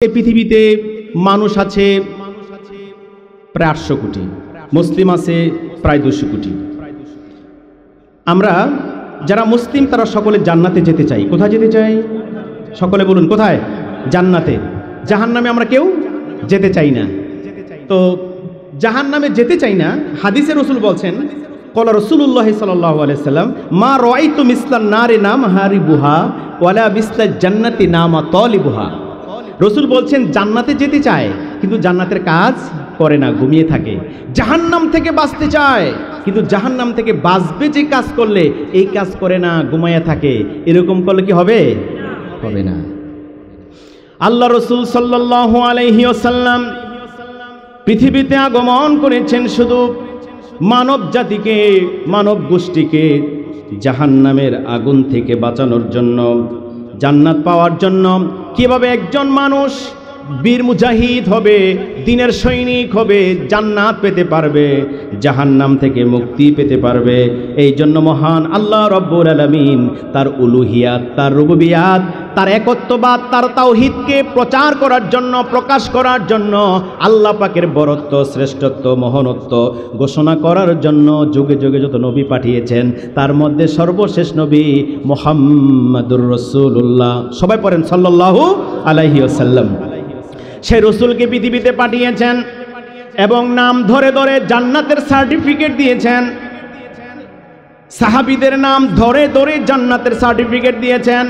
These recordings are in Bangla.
এই পৃথিবীতে মানুষ আছে প্রায় 800 কোটি, মুসলিম আছে প্রায় 200 কোটি। আমরা যারা মুসলিম তারা সকলে জান্নাতে যেতে চাই। কোথায় যেতে চাই? সকলে বলুন কোথায়? জান্নাতে। জাহান্নামে আমরা কেউ যেতে চাই না। তো জাহান্নামে যেতে চাই না। হাদিসে রাসূল বলছেন, ক্বালা রাসূলুল্লাহ সাল্লাল্লাহু আলাইহি সাল্লাম, মা রাআইতু মিসলান নারি নাম হারিবুহা ওয়ালা মিসলাল জান্নাতি নামা তালিবুহা। রসুল বলছেন জান্নাতে যেতে চায় কিন্তু জান্নাতের কাজ করে না, ঘুমিয়ে থাকে। জাহান্নাম থেকে বাঁচতে চায় কিন্তু জাহান্নাম থেকে বাঁচবে যে কাজ করলে এই কাজ করে না, ঘুমাইয়া থাকে। এরকম করলে কি হবে? হবে না। আল্লাহ রসুল সাল্লাল্লাহু আলাইহি ওয়াসাল্লাম পৃথিবীতে আগমন করেছেন শুধু মানব জাতিকে, মানব গোষ্ঠীকে জাহান্নামের আগুন থেকে বাঁচানোর জন্য, জান্নাত পাওয়ার জন্য। কিভাবে একজন মানুষ বীর মুজাহিদ হবে, দ্বীনের সৈনিক হবে, জান্নাত পেতে পারবে, জাহান্নাম থেকে মুক্তি পেতে পারবে। এই জন্য মহান আল্লাহ রব্বুল আলামিন তার উলুহিয়াত, তার রুবুবিয়াত, তার একত্ববাদ, তার তাওহীদকে প্রচার করার জন্য, প্রকাশ করার জন্য, আল্লাহ পাকের বরত্ব, শ্রেষ্ঠত্ব, মহনত্ব ঘোষণা করার জন্য যুগে যুগে যত নবী পাঠিয়েছেন তার মধ্যে সর্বশেষ নবী মুহাম্মাদুর রাসূলুল্লাহ। সবাই পড়েন সাল্লাল্লাহু আলাইহি ওয়াসাল্লাম। সেই রসুলকে পৃথিবীতে পাঠিয়েছেন এবং নাম ধরে ধরে জান্নাতের সার্টিফিকেট দিয়েছেন। সাহাবীদের নাম ধরে ধরে জান্নাতের সার্টিফিকেট দিয়েছেন।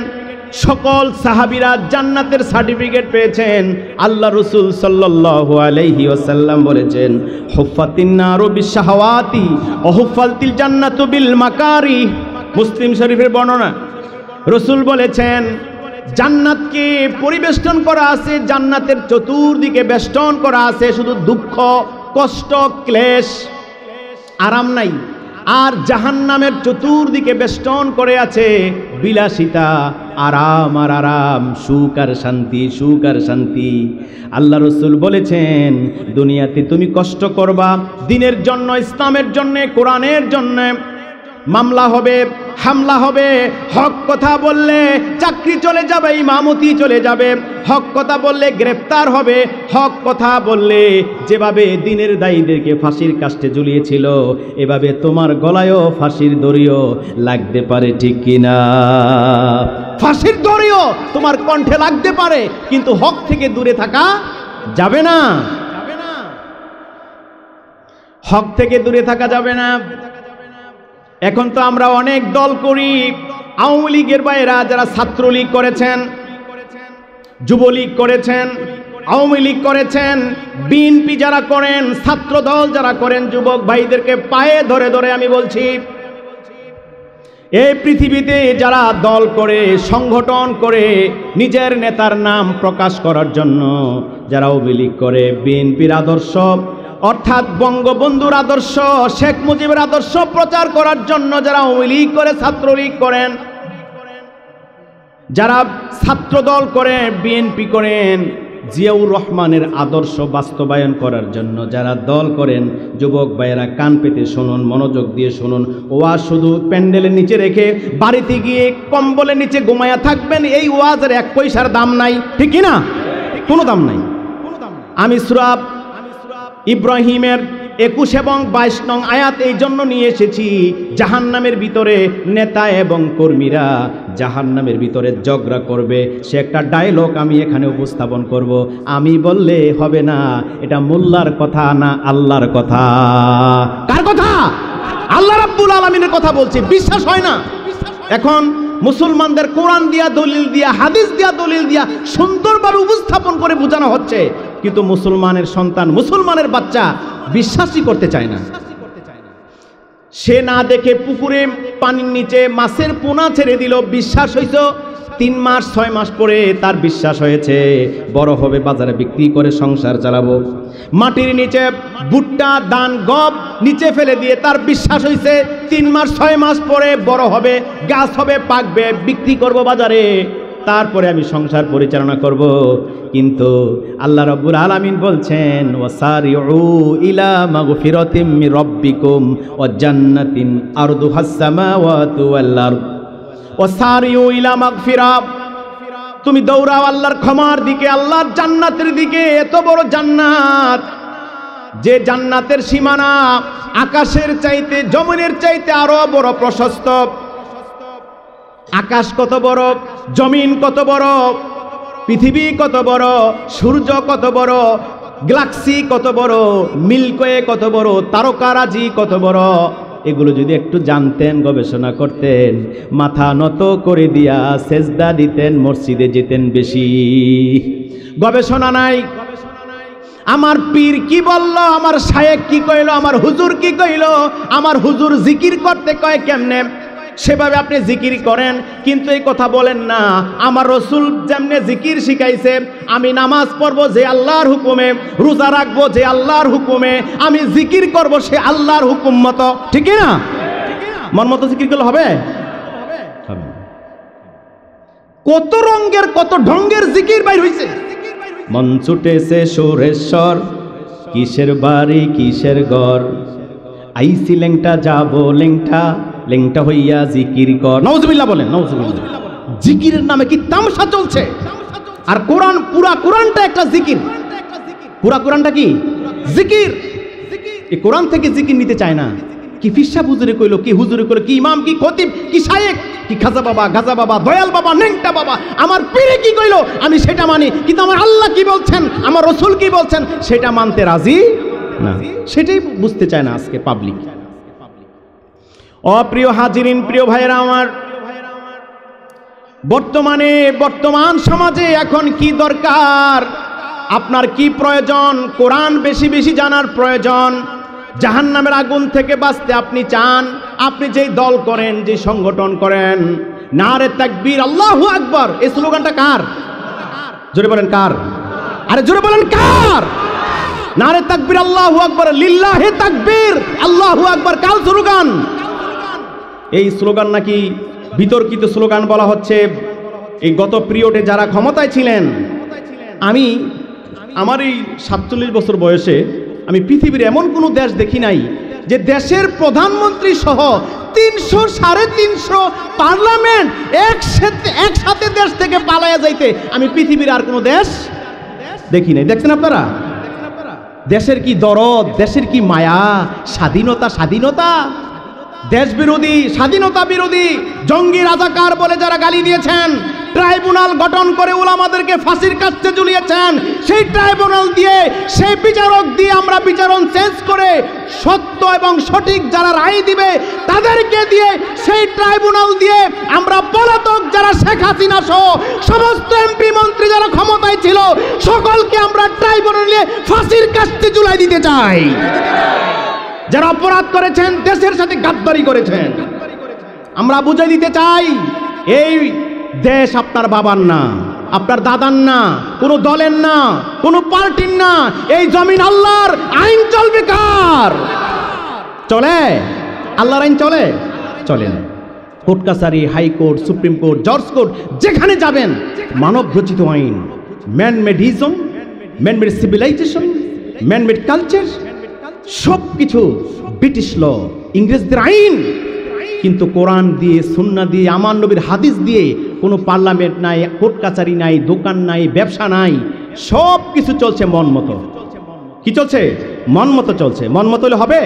সকল সাহাবীরা জান্নাতের সার্টিফিকেট পেয়েছেন। আল্লাহ রসুল সাল্লাল্লাহু আলাইহি ওয়াসাল্লাম বলেছেন, হুফফাতিন নারু বিশাহাওয়াতি ওয়া হুফফাতিল জান্নাতু বিল মাকারি। মুসলিম শরীফের বর্ণনা। রসুল বলেছেন জান্নাতকে পরিবেষ্টন করা আছে, জান্নাতের চতুর্দিকে বেষ্টন করা আছে শুধু দুঃখ, কষ্ট, ক্লেশ, আরাম নাই। আর জাহান্নামের চতুর্দিকে বেষ্টন করে আছে বিলাসিতা, আরাম আর আরাম, সুখ আর শান্তি, সুখ আর শান্তি। আল্লাহ রসুল বলেছেন দুনিয়াতে তুমি কষ্ট করবা দ্বীনের জন্য, ইসলামের জন্য, কোরআনের জন্য। মামলা হবে, হামলা হবে, হক কথা বললে চাকরি চলে যাবে, ইমামতি চলে যাবে, হক কথা বললে গ্রেফতার হবে, হক কথা বললে যেভাবে দ্বীনের দায়ীদেরকে ফাঁসির কাস্টে ঝুলিয়েছিল এভাবে তোমার গলায়ও ফাঁসির দড়িও লাগতে পারে, ঠিক কিনা? ফাঁসির দড়িও তোমার কণ্ঠে লাগতে পারে কিন্তু হক থেকে দূরে থাকা যাবে না। হক থেকে দূরে থাকা যাবে না। এখন তো আমরা অনেক দল করি। আওয়ামী লীগের ভাইয়েরা যারা ছাত্রলীগ করেছেন, যুবলীগ করেছেন, আওয়ামী লীগ করেছেন, বিএনপি যারা করেন, ছাত্র দল যারা করেন, যুবক ভাইদেরকে পায়ে ধরে ধরে আমি বলছি, এই পৃথিবীতে যারা দল করে, সংগঠন করে নিজের নেতার নাম প্রকাশ করার জন্য, যারা আওয়ামী লীগ করে, বিএনপির আদর্শ অর্থাৎ বঙ্গবন্ধুর আদর্শ, শেখ মুজিবের আদর্শ প্রচার করার জন্য যারা আওয়ামী লীগ করে, ছাত্রলীগ করেন, যারা ছাত্র দল করে, বিএনপি করেন, জিয়াউর রহমানের আদর্শ বাস্তবায়ন করার জন্য যারা দল করেন, যুবক ভাইয়েরা কান পেতে শুনুন, মনোযোগ দিয়ে শুনুন। ওয়াজ শুধু প্যান্ডেলের নিচে রেখে বাড়িতে গিয়ে কম্বলের নিচে ঘুমায়া থাকবেন, এই ওয়াজের 1 পয়সার দাম নাই, ঠিক কিনা? কোনো দাম নাই। আমি সূরা ইব্রাহিমের 21 এবং 22 নং আয়াত এই জন্য নিয়ে এসেছি। জাহান্নামের ভিতরে নেতা এবং কর্মীরা জাহান্নামের ভিতরে ঝগড়া করবে, সে একটা ডায়লগ আমি এখানে উপস্থাপন করব। আমি বললে হবে না, এটা মোল্লার কথা না আল্লাহর কথা। কার কথা? আল্লাহ রাব্বুল আলামিনের কথা বলছি। বিশ্বাস হয় না? এখন মুসলমানদের কোরআন দিয়া, দলিল দিয়া, হাদিস দিয়া, দলিল দিয়া সুন্দরভাবে উপস্থাপন করে বোঝানো হচ্ছে, কিন্তু মুসলমানের সন্তান, মুসলমানের বাচ্চা বিশ্বাসই করতে চায় না। সে না দেখে পুকুরে পানির নিচে মাছের পোনা ছেড়ে দিল, বিশ্বাস হইতো 3 মাস 6 মাস পরে তার বিশ্বাস হয়েছে বড় হবে, বাজারে বিক্রি করে সংসার চালাবো। মাটির নিচে ভুট্টা, ধান, গম নিচে ফেলে দিয়ে তার বিশ্বাস হয়েছে 3 মাস 6 মাস পরে বড় হবে, গাছ হবে, পাকবে, বিক্রি করব বাজারে, তারপরে আমি সংসার পরিচালনা করব। কিন্তু আল্লাহ রাব্বুল আলামিন বলছেন, ওয়াসারিউ ইলা মাগফিরাতিম মির রাব্বিকুম ওয়া জান্নাতিন আরদুহাস সামাওয়াতু ওয়াল আরদ। ওয়াসারিউ ইলা মাগফিরা, তুমি দৌড়াও আল্লাহর ক্ষমার দিকে, আল্লাহর জান্নাতের দিকে। এত বড় জান্নাত, যে জান্নাতের সীমানা আকাশের চাইতে, জমিনের চাইতে আরো বড় প্রশস্ত। আকাশ কত বড়, জমিন কত বড়, পৃথিবী কত বড়, সূর্য কত বড়, গ্যালাক্সি কত বড়, মিল্কওয়ে কত বড়, তারকারাজি কত বড়, এগুলো যদি একটু জানতেন, গবেষণা করতেন, মাথা নত করে দিয়া সেজদা দিতেন, মসজিদে যেতেন বেশি। গবেষণা নাই। আমার পীর কি বলল, আমার শায়েখ কি কইল, আমার হুজুর কি কইল, আমার হুজুর জিকির করতে কয় কেমনে, সেভাবে আপনি জিকির করেন, কিন্তু এই কথা বলেন না আমার রসুল যেমনে জিকির শিখাইছে, আমি নামাজ পড়বো যে আল্লাহর হুকুমে, রোজা রাখবো যে আল্লাহর হুকুমে, আমি জিকির করব সে আল্লাহর হুকুম মতো। ঠিক না? মন মতো জিকির করলে হবে? কত রঙের কত ঢঙ্গের জিকির বাইর হইছে। মন ছুটেছে সুরেশ্বর, কিসের বাড়ি কিসের ঘর, আইসি লেংটা যাবো লেংটা, লেংটা হইয়া জিকির কর। নাউজুবিল্লাহ বলেন, নাউজুবিল্লাহ। জিকিরের নামে কি তামসা চলছে। আর কোরআন, পুরা কোরআনটা একটা জিকির। পুরা কোরআনটা কি জিকির। এই কোরআন থেকে জিকির নিতে চায় না। কি ফিসা হুজুরে কইলো, কি হুজুরে কইলো, কি ইমাম, কি খতিব, কি শায়েখ, কি খাজা বাবা, গাজা বাবা, দয়াল বাবা, নেংটা বাবা, আমার পীরে কি কইলো আমি সেটা মানি, কিন্তু আমার আল্লাহ কি বলছেন, আমার রসুল কি বলছেন সেটা মানতে রাজি না। সেটাই বুঝতে চায় না আজকে পাবলিক। অপ্রিয় হাজিরিন, প্রিয় ভাইরা আমার, বর্তমান সমাজে এখন কি দরকার, আপনার কি প্রয়োজন? কোরআন বেশি বেশি জানার প্রয়োজন। জাহান্নামের আগুন থেকে বাঁচতে আপনি চান, আপনি যেই দল করেন, যে সংগঠন করেন, নারে তাকবীর আল্লাহু আকবার, এই স্লোগানটা কার? জোরে বলেন কার? আরে জোরে বলেন কার? নারে তাকবীর আল্লাহু আকবার, লিল্লাহি তাকবীর আল্লাহু আকবার, কার স্লোগান? এই স্লোগান নাকি বিতর্কিত স্লোগান বলা হচ্ছে। এই গত পিরিয়ডে যারা ক্ষমতায় ছিলেন, আমার এই 47 বছর বয়সে আমি পৃথিবীর এমন কোনো দেশ দেখি নাই যে দেশের প্রধানমন্ত্রী সহ 300 350 পার্লামেন্ট একসাথে দেশ থেকে পালায়া যাইতে আমি পৃথিবীর আর কোনো দেশ দেখি নাই। দেখছেন আপনারা? দেশের কি দরদ, দেশের কি মায়া, স্বাধীনতা, স্বাধীনতা। দেশ বিরোধী, স্বাধীনতা বিরোধী, জঙ্গি, রাজাকার বলে যারা গালি দিয়েছেন, ট্রাইব্যুনাল গঠন করে উলামাদেরকে ফাঁসির কাস্টে ঝুলিয়েছেন, সেই ট্রাইব্যুনাল দিয়ে, সেই বিচারক দিয়ে আমরা বিচারণ চেঞ্জ করে সত্য এবং সঠিক যারা রায় দিবে তাদেরকে দিয়ে, সেই ট্রাইব্যুনাল দিয়ে আমরা পলাতক যারা শেখ হাসিনা সহ সমস্ত এমপি মন্ত্রী যারা ক্ষমতায় ছিল সকলকে আমরা ট্রাইব্যুনালে ফাঁসির কাস্টে ঝুলাই দিতে চাই। যারা অপরাধ করেছেন, দেশের সাথে গাদ্দারি করেছেন, আমরা বুঝিয়ে দিতে চাই এই দেশ আপনার বাবার না, আপনার দাদার না, কোনো দলের না, কোনো পার্টির না। এই জমিন আল্লাহর, আইন চলবে কার? চলে আল্লাহর আইন, চলে চলে না। কোর্ট কাছারি, হাইকোর্ট, সুপ্রিম কোর্ট, জজ কোর্ট, যেখানে যাবেন মানব রচিত আইন, ম্যানমেডিজম, ম্যানমেড সিভিলাইজেশন, ম্যানমেড কালচার, সব কিছু ব্রিটিশ ল, ইংরেজদের আইন। কিন্তু কোরআন দিয়ে, সুন্নাহ দিয়ে, আমার নবীর হাদিস দিয়ে কোনো পার্লামেন্ট নাই, কোর্ট কাছারি নাই, দোকান নাই, ব্যবসা নাই, সব কিছু চলছে মন মতো। কি চলছে? মন মতো চলছে। মন মতো হলে হবে?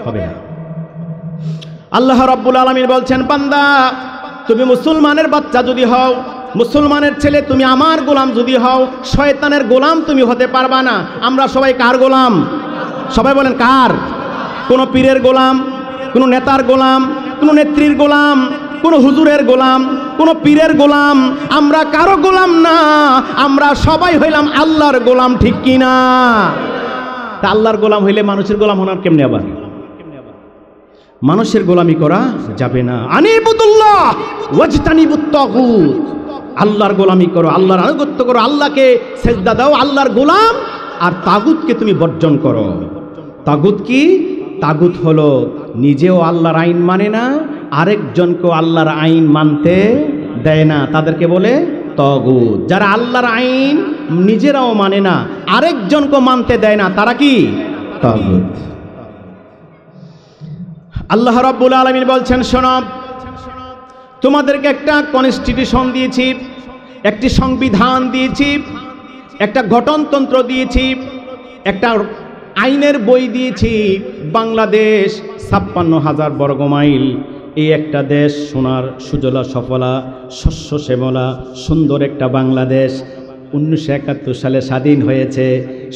হবে না। আল্লাহ রাব্বুল আলামিন বলছেন, বান্দা তুমি মুসলমানের বাচ্চা যদি হও, মুসলমানের ছেলে তুমি আমার গোলাম যদি হও, শয়তানের গোলাম তুমি হতে পারবা না। আমরা সবাই কার গোলাম? সবাই বলেন কার? কোনো পীরের গোলাম, কোনো নেতার গোলাম, কোনো নেত্রীর গোলাম, কোনো হুজুরের গোলাম, কোনো পীরের গোলাম, আমরা কারো গোলাম না। আমরা সবাই হইলাম আল্লাহর গোলাম। ঠিক কি না? তা আল্লাহর গোলাম হইলে মানুষের গোলাম হওয়ার কেমনে? আবার মানুষের গোলামি করা যাবে না। আনিবুদুল্লাহ ওয়াজতানিবুত তাগুত, আল্লাহর গোলামি করো, আল্লাহর আনুগত্য করো, আল্লাহকে সেজদা দাও, আল্লাহর গোলাম। আর তাগুতকে তুমি বর্জন করো। তাগুত কি? তাগুত হলো নিজেও আল্লাহর আইন মানে না, আরেকজনকেও আল্লাহর আইন মানতে দেয় না, তাদেরকে বলে তাগুত। যারা আল্লাহর আইন নিজেরাও মানে না, আরেকজনকেও মানতে দেয় না, তারা কি? তাগুত। আল্লাহ রাব্বুল আলামিন বলছেন, শোনো, তোমাদেরকে একটা কনস্টিটিউশন দিয়েছি, একটি সংবিধান দিয়েছি, একটা গঠনতন্ত্র দিয়েছি, একটা আইনের বই দিয়েছি। বাংলাদেশ 56,000 বর্গমাইল, এই একটা দেশ, সোনার সুজলা সফলা শস্য শ্যামলা সুন্দর একটা বাংলাদেশ। 1971 সালে স্বাধীন হয়েছে।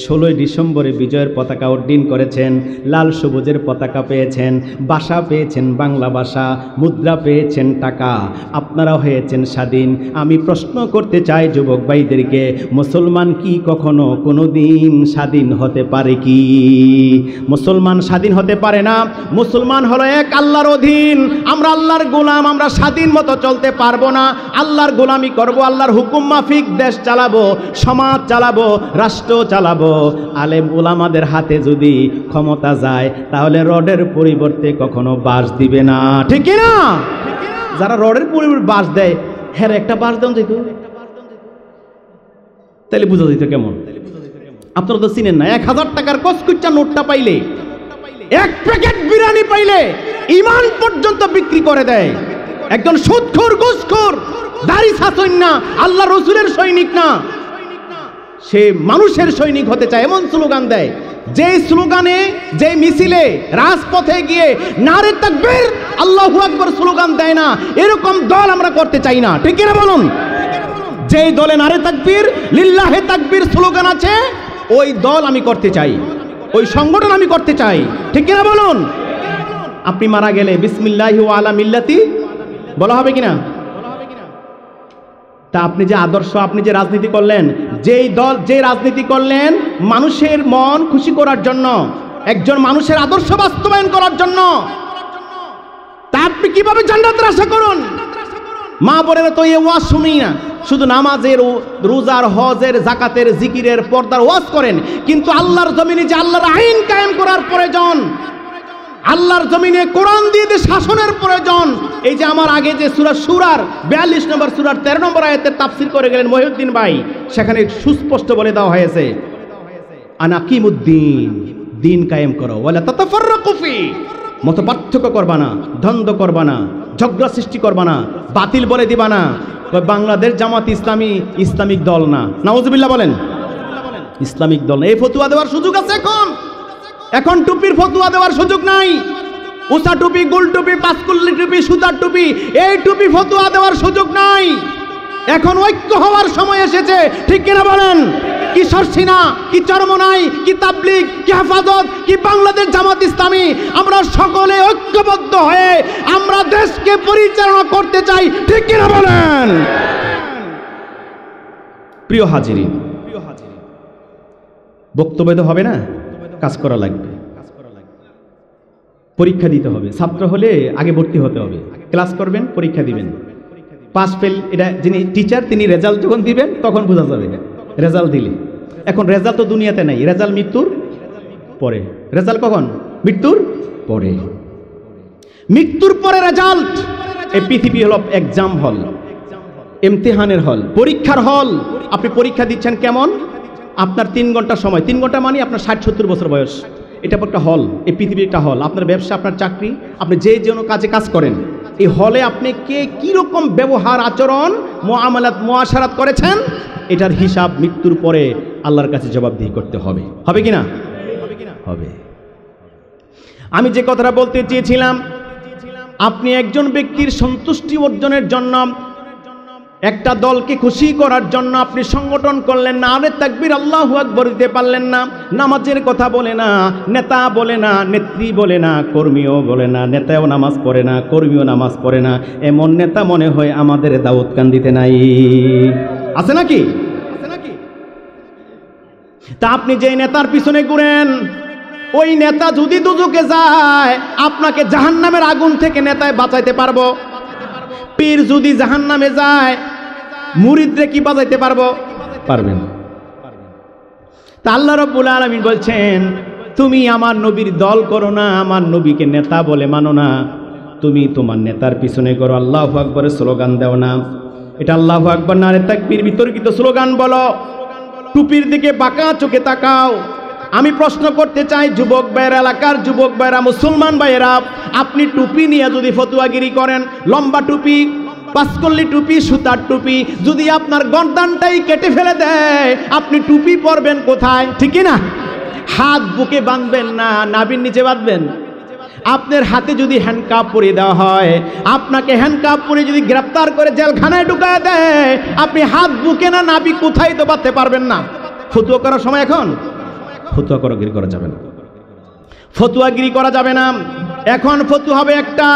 16 ডিসেম্বরে বিজয়ের পতাকা উড্ডীন করেছেন, লাল সবুজের পতাকা পেয়েছেন, ভাষা পেয়েছেন বাংলা ভাষা, মুদ্রা পেয়েছেন টাকা, আপনারা হয়েছেন স্বাধীন। আমি প্রশ্ন করতে চাই যুবক ভাইদেরকে, মুসলমান কি কখনো কোনো দিন স্বাধীন হতে পারে কি? মুসলমান স্বাধীন হতে পারে না। মুসলমান হলো এক আল্লাহর অধীন, আমরা আল্লাহর গোলাম, আমরা স্বাধীন মতো চলতে পারবো না। আল্লাহর গোলামি করব, আল্লাহর হুকুম মাফিক দেশ চালাবো, সমাজ চালাবো, রাষ্ট্র চালাবো। আলেম ওলামাদের হাতে যদি ক্ষমতা যায় তাহলে রডের পরিবর্তে কখনো বাঁশ দিবে না, ঠিক কি না? যারা রডের পরিবর্তে বাঁশ দেয়, হ্যাঁ একটা বাঁশ দেন যেত, তাহলে বুঝা যেত কেমন? আপনারা তো চিনেন না, 1000 টাকার কচকুচ্চা নোটটা পাইলে, এক প্যাকেট বিরিয়ানি পাইলে ইমান পর্যন্ত বিক্রি করে দেয়। একজন সুদখোর ঘুষখোর দাড়ি ছাছন না, আল্লাহ রসুলের সৈনিক না, সে মানুষের সৈনিক হতে চায়, এমন স্লোগান দেয়। যে স্লোগানে, যে মিছিলে, রাজপথে গিয়ে নারে তাকবীর আল্লাহু আকবার স্লোগান দেয় না, এরকম দল আমরা করতে চাই না, ঠিক কিনা বলুন? যেই দলে নারে তাকবীর লিল্লাহে তাকবীর স্লোগান আছে, ওই দল আমি করতে চাই, ওই সংগঠন আমি করতে চাই, ঠিক কিনা বলুন? আপনি মারা গেলে বিসমিল্লাহি ওয়া আলা মিল্লাতি বলা হবে কিনা? তা আপনি যে আদর্শ, আপনি যে রাজনীতি করলেন, যেই দল যে রাজনীতি করলেন মানুষের মন খুশি করার জন্য, একজন মানুষের আদর্শ বাস্তবায়ন করার জন্য, তা আপনি কিভাবে জান্নাতের আশা করুন? মা বোনেরা তো এই ওয়াজ শুনি না, শুধু নামাজের, রোজার, হজের, জাকাতের, জিকিরের, পর্দার ওয়াজ করেন, কিন্তু আল্লাহর জমিনে যে আল্লাহর আইন কায়েম করার প্রয়োজন, আল্লাহর জমিনে কোরআন দিয়ে যে শাসনের প্রয়োজন, এই যে আমার আগে যে সূরা সূরার 42 নম্বর সূরার 13 নম্বর আয়াতের তাফসীর করে গেলেন মহিউদ্দিন ভাই, সেখানে সুস্পষ্ট বলে দেওয়া হয়েছে আনাকিমুদ্দিন, দিন কায়েম করো, ওয়ালা তাতাফাররাকু ফি, মতপার্থক্য করবা না, দ্বন্দ্ব করবা না, ঝগড়া সৃষ্টি করবা না, বাতিল বলে দিবা না। বাংলাদেশ জামাত ইসলামী ইসলামিক দল না, নাউজুবিল্লাহ বলেন, ইসলামিক দল না। এই ফতোয়া দেওয়ার সুযোগ আছে এখন টুপির ফতোয়া দেওয়ার সুযোগ নাই। উষা টুপি, গোল টুপি, পাঁচকুল্লি টুপি, সুতার টুপি, এই টুপি ফতোয়া দেওয়ার সুযোগ নাই। এখন ঐক্য হওয়ার সময় এসেছে, ঠিক কিনা বলেন? কি সরসিনা, কি চরমনাই, কি তাবলিগ, কি হেফাজত, কি বাংলাদেশ জামাত ইসলামী, আমরা সকলে ঐক্যবদ্ধ হয়ে আমরা দেশকে পরিচালনা করতে চাই, ঠিক কিনা বলেন? প্রিয় হাজিরিন, বক্তব্য তো হবে না, কাজ করা লাগবে, পরীক্ষা দিতে হবে। ছাত্র হলে আগে ভর্তি হতে হবে, ক্লাস করবেন, পরীক্ষা দিবেন, পাস ফেল এটা যিনি টিচার তিনি রেজাল্ট যখন দিবেন তখন বোঝা যাবে রেজাল্ট দিলে। এখন রেজাল্ট তো দুনিয়াতে নাই, রেজাল্ট মৃত্যুর পরে। রেজাল্ট কখন? মৃত্যুর পরে। মৃত্যুর পরে রেজাল্ট। এই পৃথিবী হল এক্সাম হল, ইমতিহানের হল, পরীক্ষার হল। আপনি পরীক্ষা দিচ্ছেন কেমন? আপনার 3 ঘন্টা সময়, 3 ঘন্টা মানে আপনার 60-70 বছর বয়স, এটা একটা হল। এই পৃথিবী একটা হল। আপনার ব্যবসা, আপনার চাকরি, আপনি যে যেন কাজে কাজ করেন, এই হলে আপনি কে কীরকম ব্যবহার, আচরণ, মুআমালাত, মুআশারাত করেছেন, এটার হিসাব মৃত্যুর পরে আল্লাহর কাছে জবাবদিহি করতে হবে। হবে কি না? হবে। আমি যে কথাটা বলতে চেয়েছিলাম, আপনি একজন ব্যক্তির সন্তুষ্টি অর্জনের জন্য, একটা দলকে খুশি করার জন্য আপনি সংগঠন করলেন না, আরে তাকবীর আল্লাহু আকবার দিতে পারলেন না, নামাজের কথা বলে না, নেতা বলে না, নেত্রী বলে না, কর্মীও বলে না, নেতাও নামাজ পড়ে না, কর্মীও নামাজ পড়ে না, এমন নেতা মনে হয় আমাদের দাউদকান্দিতে নাই, আছে নাকি? তা আপনি যে নেতার পিছনে ঘুরেন, ওই নেতা যদি দুজকে যায়, আপনাকে জাহান্নামের আগুন থেকে নেতায় বাঁচাইতে পারবো? পীর যদি জাহান্নামে যায়, মুরিদরে কি বাঁচাইতে পারবো? পারবেন। তা আল্লাহ রাব্বুল আলামিন বলছেন, তুমি আমার নবীর দল করো না, আমার নবীকে নেতা বলে মানো না, তুমি তোমার নেতার পিছনে করো, আল্লাহু আকবারের স্লোগান দাও না। এটা আল্লাহু আকবার নারে তাকবীর বিতর্কিত স্লোগান বলো। টুপির দিকে বাঁকা চোখে তাকাও। আমি প্রশ্ন করতে চাই, যুবক ভাইয়েরা, এলাকার যুবক ভাইয়েরা, মুসলমান ভাইয়েরা, আপনি টুপি নিয়ে যদি ফতুয়াগিরি করেন, লম্বা টুপি, পাঁচকল্লি টুপি, সুতার টুপি, যদি আপনার গর্দানটাই কেটে ফেলে দেয়, আপনি টুপি পরবেন কোথায়? ঠিক না? হাত বুকে বাঁধবেন না, নাভির নিচে বাঁধবেন। আপনার হাতে যদি হ্যান্ডকাপ পরিয়ে দেওয়া হয়, আপনাকে হ্যান্ডকাপ পরিয়ে যদি গ্রেফতার করে জেলখানায় ঢুকায় দেয়, আপনি হাত বুকে না নাভি কোথায় তো বাঁধতে পারবেন না। ফতুয়া করার সময় এখন ফতুয়া করাগিরি করা যাবে না, ফতুয়াগিরি করা যাবে না। এখন ফতুয়া হবে একটা,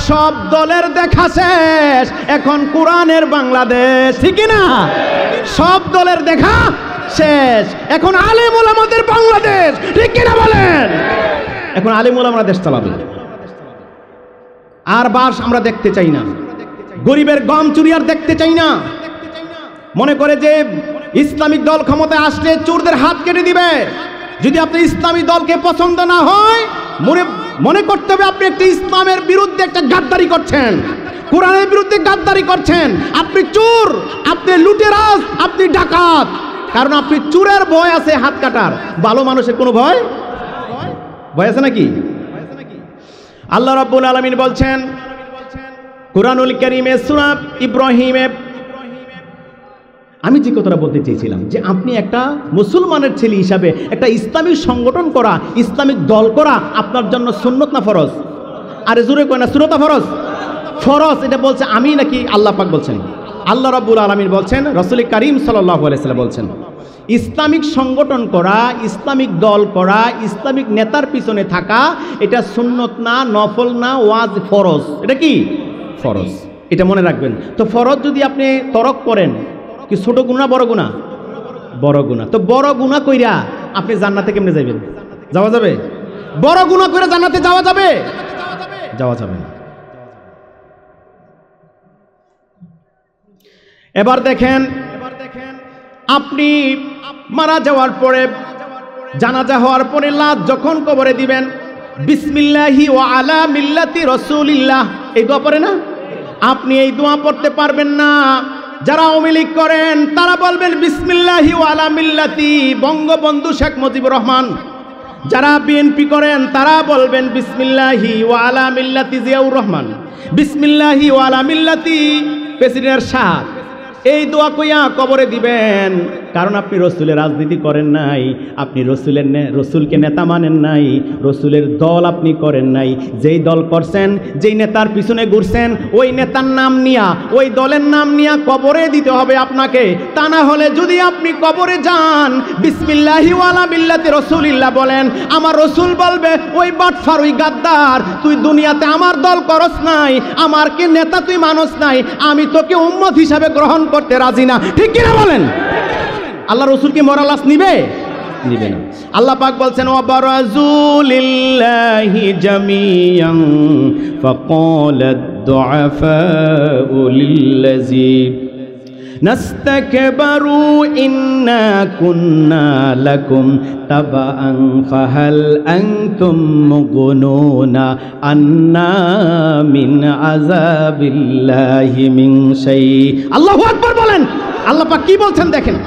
সব দলের দেখা শেষ, এখন কোরআনের বাংলাদেশ। ঠিক না? সব দলের দেখা শেষ, এখন আলেম ওলামাদের বাংলাদেশ। ঠিক কিনা বলেন? এখন আলেম ওলামারা দেশ চালাবে। আর বাস আমরা দেখতে চাই না, গরিবের গম চুরি আর দেখতে চাই না। মনে করে যে ইসলামিক দল ক্ষমতায় আসলে চোরদের হাত কেটে দিবে। যদি আপনি ইসলামী দলকে পছন্দ না হয়, মনে করতে হবে আপনি একটা ইসলামের বিরুদ্ধে একটা গাদ্দারি করছেন, কোরআনের বিরুদ্ধে গাদ্দারি করছেন। আপনি চোর, আপনি লুটেরাজ, আপনি ডাকাত। কারণ আপনি চোরের ভয় আছে হাত কাটার, ভালো মানুষের কোনো ভয় আছে নাকি? আল্লাহ রাব্বুল আলামিন বলছেন কুরআনুল কারীমে সূরা ইব্রাহিমে, আমি যে কথাটা বলতে চেয়েছিলাম যে আপনি একটা মুসলমানের ছেলে হিসাবে একটা ইসলামিক সংগঠন করা, ইসলামিক দল করা আপনার জন্য সুন্নত না ফরজ? আরে জোরে কয় না, সুন্নত না ফরজ? ফরজ। এটা বলছে আমি নাকি আল্লাহ পাক বলছেন? আল্লাহ রাব্বুল আলামিন বলছেন, রাসূল করিম সাল্লাল্লাহু আলাইহি ওয়াসাল্লাম বলছেন, ইসলামিক সংগঠন করা, ইসলামিক দল করা, ইসলামিক নেতার পিছনে থাকা, এটা সুন্নত না, নফল না, ওয়াজ, ফরজ। এটা কি? ফরজ। এটা মনে রাখবেন। তো ফরজ যদি আপনি তরক করেন, কি ছোট গুনাহ বড় গুনাহ? বড় গুনাহ। তো বড় গুনাহ কইরা আপনি জান্নাতে কেমনে যাবেন? যাওয়া যাবে? বড় গুনাহ করে জান্নাতে যাওয়া যাবে? যাওয়া যাবে না। এবার দেখেন, আপনি মারা যাওয়ার পরে, জানাজা হওয়ার পরে লাশ যখন কবরে দিবেন, বিসমিল্লাহি ওয়া আলা মিল্লাতি রাসূলিল্লাহ, এই দোয়া পড়ে না? আপনি এই দোয়া পড়তে পারবেন না। যারা আওয়ামী লীগ করেন তারা বলবেন বিসমিল্লাহি ওয়া আলা মিল্লাতি বঙ্গবন্ধু শেখ মুজিবুর রহমান। যারা বিএনপি করেন তারা বলবেন বিসমিল্লাহি ওয়া আলা মিল্লাতি জিয়াউর রহমান, বিসমিল্লাহি ওয়া আলা মিল্লাতি প্রেসিডেন্ট এরশাদ। এই দোয়া কইয়া কবরে দিবেন। কারণ আপনি রসুলের রাজনীতি করেন নাই, আপনি রসুলকে নেতা মানেন নাই, রসুলের দল আপনি করেন নাই। যেই দল করছেন, যেই নেতার পিছনে ঘুরছেন, ওই নেতার নাম নিয়া, ওই দলের নাম নিয়া কবরে দিতে হবে আপনাকে। তা না হলে যদি আপনি কবরে যান, বিসমিল্লাহি ওয়ালা বিল্লাতি রাসূলিল্লাহ বলেন, আমার রসুল বলবে, ওই বাটফার, ওই গাদ্দার, তুই দুনিয়াতে আমার দল করস নাই, আমারকে নেতা তুই মানুষ নাই, আমি তোকে উম্মত হিসাবে গ্রহণ করতে রাজি না। ঠিক কিনা বলেন? আল্লাহ রসুল কি মরা লাশ নিবে? নিবে না। আল্লাহ পাক বলছেন, ওয়াবারাজু লিল্লাহি জামিয়ান ফাকালাদ দুআফাউ লিল্লাযী নাস্তাকবারু ইন্না কুন্না লাকুম তাবাআন ফাহাল আনতুম মুগনুনা আন্না মিন আযাবিল্লাহি মিন শাই। আল্লাহু আকবার বলেন। আল্লাহ পাক কি বলছেন দেখেন,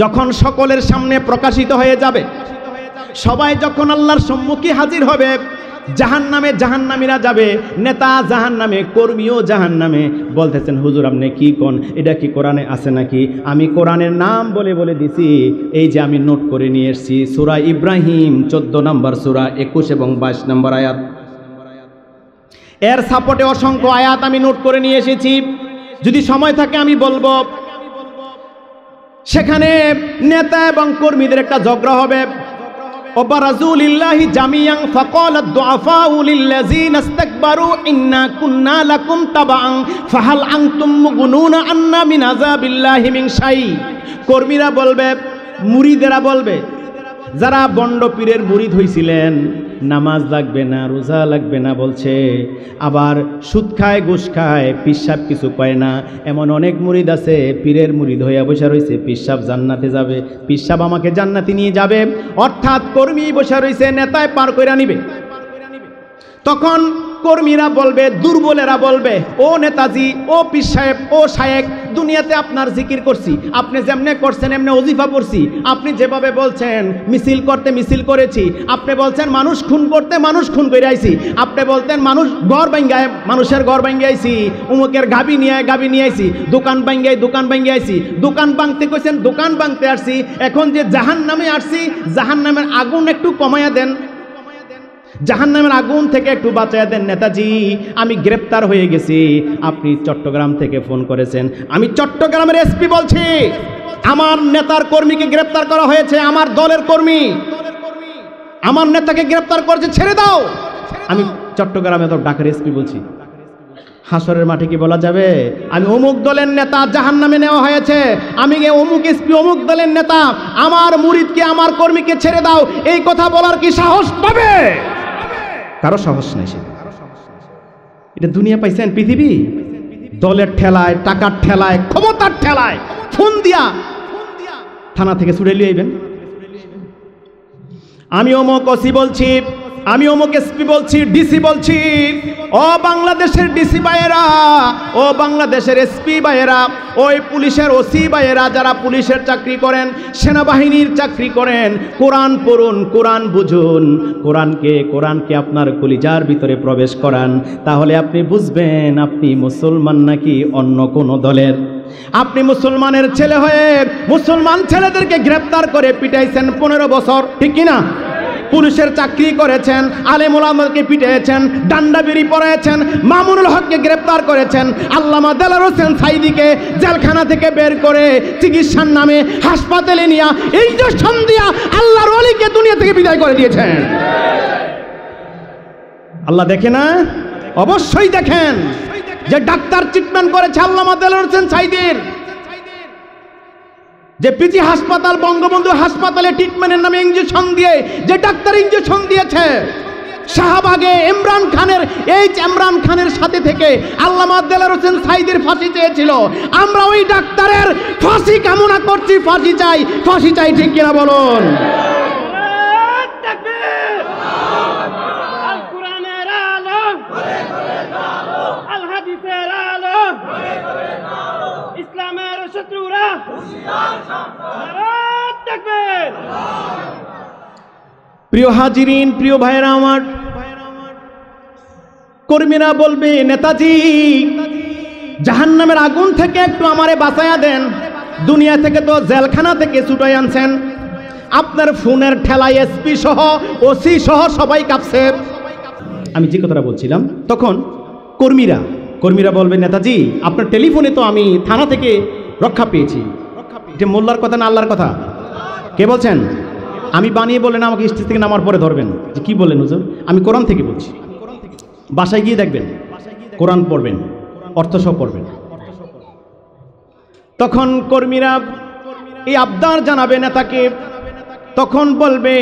যখন সকলের সামনে প্রকাশিত হয়ে যাবে, সবাই যখন আল্লাহর সম্মুখে হাজির হবে, জাহান্নামে জাহান্নামীরা যাবে, নেতা জাহান্নামে, কর্মীও জাহান্নামে। বলতেছেন, হুজুর আপনি কি কোন, এটা কি কোরআনে আছে নাকি? আমি কোরআনের নাম বলে বলে দিছি, এই যে আমি নোট করে নিয়ে এসেছি, সূরা ইব্রাহিম 14 নম্বর সূরা 21 এবং 22 নম্বর আয়াত। এর সাপোর্টে অসংখ্য আয়াত আমি নোট করে নিয়ে এসেছি, যদি সময় থাকে আমি বলবো। সেখানে নেতা এবং কর্মীদের একটা ঝগড়া হবে। ওয়াবারাজু লিল্লাহি জামিয়ান ফাকালাদ দুআফাউ লিল্লাযিনা ইসতাকবারু ইন্না কুন্না লাকুম তাবাআন ফাহাল আনতুম মুগনুনা আন্না মিন আযাবিল্লাহি মিন শাই। কর্মীরা বলবে, মুরিদেরা বলবে, যারা বন্ড পীরের মুরিদ হইছিলেন, নামাজ লাগবে না, রোজা লাগবে না বলছে, আবার সুদ খায়, ঘুষ খায়, পিসাব কিছু পায় না, এমন অনেক মুরিদ আছে, পীরের মুরিদ হইয়া বসে রয়েছে, পিসাব জান্নাতে যাবে, পিসাব আমাকে জান্নাতে নিয়ে যাবে। অর্থাৎ কর্মী বসে রয়েছে, নেতায় পার কইরা নিবে। তখন কর্মীরা বলবে, দুর্বলেরা বলবে, ও নেতাজি, ও পীর সাহেব, ও শায়েক, দুনিয়াতে আপনার জিকির করছি, আপনি যেমনে করছেন এমনি ওজিফা পড়ছি, আপনি যেভাবে বলছেন মিছিল করতে মিছিল করেছি, আপনি বলছেন মানুষ খুন করতে মানুষ খুন করে আইছি, আপনি বলতেন মানুষ ঘর ভাঙ্গায় মানুষের ঘর ভাঙ্গে আইছি, উমুকের গাবি নিয়ে আইছি, দোকান ভাঙ্গে আইছি, দোকান ভাঙতে কইছেন দোকান ভাঙতে আসছি, এখন যে জাহান্নামে আসছি জাহান্নামের আগুন একটু কমাইয়া দেন, জাহান্নামের আগুন থেকে একটু বাঁচাইয়া দেন নেতাজি, আমি গ্রেপ্তার হয়ে গেছি। আপনি চট্টগ্রাম থেকে ফোন করেছেন, আমি চট্টগ্রামের এসপি বলছি, আমার নেতার কর্মীকে গ্রেপ্তার করা হয়েছে, আমার দলের কর্মী, আমার নেতাকে গ্রেপ্তার করেছে, ছেড়ে দাও। আমি চট্টগ্রামে তো ঢাকার এসপি বলছি, হাসরের মাঠে কি বলা যাবে আমি অমুক দলের নেতা, জাহান্নামে নেওয়া হয়েছে, আমি অমুক এসপি অমুক দলের নেতা, আমার মুরিদকে আমার কর্মীকে ছেড়ে দাও, এই কথা বলার কি সাহস পাবে? কারো সাহস নেই। এটা দুনিয়া পাইছেন, পৃথিবী দলের ঠেলায়, টাকার ঠেলায়, ক্ষমতার ঠেলায় ফোন দিয়া থানা থেকে ছুড়ে লিয়ে আইবেন। আমি অমুক ওসি বলছি, আমি অমুক এসপি বলছি, ডিসি বলছি, ও বাংলাদেশের ডিসি ভাইয়েরা, ও বাংলাদেশের এসপি ভাইয়েরা, ওই পুলিশের ওসি ভাইয়েরা যারা পুলিশের চাকরি করেন, সেনাবাহিনীর চাকরি করেন, কোরআন পড়ুন, কোরআন বুঝুন, কোরআনকে আপনার কলিজার ভিতরে প্রবেশ করান, তাহলে আপনি বুঝবেন আপনি মুসলমান নাকি অন্য কোনো দলের। আপনি মুসলমানের ছেলে হয়ে মুসলমান ছেলেদেরকে গ্রেপ্তার করে পিটাইছেন 15 বছর, ঠিক কিনা? পুলিশের চাকরি করেছেন, আলেম ওলামাকে পিটিয়েছেন, ডান্ডা বিড়ি পড়াইছেন, মামুনুল হককে গ্রেপ্তার করেছেন, আল্লামা দেলার হোসেন সাইদিকে জেলখানা থেকে বের করে চিকিৎসার নামে হাসপাতালে নিয়ে ইনজেকশন দিয়া আল্লাহর ওলিকে দুনিয়া থেকে বিদায় করে দিয়েছেন। আল্লাহ দেখে না? অবশ্যই দেখেন। যে ডাক্তার ট্রিটমেন্ট করেছে আল্লামা দেলার হোসেন সাইদির, যে পিজি হাসপাতাল, বঙ্গবন্ধু হাসপাতালে ট্রিটমেন্টের নামে ইনজেকশন দিয়ে যে ডাক্তার ইনজেকশন দিয়েছে, শাহবাগে ইমরান খানের সাথে থেকে আল্লামা দেলার হোসেন সাইদির ফাঁসি চেয়েছিল, আমরা ওই ডাক্তারের ফাঁসি কামনা করছি, ফাঁসি চাই, ঠিক কিনা বলুন? প্রিয় হাজিরিন, প্রিয় ভাইরা আমার, কর্মীরা বলবে নেতাজি জাহান্নামের আগুন থেকে একটু আমারে বাঁচায়া দেন, দুনিয়া থেকে তো জেলখানা থেকে ছুটাই আনছেন, আপনার ফোনের ঠেলায় এসপি সহ ওসি সহ সবাই কাঁপছে। আমি যে কথাটা বলছিলাম, তখন কর্মীরা বলবে নেতাজি আপনার টেলিফোনে তো আমি থানা থেকে রক্ষা পেয়েছি। এটা মোল্লার কথা না আল্লাহর কথা? কে বলছেন? আমি বানিয়ে বললেন, আমাকে স্টেজ থেকে নামার পরে ধরবেন যে কি বললেন হুজুর? আমি কোরআন থেকে বলছি, বাসায় গিয়ে দেখবেন, কোরআন পড়বেন, অর্থ সহ পড়বেন। তখন কর্মীরা এই আবদার জানাবে নেতাকে, তখন বলবে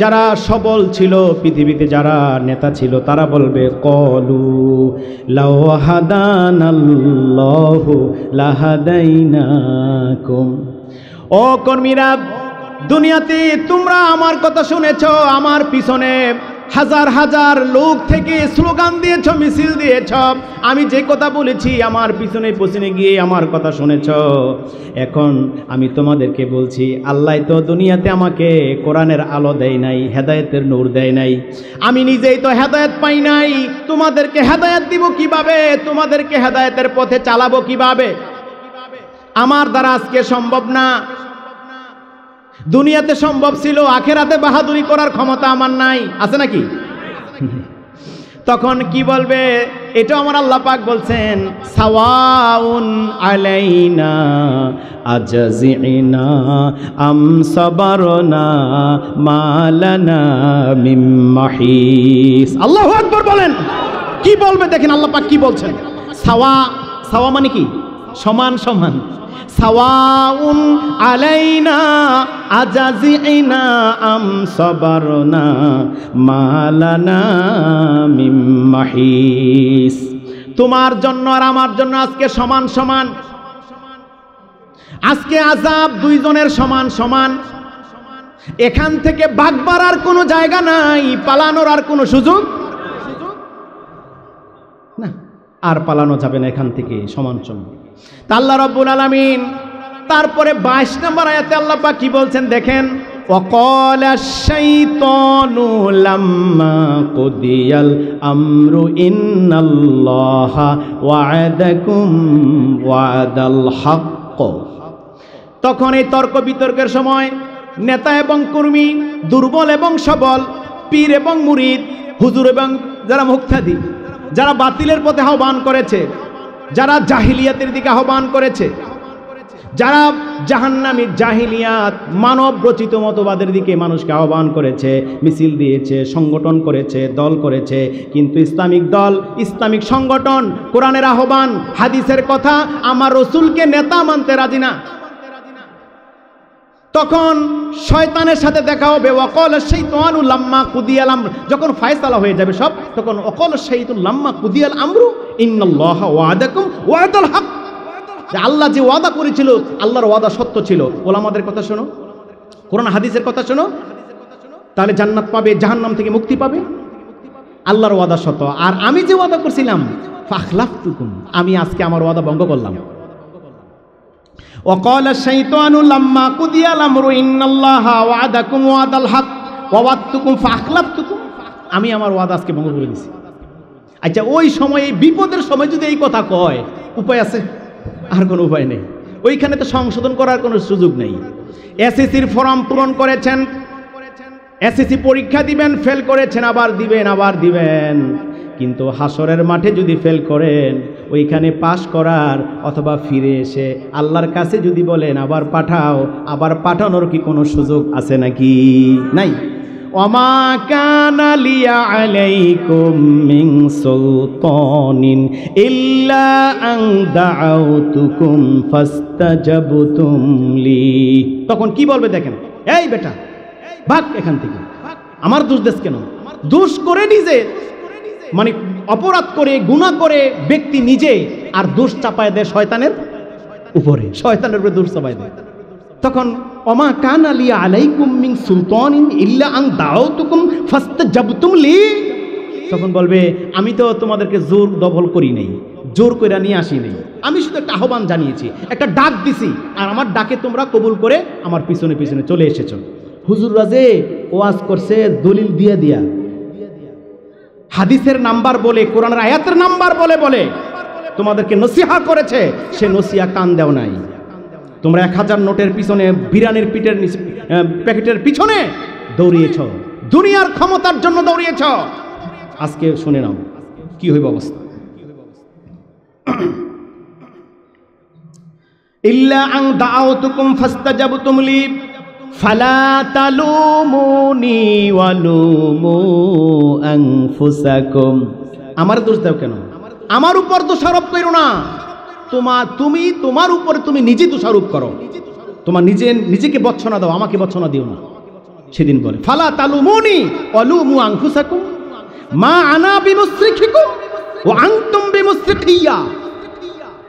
যারা সবল ছিল পৃথিবীতে, যারা নেতা ছিল, তারা বলবে কলু লাউ হাদানাল্লাহু লাহাদাইনাকুম। ও কর্মীরা, দুনিয়াতে তোমরা আমার কথা শুনেছ, আমার পিছনে হাজার হাজার লোক থেকে স্লোগান দিয়েছ, মিছিল দিয়েছ, আমি যে কথা বলেছি আমার পিছনে গিয়ে আমার কথা শুনেছ। এখন আমি তোমাদেরকে বলছি, আল্লাহ তো দুনিয়াতে আমাকে কোরআনের আলো দেয় নাই, হেদায়েতের নূর দেয় নাই, আমি নিজেই তো হেদায়েত পাই নাই, তোমাদেরকে হেদায়েত দিব কিভাবে? তোমাদেরকে হেদায়েতের পথে চালাবো কিভাবে? আমার দ্বারা আজকে সম্ভব না। দুনিয়াতে সম্ভব ছিল, আখেরাতে বাহাদুরি করার ক্ষমতা আমার নাই, আছে নাকি? তখন কি বলবে? এটা আমার আল্লাহ পাক বলছেন, সাওয়াউন আলাইনা আজাজিনা আম সাবারনা মালানা মিম মাহিস। আল্লাহু আকবার বলেন। কি বলবে দেখেন আল্লাহ পাক কি বলছেন। সাওয়া মানে কি? সমান সমান। সাওয়াউন আলাইনা আজাজিনা আম সাবারনা মালানা মিম মাহিস। তোমার জন্য আর আমার জন্য আজকে সমান সমান। আজকে আযাব দুইজনের সমান সমান। এখান থেকে ভাগবার আর কোনো জায়গা নাই, পালানোর আর কোনো সুযোগ। আর পালানো যাবে না এখান থেকে সমান সমান। তা আল্লাহ রাব্বুল আলামিন তারপরে 22 নম্বর আয়াতে আল্লাহ পাক কি বলছেন দেখেন, ওয়াকালা শাইতানু লাম্মা কুদিয়াল আমরু ইন্নাল্লাহা ওয়া'আদাকুম ওয়া'দাল হক। তখন এই তর্ক বিতর্কের সময় নেতা এবং কর্মী, দুর্বল এবং সবল, পীর এবং মুরিদ, হুজুর এবং যারা মুক্তাদি, যারা বাতিলের পথে আহ্বান করেছে, যারা জাহিলিয়াতের দিকে আহ্বান করেছে, যারা জাহান্নামী জাহিলিয়াত মানব রচিত মতবাদের দিকে মানুষকে আহ্বান করেছে, মিছিল দিয়েছে, সংগঠন করেছে, দল করেছে, কিন্তু ইসলামিক দল, ইসলামিক সংগঠন, কোরআনের আহ্বান, হাদিসের কথা, আমার রসুলকে নেতা মানতে রাজি না। তখন শয়তানের সাথে দেখা হবে। ওয়াকালা শাইতানু লাম্মা কুদিয়াল আমর, যখন ফয়সালা হয়ে যাবে সব, তখন ওয়াকালা শাইতানু লাম্মা কুদিয়াল আমরু ইন্নাল্লাহা ওয়া'আদাকুম ওয়া'দাল হক। আল্লাহ যে ওয়াদা করেছিল, আল্লাহর ওয়াদা সত্য ছিল। ওলামাদের কথা শোনো, কোরআন হাদিসের কথা শোনো, তাহলে জান্নাত পাবে, জাহান্নাম থেকে মুক্তি পাবে। আল্লাহর ওয়াদা সত্য। আর আমি যে ওয়াদা করছিলাম, ফাখলাফতুকুম, আমি আজকে আমার ওয়াদা ভঙ্গ করলাম। ওয়াকালা শাইতানু লাম্মা কুদিয়াল আমরু ইন্নাল্লাহা ওয়া'আদাকুম ওয়া'দাল হক ওয়া'ওয়াদতুকুম ফাখলাফতুকুম, আমি আমার ওয়াদা আজকে ভঙ্গ করে দিয়েছি। আচ্ছা, ওই সময় এই বিপদের সময় যদি এই কথা কয়, উপায় আছে? আর কোনো উপায় নেই। ওইখানে তো সংশোধন করার কোনো সুযোগ নেই। এসএসসির ফর্ম পূরণ করেছেন, এসএসসি পরীক্ষা দিবেন, ফেল করেছেন, আবার দিবেন, কিন্তু হাসরের মাঠে যদি ফেল করেন, ওইখানে পাশ করার অথবা ফিরে এসে আল্লাহর কাছে যদি বলেন আবার পাঠাও, আবার পাঠানোর কি কোনো সুযোগ আছে নাকি? নাই। ওমা কানা লিয়া আলাইকুম মিন সুলতানিন ইল্লা আন দাআউতুকুম ফাস্তাজাবতুম লি। তখন কি বলবে দেখেন, এই বেটা ভাগ এখান থেকে, আমার দোষ দেশ কেন? দোষ করে নিজে, মানে অপরাধ করে, গুনাহ করে ব্যক্তি নিজে, আর দোষ চাপায় দেয় শয়তানের উপরে, শয়তানের উপরে দোষ চাপায় দেয়। তখন ওমা কানা লিয়া আলাইকুম মিন সুলতানিন ইল্লা আন দাআউতুকুম ফাস্তাজাবতুম লি, তখন বলবে আমি তো তোমাদেরকে জোর দখল করি নাই, জোর করে নিয়ে আসি নাই, আমি শুধু একটা আহ্বান জানিয়েছি, একটা ডাক দিছি, আর আমার ডাকে তোমরা কবুল করে আমার পিছনে পিছনে চলে এসেছো। হুজুররা যে ওয়াজ করছে দলিল দিয়া দিয়া, হাদিসের নাম্বার বলে, কোরআনের আয়াতের নাম্বার বলে বলে তোমাদেরকে নসিহা করেছে, সে নসিহা কান দেও নাই। তোমরা 1000 নোটের পিছনে, বিরানির পিঠের প্যাকেটের পিছনে দৌড়িয়েছ, দুনিয়ার ক্ষমতার জন্য দৌড়িয়েছ। আজকে শুনে নাও কি হইব অবস্থা। ইল্লা আন দাআউতুকুম ফাস্তাজাবতুম লি ফালা তালুমুনি ওয়ালুমু আনফুসাকুম, আমার দোষ দাও কেন? আমার উপর দোষারোপ করো না। তুমি তোমার উপরে তুমি নিজে দোষারোপ করো, তোমার নিজেকে বচ্ছনা দাও, আমাকে বচ্ছনা দিও না। সেদিন বলে ফালা তালুমুনি ওয়ালুমু আনফুসাকুম মা আনা বিমুসরিখিকুম ওয়া আনতুম বিমুসরিখিয়া,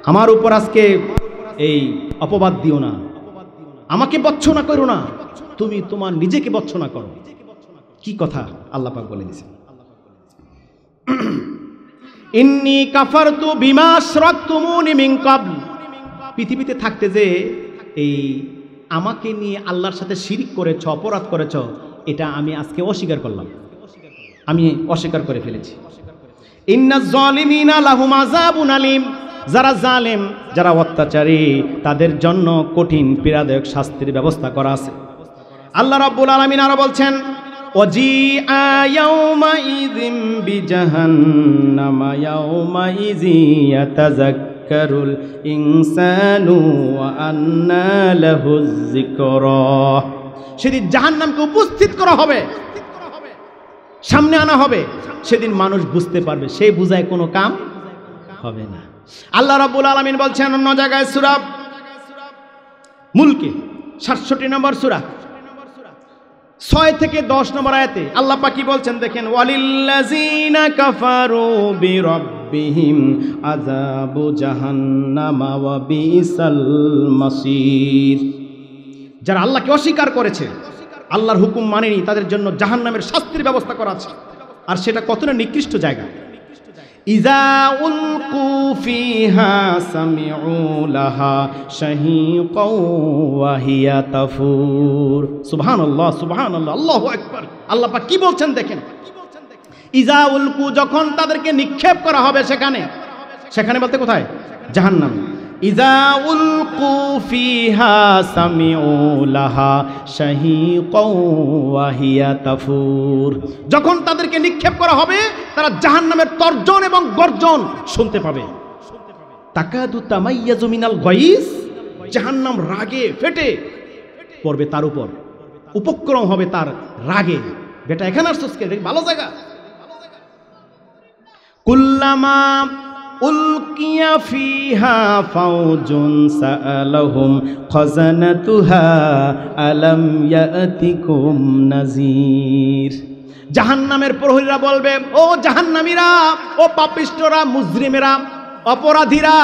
আমার উপর আজকে এই অপবাদ দিও না, আমাকে বচ্ছনা করো না, তুমি তোমার নিজেকে বচ্ছনা করো। কি কথা আল্লাহ পাক বলে দিয়েছেন, ইন্নী কাফারতু বিমা আশরাকতুমুনি মিন ক্বাবল, পৃথিবীতে থাকতে যে এই আমাকে নিয়ে আল্লাহর সাথে শিরক করেছ, অপরাধ করেছ, এটা আমি আজকে অস্বীকার করলাম, আমি অস্বীকার করে ফেলেছি। ইন্নাজ জালিমিনা লাহুম আযাবুন আলীম, যারা জালেম, যারা অত্যাচারী, তাদের জন্য কঠিন পীড়াদায়ক শাস্তির ব্যবস্থা করা আছে। আল্লাহ রাব্বুল আলামিন আরো বলছেন, ওয়াজিআ ইয়াউমাইযিম বিজাহান্নামা ইয়াউমাইযি ইয়াতাযাক্কারুল ইনসানু ওয়া আন্না লাহুয যিকরা, সেদিন জাহান্নামকে উপস্থিত করা হবে, সামনে আনা হবে, সেদিন মানুষ বুঝতে পারবে, সে বুঝায় কোনো কাম হবে না। আল্লাহ রাব্বুল আলামিন বলছেন অন্য জায়গায় সূরা মুলকে 67 নম্বর সূরা 6 থেকে 10 নম্বর আয়াতে আল্লাহ পাক কি বলছেন দেখেন, ওয়ালিল্লাযিনা কাফারু বিরাব্বিহিম আযাবু জাহান্নামা ওয়া বিসাল মাসির, যারা আল্লাহকে অস্বীকার করেছে, আল্লাহর হুকুম মানেনি, তাদের জন্য জাহান্নামের শাস্তির ব্যবস্থা করা আছে। আর সেটা কতটা নিকৃষ্ট জায়গা। ইজা উলকু ফিহা সামিউ লাহা শাহীকাও ওয়া হিয়া তাফুর। সুবহানাল্লাহ, সুবহানাল্লাহ, আল্লাহু আকবার। আল্লাহ পাক কি বলছেন দেখেন, ইজা উলকু, যখন তাদেরকে নিক্ষেপ করা হবে সেখানে, সেখানে বলতে কোথায়? জাহান্নাম। ইজা উলকু ফিহা সামিউ লাহা শাহীকাও ওয়া হিয়া তাফুর, যখন তাদেরকে নিক্ষেপ করা হবে তারা জাহান্নামের তর্জন এবং গর্জন শুনতে পাবে। তাকাদু তামাইয়াজু মিনাল গায়জ, জাহান্নাম রাগে ফেটে পড়বে তার উপর, উপক্রম হবে তার রাগে। বেটা এখানে আসছিস কে, ভালো জায়গা। কুল্লামা উলকিয়া ফিহা ফাওজুন সাআলাহুম খাজানাতুহা আলাম ইয়াতিকুম নাযীর। জাহান্নামের প্রহরীরা বলবে, ও জাহান্নামীরা, ও পাপিষ্ঠরা, মুজরিমেরা, অপরাধীরা,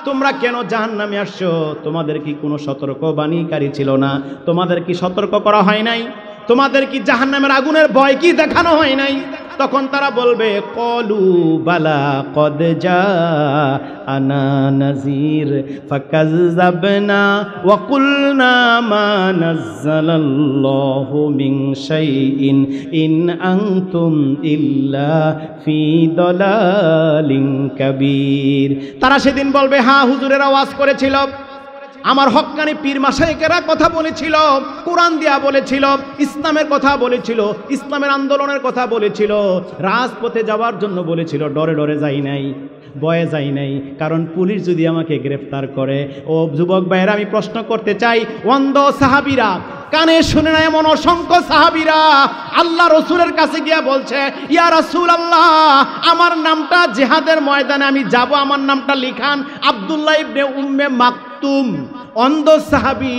তোমরা কেন জাহান্নামে আসছো? তোমাদের কি কোনো সতর্কবাণীকারী ছিল না? তোমাদের কি সতর্ক করা হয় নাই? তোমাদের কি জাহান্নামের আগুনের ভয় কি দেখানো হয় নাই? তখন তারা বলবে, কলু বালা কদ জাআনা নাযীর ফাকাযযাবনা ওয়া কুলনা মা নাযালাল্লাহু মিন শাইইন ইন আনতুম ইল্লা ফি দালালিন কাবীর। তারা সেদিন বলবে, হ্যাঁ হুজুরের আওয়াজ করেছিল, আমার হক্কানি পীর মাশায়েখেরা কথা বলেছিল, কোরআন দিয়া বলেছিল, ইসলামের কথা বলেছিল, ইসলামের আন্দোলনের কথা বলেছিল, রাজপথে যাওয়ার জন্য বলেছিল, ডরে ডরে যাই নাই, ভয়ে যাই নাই, কারণ পুলিশ যদি আমাকে গ্রেফতার করে। ও যুবক ভাইয়েরা, আমি প্রশ্ন করতে চাই, অন্ধ সাহাবীরা, কানে শুনে না এমন অসংখ্য সাহাবীরা আল্লাহ রসুলের কাছে গিয়া বলছে, ইয়া রাসূলুল্লাহ, আমার নামটা জিহাদের ময়দানে আমি যাব, আমার নামটা লিখান। আব্দুল্লাহ ইবনে উম্মে মাকতুম, অন্ধ সাহাবী,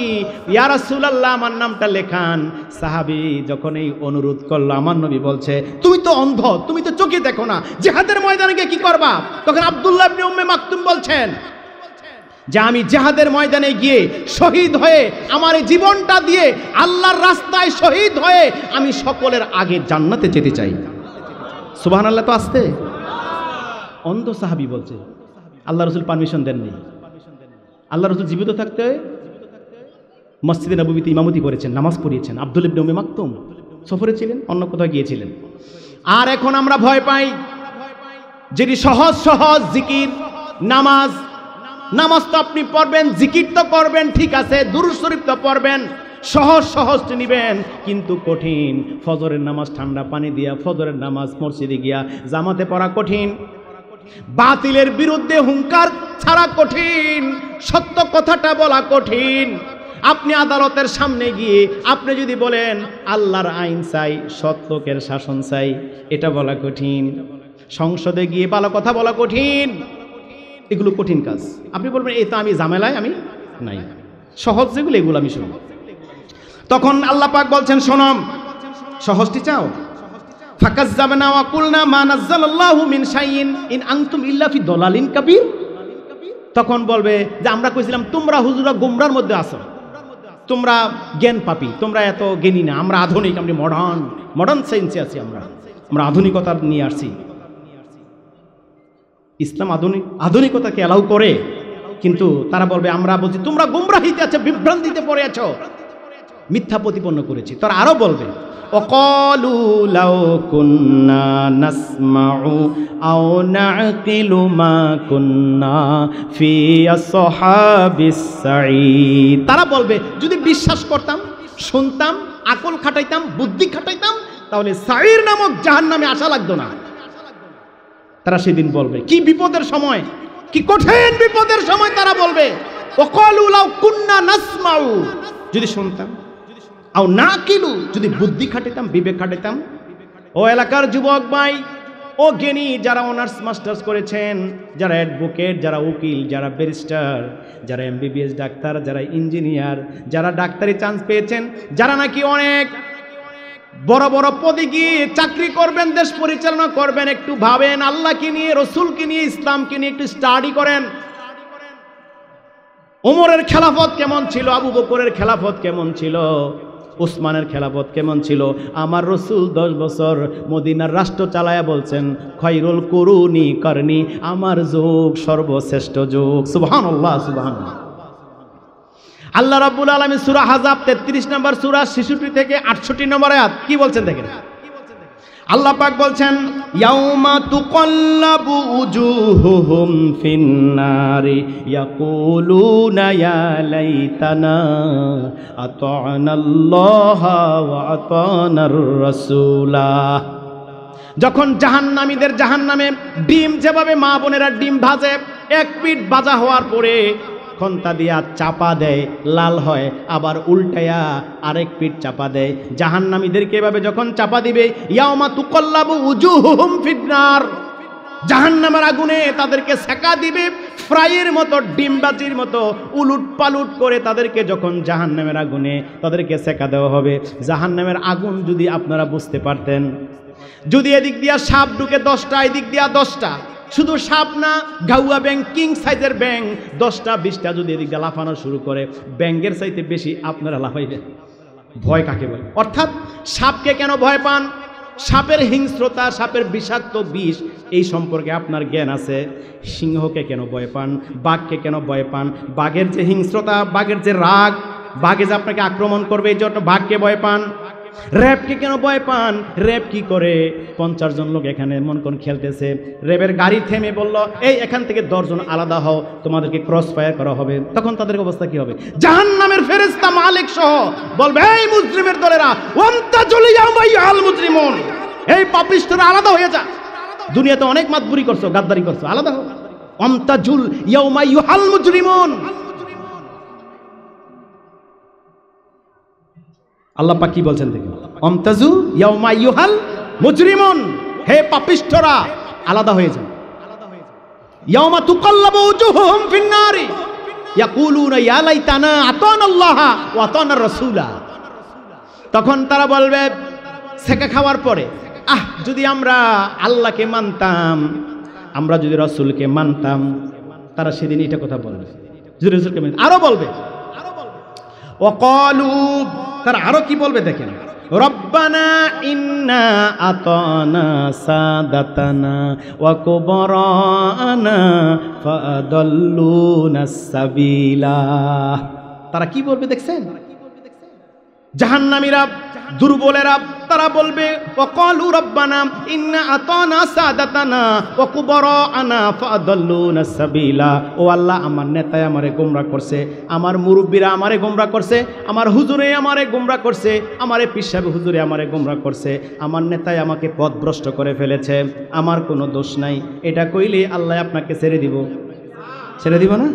ইয়া রাসূলুল্লাহ আমার নামটা লেখান। সাহাবী যখন এই অনুরোধ করলো, আমার নবী বলছে, তুমি তো অন্ধ, তুমি তো চোখে দেখো না, জিহাদের ময়দানে গিয়ে কি করবা? তখন আব্দুল্লাহ ইবনে উম্মে মাকতুম বলছেন যে আমি জিহাদের ময়দানে গিয়ে শহীদ হয়ে, আমার এই জীবনটা দিয়ে আল্লাহর রাস্তায় শহীদ হয়ে আমি সকলের আগে জান্নাতে যেতে চাই। সুবহানাল্লাহ। তো আসতে অন্ধ সাহাবী বলছে, আল্লাহ রসুল পারমিশন দেননি। আল্লাহ রসুল জীবিত থাকতে মসজিদে নববীতে ইমামতি করেছেন, নামাজ পড়িয়েছেন। আব্দুল্লাহ ইবনে উম্মে মাকতুম সফরে ছিলেন, অন্য কোথাও গিয়েছিলেন। আর এখন আমরা ভয় পাই, যেটি সহজ সহজ জিকির, নামাজ, নামাজ তো আপনি পড়বেন, জিকির তো করবেন, ঠিক আছে, দুরূদ শরীফ তো পড়বেন, সহজ সহজ নিবেন, কিন্তু কঠিন। ফজরের নামাজ ঠান্ডা পানি দিয়া, ফজরের নামাজ মসজিদে গিয়া জামাতে পড়া কঠিন, বাতিলের বিরুদ্ধে হুঙ্কার ছাড়া কঠিন, সত্য কথাটা বলা কঠিন। আপনি আদালতের সামনে গিয়ে আপনি যদি বলেন আল্লাহর আইন চাই, সত্যকের শাসন চাই, এটা বলা কঠিন। সংসদে গিয়ে ভালো কথা বলা কঠিন, এগুলো কঠিন কাজ। আপনি বলবেন এই তো আমি ঝামেলায় আমি নাই, সহজ যেগুলো এগুলো আমি শুনি। তখন আল্লাহ পাক বলছেন, শোনম, সহজটি চাও? ফাকাযযাবনা ওয়া কুলনা মা নাযালাল্লাহু মিন শাইইন ইন আনতুম ইল্লা ফি দালালিন কাবীর। তখন বলবে যে আমরা কইছিলাম তোমরা হুজুরা গোমরার মধ্যে আছো, তোমরা জ্ঞান পাপী, তোমরা এত জ্ঞানী না, আমরা আধুনিক, আমরা মডার্ন সায়েন্সে আছি, আমরা আধুনিকতা নিয়ে আসছি। ইসলাম আধুনিকতাকে অ্যালাউ করে, কিন্তু তারা বলবে আমরা বলছি তোমরা গুমরাহিতে আছো, বিভ্রান্তিতে পড়ে আছো, মিথ্যা প্রতিপন্ন করেছি। তারা আরো বলবে, ওয়াকালু লাউ কুন্না নাসমাউ আও নাকিলু মা কুন্না ফি আসহাবিস সাঈদ। তারা বলবে যদি বিশ্বাস করতাম, শুনতাম, আকল খাটাইতাম, বুদ্ধি খাটাইতাম, তাহলে সাঈর নামক জাহান্নামে আসা লাগতো না। তারা সেদিন বলবে, কি বিপদের সময়, কি কঠিন বিপদের সময় তারা বলবে, ওয়াকালু লাউ কুন্না নাসমাউ, যদি শুনতাম, আও নাকিলু, যদি বুদ্ধি খাটাইতাম, বিবেক খাটাইতাম। ও এলাকার যুবক ভাই, ও জ্ঞানী, যারা অনার্স মাস্টার্স করেছেন, যারা অ্যাডভোকেট, যারা উকিল, যারা ব্যারিস্টার, যারা এমবিবিএস ডাক্তার, যারা ইঞ্জিনিয়ার, যারা ডাক্তারি চান্স পেয়েছেন, যারা নাকি অনেক বড় বড় পদে গিয়ে চাকরি করবেন, দেশ পরিচালনা করবেন, একটু ভাবেন, আল্লাহকে নিয়ে, রসুলকে নিয়ে, ইসলামকে নিয়ে একটু স্টাডি করেন। ওমরের খেলাফত কেমন ছিল, আবু বকরের খেলাফত কেমন ছিল, উসমানের খেলাফত কেমন ছিল? আমার রসুল 10 বছর মদিনার রাষ্ট্র চালায়া বলছেন, খৈরুল কুরুনি করনি, আমার যুগ সর্বশ্রেষ্ঠ যুগ। সুবহানাল্লাহ, সুবহানাল্লাহ। আল্লাহ রাব্বুল আলামিন সূরা আহজাব 33 নম্বর সূরা 66 থেকে 68 নম্বর আয়াত কি বলছেন দেখেন। আল্লাহ পাক বলছেন, ইয়াউমা তুকাল্লাবু উজুহুহুম ফিন্নারি ইয়াকুলুনা ইয়া লাইতানা আতা'নাল্লাহা ওয়া আতা'নার রাসূলা। যখন জাহান্নামীদের জাহান্নামে ডিম যেভাবে মা বোনেরা ডিম ভাজে, এক পিঠ ভাজা হওয়ার পরে খন্তা দিয়া চাপা দেয়, লাল হয়, আবার উল্টায়া আরেক পিঠ চাপা দেয়। জাহান্নামীদেরকে এভাবে যখন চাপা দিবে, ইয়াউমা তুকাল্লাবু উজুহুহুম ফিন্নার, জাহান্নামের আগুনে তাদেরকে সেকা দিবে, ফ্রাইয়ের মতো, ডিমবাজির মতো উলুট পালুট করে তাদেরকে যখন জাহান্নামের আগুনে তাদেরকে সেকা দেওয়া হবে। জাহান্নামের আগুন যদি আপনারা বুঝতে পারতেন, যদি এদিক দিয়া সাপ ঢুকে 10টা, এদিক দিয়া 10টা, শুধু সাপ না, গাউয়া ব্যাং, কিং সাইজের ব্যাং 10টা 20টা যদি এদিক দিয়ে লাফানো শুরু করে, ব্যাঙ্গের চাইতে বেশি আপনারা লাফাইবেন। ভয় কাকে বলে? অর্থাৎ সাপকে কেন ভয় পান? সাপের হিংস্রতা, সাপের বিষাক্ত বিষ এই সম্পর্কে আপনার জ্ঞান আছে। সিংহকে কেন ভয় পান? বাঘকে কেন ভয় পান? বাঘের যে হিংস্রতা, বাঘের যে রাগ, বাঘে যে আপনাকে আক্রমণ করবে, এই জন্য বাঘকে ভয় পান। র্যাবকে কেন ভয় পান? র্যাব কি করে? 50 জন লোক এখানে মন কোন খেলতেছে, র্যাবের গাড়ি থেমে বলল, এই এখান থেকে 10 জন আলাদা হও, তোমাদেরকে ক্রস ফায়ার করা হবে। তখন তাদের অবস্থা কি হবে? জাহান্নামের ফেরেশতা মালিক সহ বলবে, এই মুজরিমের দলেরা, ওয়ান্তাজুল ইয়াউমা আল মুজরিমুন, এই পাপিষ্ঠরা আলাদা হয়ে যা। দুনিয়াতে অনেক মাতবুরি করছো, গাদ্দারি করছো, আলাদা হও। ওয়ান্তাজুল ইয়াউমা আল মুজরিমুন। আল্লাহ পাক কি বলছেন দেখুন, আমতাজু ইয়াউমা আইয়ুহাল মুজরিমুন, হে পাপিষ্ঠরা আলাদা হয়ে যান। ইয়াউমা তুকাল্লাবু উজুহুহুম ফিন্নারি ইয়াকুলুনা ইয়া লাইতানা আতানাল্লাহা ওয়া আতানার রাসূলা। তখন তারা বলবে সেকা খাওয়ার পরে, যদি আমরা আল্লাহকে মানতাম, আমরা যদি রাসূলকে মানতাম। তারা সেদিন এটা কথা বলবে, যদি রাসূলকে মানতাম। আরো বলবে, ওয়াকালু, তারা আরো কি বলবে দেখেন, রব্বানা ইন্না আতানা সাদাতানা ওয়া কুবরানা ফাদাল্লুনাস সাবিলা। তারা কি বলবে দেখছেন? জাহান্নামীরা, দুর্বলেরা, তারা বলবে, ওয়াকালু রব্বানা ইন্না আতানা সাদাতানা ওয়া কুবরানা ফাদাল্লুনাস সাবিলা। ও আল্লাহ, আমার নেতায় আমারে গোমরা করছে, আমার মুরব্বীরা আমারে গোমরা করছে, আমার হুজুরে আমারে গোমরা করছে, আমারে পীর সাহেব হুজুরে আমারে গোমরা করছে, আমার নেতায় আমাকে পথভ্রষ্ট করে ফেলেছে, আমার কোনো দোষ নাই। এটা কইলে আল্লাহ আপনাকে ছেড়ে দিব? ছেড়ে দিব না?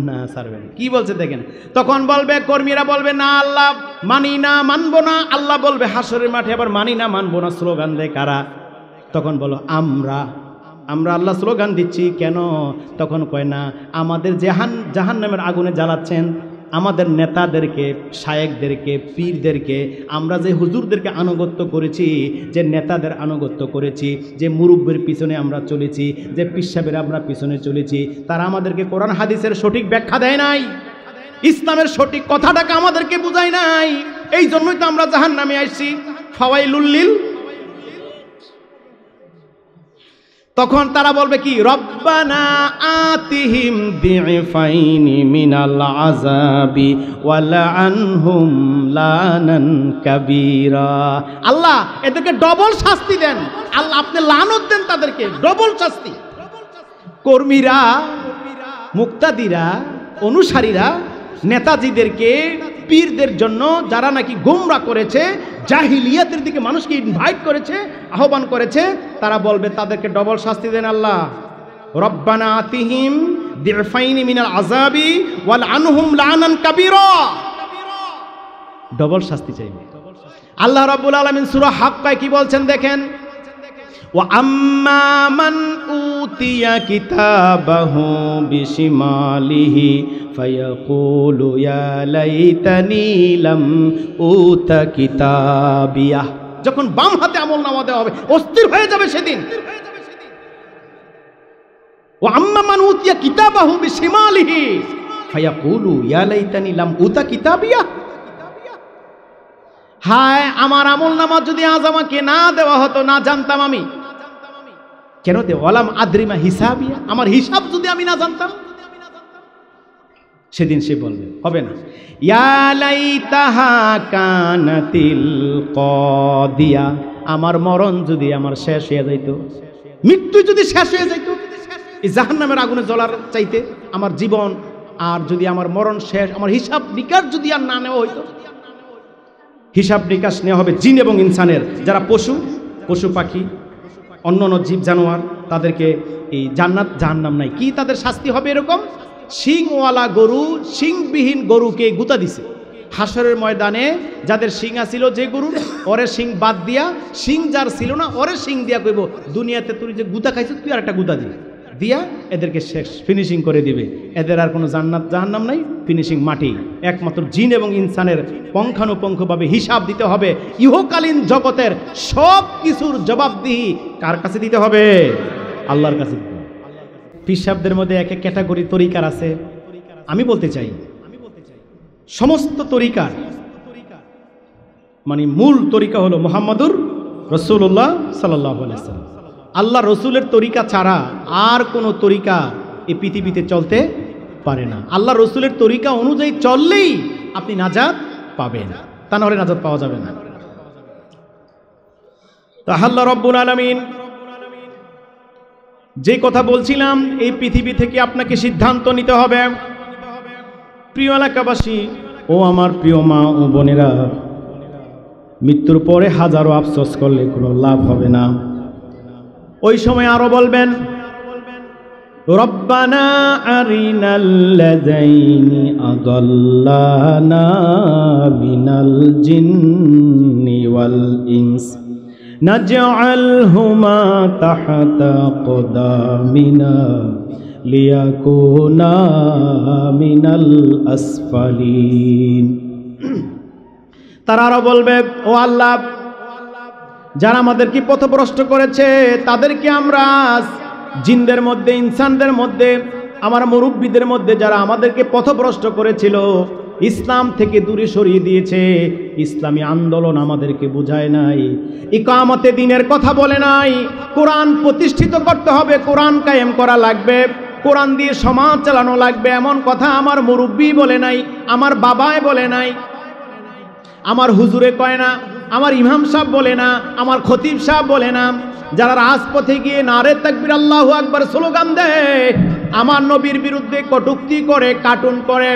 না, ছাড়বেন। কি বলছে দেখেন, তখন বলবে, কর্মীরা বলবে, না আল্লাহ মানি না, মানবো না। আল্লাহ বলবে হাসরের মাঠে আবার মানি না, মানবো না স্লোগান দেয় কারা? তখন বলো আমরা আল্লাহ স্লোগান দিচ্ছি কেন? তখন কয় না, আমাদের জাহান্নামের আগুনে জ্বালাচ্ছেন আমাদের নেতাদেরকে, শায়েখদেরকে, পীরদেরকে, আমরা যে হুজুরদেরকে আনুগত্য করেছি, যে নেতাদের আনুগত্য করেছি, যে মুরব্বির পিছনে আমরা চলেছি, যে পীর সাহেবের আমরা পিছনে চলেছি, তারা আমাদেরকে কোরআন হাদিসের সঠিক ব্যাখ্যা দেয় নাই, ইসলামের সঠিক কথাটাকে আমাদেরকে বুঝায় নাই। এই জন্যই তো আমরা জাহান্নামে আসছি। ফাওয়াইলুল লিল। তখন তারা বলবে কি, রব্বানা আতিহিম দিফাইনি মিনাল আযাবি ওয়ালআনহুম লানান কাবীরা। আল্লাহ এদেরকে ডবল শাস্তি দেন, আল্লাহ আপনি লানত দেন তাদেরকে, ডবল শাস্তি। কর্মীরা, মুক্তাদিরা, অনুসারীরা নেতাজিদেরকে, পীরদের জন্য যারা নাকি গোমরা করেছে, জাহিলিয়াতের দিকে মানুষকে ইনভাইট করেছে, আহ্বান করেছে, তারা বলবে তাদেরকে ডবল শাস্তি দেন আল্লাহ। রব্বানা আতিহিম দিফাইনি মিনাল আযাবি ওয়াল আনহুম লানান কাবীরা। ডবল শাস্তি চাইবে আল্লাহ রাব্বুল আলামিন। সূরা হাক্কায় কি বলছেন দেখেন, ওয়া আম্মা মান উতিয়া কিতাবাহু বিশিমালিহি ফায়াকুলু ইয়া লাইতানি লাম উতা কিতাবিয়া। যখন বাম হাতে আমলনামা দেওয়া হবে, অস্থির হয়ে যাবে সেদিন। ওয়া আম্মা মান উতিয়া কিতাবাহু বিশিমালিহি ফায়াকুলু ইয়া লাইতানি লাম উতা কিতাবিয়া। হায় আমার আমলনামা যদি আজ আমাকে না দেওয়া হতো, না জানতাম আমি কেন দে ওয়ালাম আদ্রিমা হিসাবিয়া, আমার হিসাব যদি আমি না জানতাম। সেদিন সে বলবে হবে না, ইয়া লাইতাহা কানাতিল কাদিয়া, আমার মরণ যদি আমার শেষ হয়ে যাইত, মৃত্যু যদি শেষ হয়ে যাইত, এই জাহান্নামের আগুনে জ্বলার চাইতে আমার জীবন আর যদি আমার মরণ শেষ, আমার হিসাব নিকাশ যদি আর না নেওয়া হইতো। হিসাব নিকাশ নেওয়া হবে জিন এবং ইনসানের, যারা পশু পাখি অন্যান্য জীব জানোয়ার, তাদেরকে এই জান্নাত জাহান্নাম নাই। কি তাদের শাস্তি হবে? এরকম শিংওয়ালা গরু, শিংবিহীন গরুকে গুতা দিছে হাসরের ময়দানে। যাদের শিং আছিল যে গরু, ওরে শিং বাদ দিয়া, শিং যার ছিল না ওরে শিং দিয়া কইব, দুনিয়াতে তুই যে গুতা খাইছ তুই আর একটা গুতা দিয়া এদেরকে শেষ ফিনিশিং করে দিবে। এদের আর কোনো জান্নাত জাহান্নাম নাই, ফিনিশিং মাটি। একমাত্র জিন এবং ইনসানের পঙ্খানুপঙ্খভাবে হিসাব দিতে হবে। ইহকালীন জগতের সব কিছুর জবাবদিহি কার কাছে দিতে হবে? আল্লাহর কাছে। পিসাবদের মধ্যে এক এক ক্যাটাগরি তরিকার আছে। আমি বলতে চাই সমস্ত তরিকার মানে মূল তরিকা হলো মুহাম্মাদুর রাসূলুল্লাহ সাল্লাল্লাহু আলাইহি ওয়াসাল্লাম। আল্লাহ রসুলের তরিকা ছাড়া আর কোনো তরিকা এই পৃথিবীতে চলতে পারে না। আল্লাহ রসুলের তরিকা অনুযায়ী চললেই আপনি নাজাত পাবেন, তা নাহলে নাজাত পাওয়া যাবে না। তো আল্লাহ রব্বুল আলামিন যে কথা বলছিলাম, এই পৃথিবী থেকে আপনাকে সিদ্ধান্ত নিতে হবে। প্রিয় এলাকাবাসী ও আমার প্রিয় মা ও বোনেরা, মৃত্যুর পরে হাজারো আফসোস করলে কোনো লাভ হবে না। ওই সময় আরো বলবেন, রব্বানা আরিনাল্লাযাইনি আদাল্লানা মিনাল জিন্নি ওয়াল ইনস নাজআলহুমা তাহতা কদামিনা লিয়াকুনা মিনাল আসফালিন। তারা আরো বলবে, ও আল্লাহ, যারা আমাদেরকে পথভ্রষ্ট করেছে তাদেরকে আমরা জিনদের মধ্যে, ইনসানদের মধ্যে, আমার মুরব্বীদের মধ্যে যারা আমাদেরকে পথভ্রষ্ট করেছিল, ইসলাম থেকে দূরে সরিয়ে দিয়েছে, ইসলামী আন্দোলন আমাদেরকে বুঝায় নাই, ইকামতে দিনের কথা বলে নাই, কোরআন প্রতিষ্ঠিত করতে হবে, কোরআন কায়েম করা লাগবে, কোরআন দিয়ে সমাজ চালানো লাগবে, এমন কথা আমার মুরব্বী বলে নাই, আমার বাবায় বলে নাই, আমার হুজুরে কয় না, আমার ইমাম সাহেব বলে না, আমার খতিব সাহেব বলে না। যারা রাজপথে গিয়ে নারে তাকবীর আল্লাহু আকবার স্লোগান দেয়, আমার নবীর বিরুদ্ধে কটূক্তি করে, কার্টুন করে,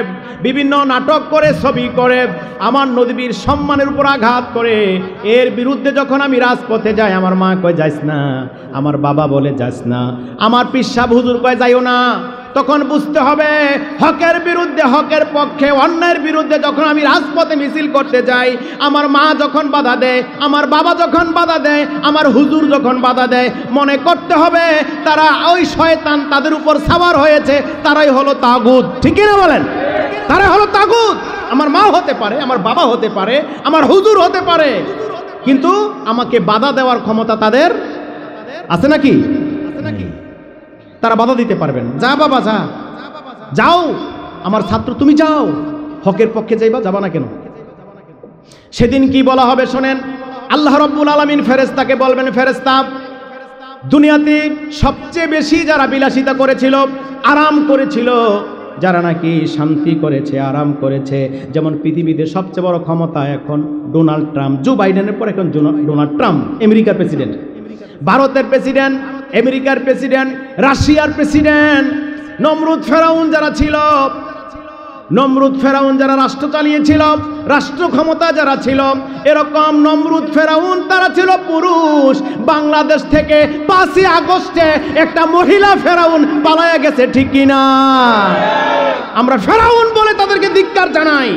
বিভিন্ন নাটক করে, ছবি করে, আমার নবীর সম্মানের উপর আঘাত করে, এর বিরুদ্ধে যখন আমি রাজপথে যাই, আমার মা কয় যাইস না, আমার বাবা বলে যাইস না, আমার পীর সাহেব হুজুর কয় যাইও না, তখন বুঝতে হবে হকের বিরুদ্ধে, হকের পক্ষে, অন্যায়ের বিরুদ্ধে যখন আমি রাজপথে মিছিল করতে যাই, আমার মা যখন বাধা দেয়, আমার বাবা যখন বাধা দেয়, আমার হুজুর যখন বাধা দেয়, মনে করতে হবে তারা ওই শয়তান তাদের উপর সাওয়ার হয়েছে, তারাই হলো তাগুত। ঠিক না বলেন? তারাই হলো তাগুত। আমার মা হতে পারে, আমার বাবা হতে পারে, আমার হুজুর হতে পারে, কিন্তু আমাকে বাধা দেওয়ার ক্ষমতা তাদের আছে নাকি? তারা বাধা দিতে পারবেন। যা বাবা যা, যাও, আমার ছাত্র তুমি যাও, হকের পক্ষে যাইবা, যাবা না কেন? সেদিন কি বলা হবে শোনেন। আল্লাহ রাব্বুল আলামিন ফেরেশতাকে বলবেন, ফেরেশতা, দুনিয়াতে সবচেয়ে বেশি যারা বিলাসিতা করেছিল, আরাম করেছিল, যারা নাকি শান্তি করেছে, আরাম করেছে, যেমন পৃথিবীতে সবচেয়ে বড় ক্ষমতা এখন ডোনাল্ড ট্রাম্প, জো বাইডেনের পর এখন ডোনাল্ড ট্রাম্প, আমেরিকার প্রেসিডেন্ট, ভারতের প্রেসিডেন্ট, আমেরিকার প্রেসিডেন্ট, রাশিয়ার প্রেসিডেন্ট, নমরুদ ফেরাউন যারা ছিল, নমরুদ ফেরাউন যারা রাষ্ট্র চালিয়েছিল, রাষ্ট্র ক্ষমতা যারা ছিল, এরকম নমরুদ ফেরাউন তারা ছিল পুরুষ। বাংলাদেশ থেকে 5ই আগস্টে একটা মহিলা ফেরাউন পালায়া গেছে, ঠিক কিনা? আমরা ফেরাউন বলে তাদেরকে ধিক্কার জানাই,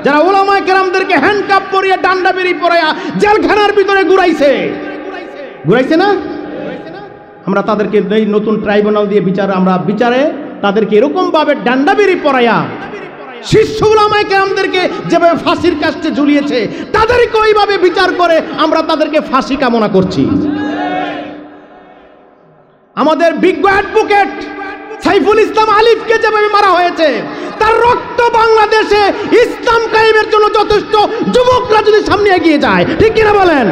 যারা ওলামায়ে কেরামদেরকে হ্যান্ডকাপ পরিয়ে, ডান্ডা বেরি পরাইয়া জেলখানার ভিতরে ঘুরাইছে না? আমরা তাদেরকে এই নতুন ট্রাইব্যুনাল দিয়ে আমরা বিচারে তাদেরকে এরকম ভাবে ডান্ডাবেরি পরাইয়া, শীর্ষ উলামায়ে কেরামদেরকে যেভাবে ফাঁসির কাস্টে ঝুলিয়েছে, তাদেরকে ওইভাবে বিচার করে আমরা তাদেরকে ফাঁসি কামনা করছি। আমাদের বিজ্ঞ অ্যাডভোকেট সাইফুল ইসলাম আলিফকে যেভাবে মারা হয়েছে, তার রক্ত বাংলাদেশে ইসলাম কায়েমের জন্য যথেষ্ট। যুবকরা যদি সামনে এগিয়ে যায়, ঠিক কিনা বলেন?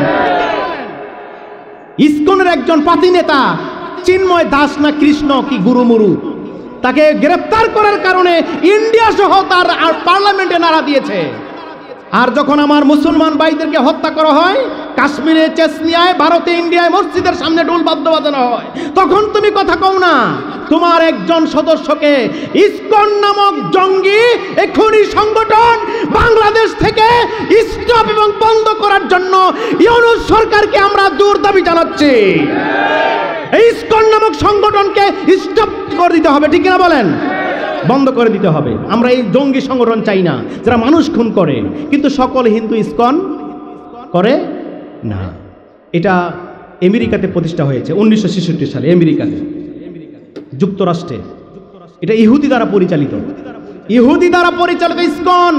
ইসকনের একজন পাতি নেতা চিন্ময় দাস না কৃষ্ণ কি গুরুমুরু, তাকে গ্রেফতার করার কারণে ইন্ডিয়া সহ তার পার্লামেন্টে নাড়া দিয়েছে। আর যখন আমার মুসলমান ভাইদেরকে হত্যা করা হয়, কাশ্মীরে, চেচনিয়ায়, ভারতে, ইন্ডিয়ায় মসজিদের সামনে ঢোল বাদ্য বাজানো হয়, তখন তুমি কথা কও না। তোমার একজন সদস্যকে ইসকন নামক জঙ্গি এখনই সংগঠন বাংলাদেশ থেকে স্টপ এবং বন্ধ করার জন্য ইউনূস সরকারকে আমরা জোর দাবি জানাচ্ছি। এই ইসকন নামক সংগঠনকে স্টপ করে দিতে হবে, ঠিক কিনা বলেন? বন্ধ করে দিতে হবে। আমরা এই জঙ্গি সংগঠন চাই না যারা মানুষ খুন করে, কিন্তু সকল হিন্দু ইসকন করে না। এটা আমেরিকাতে প্রতিষ্ঠা হয়েছে 1966 সালে, আমেরিকাতে, যুক্তরাষ্ট্রে। এটা ইহুদি দ্বারা পরিচালিত, ইহুদি দ্বারা পরিচালিত ইসকন।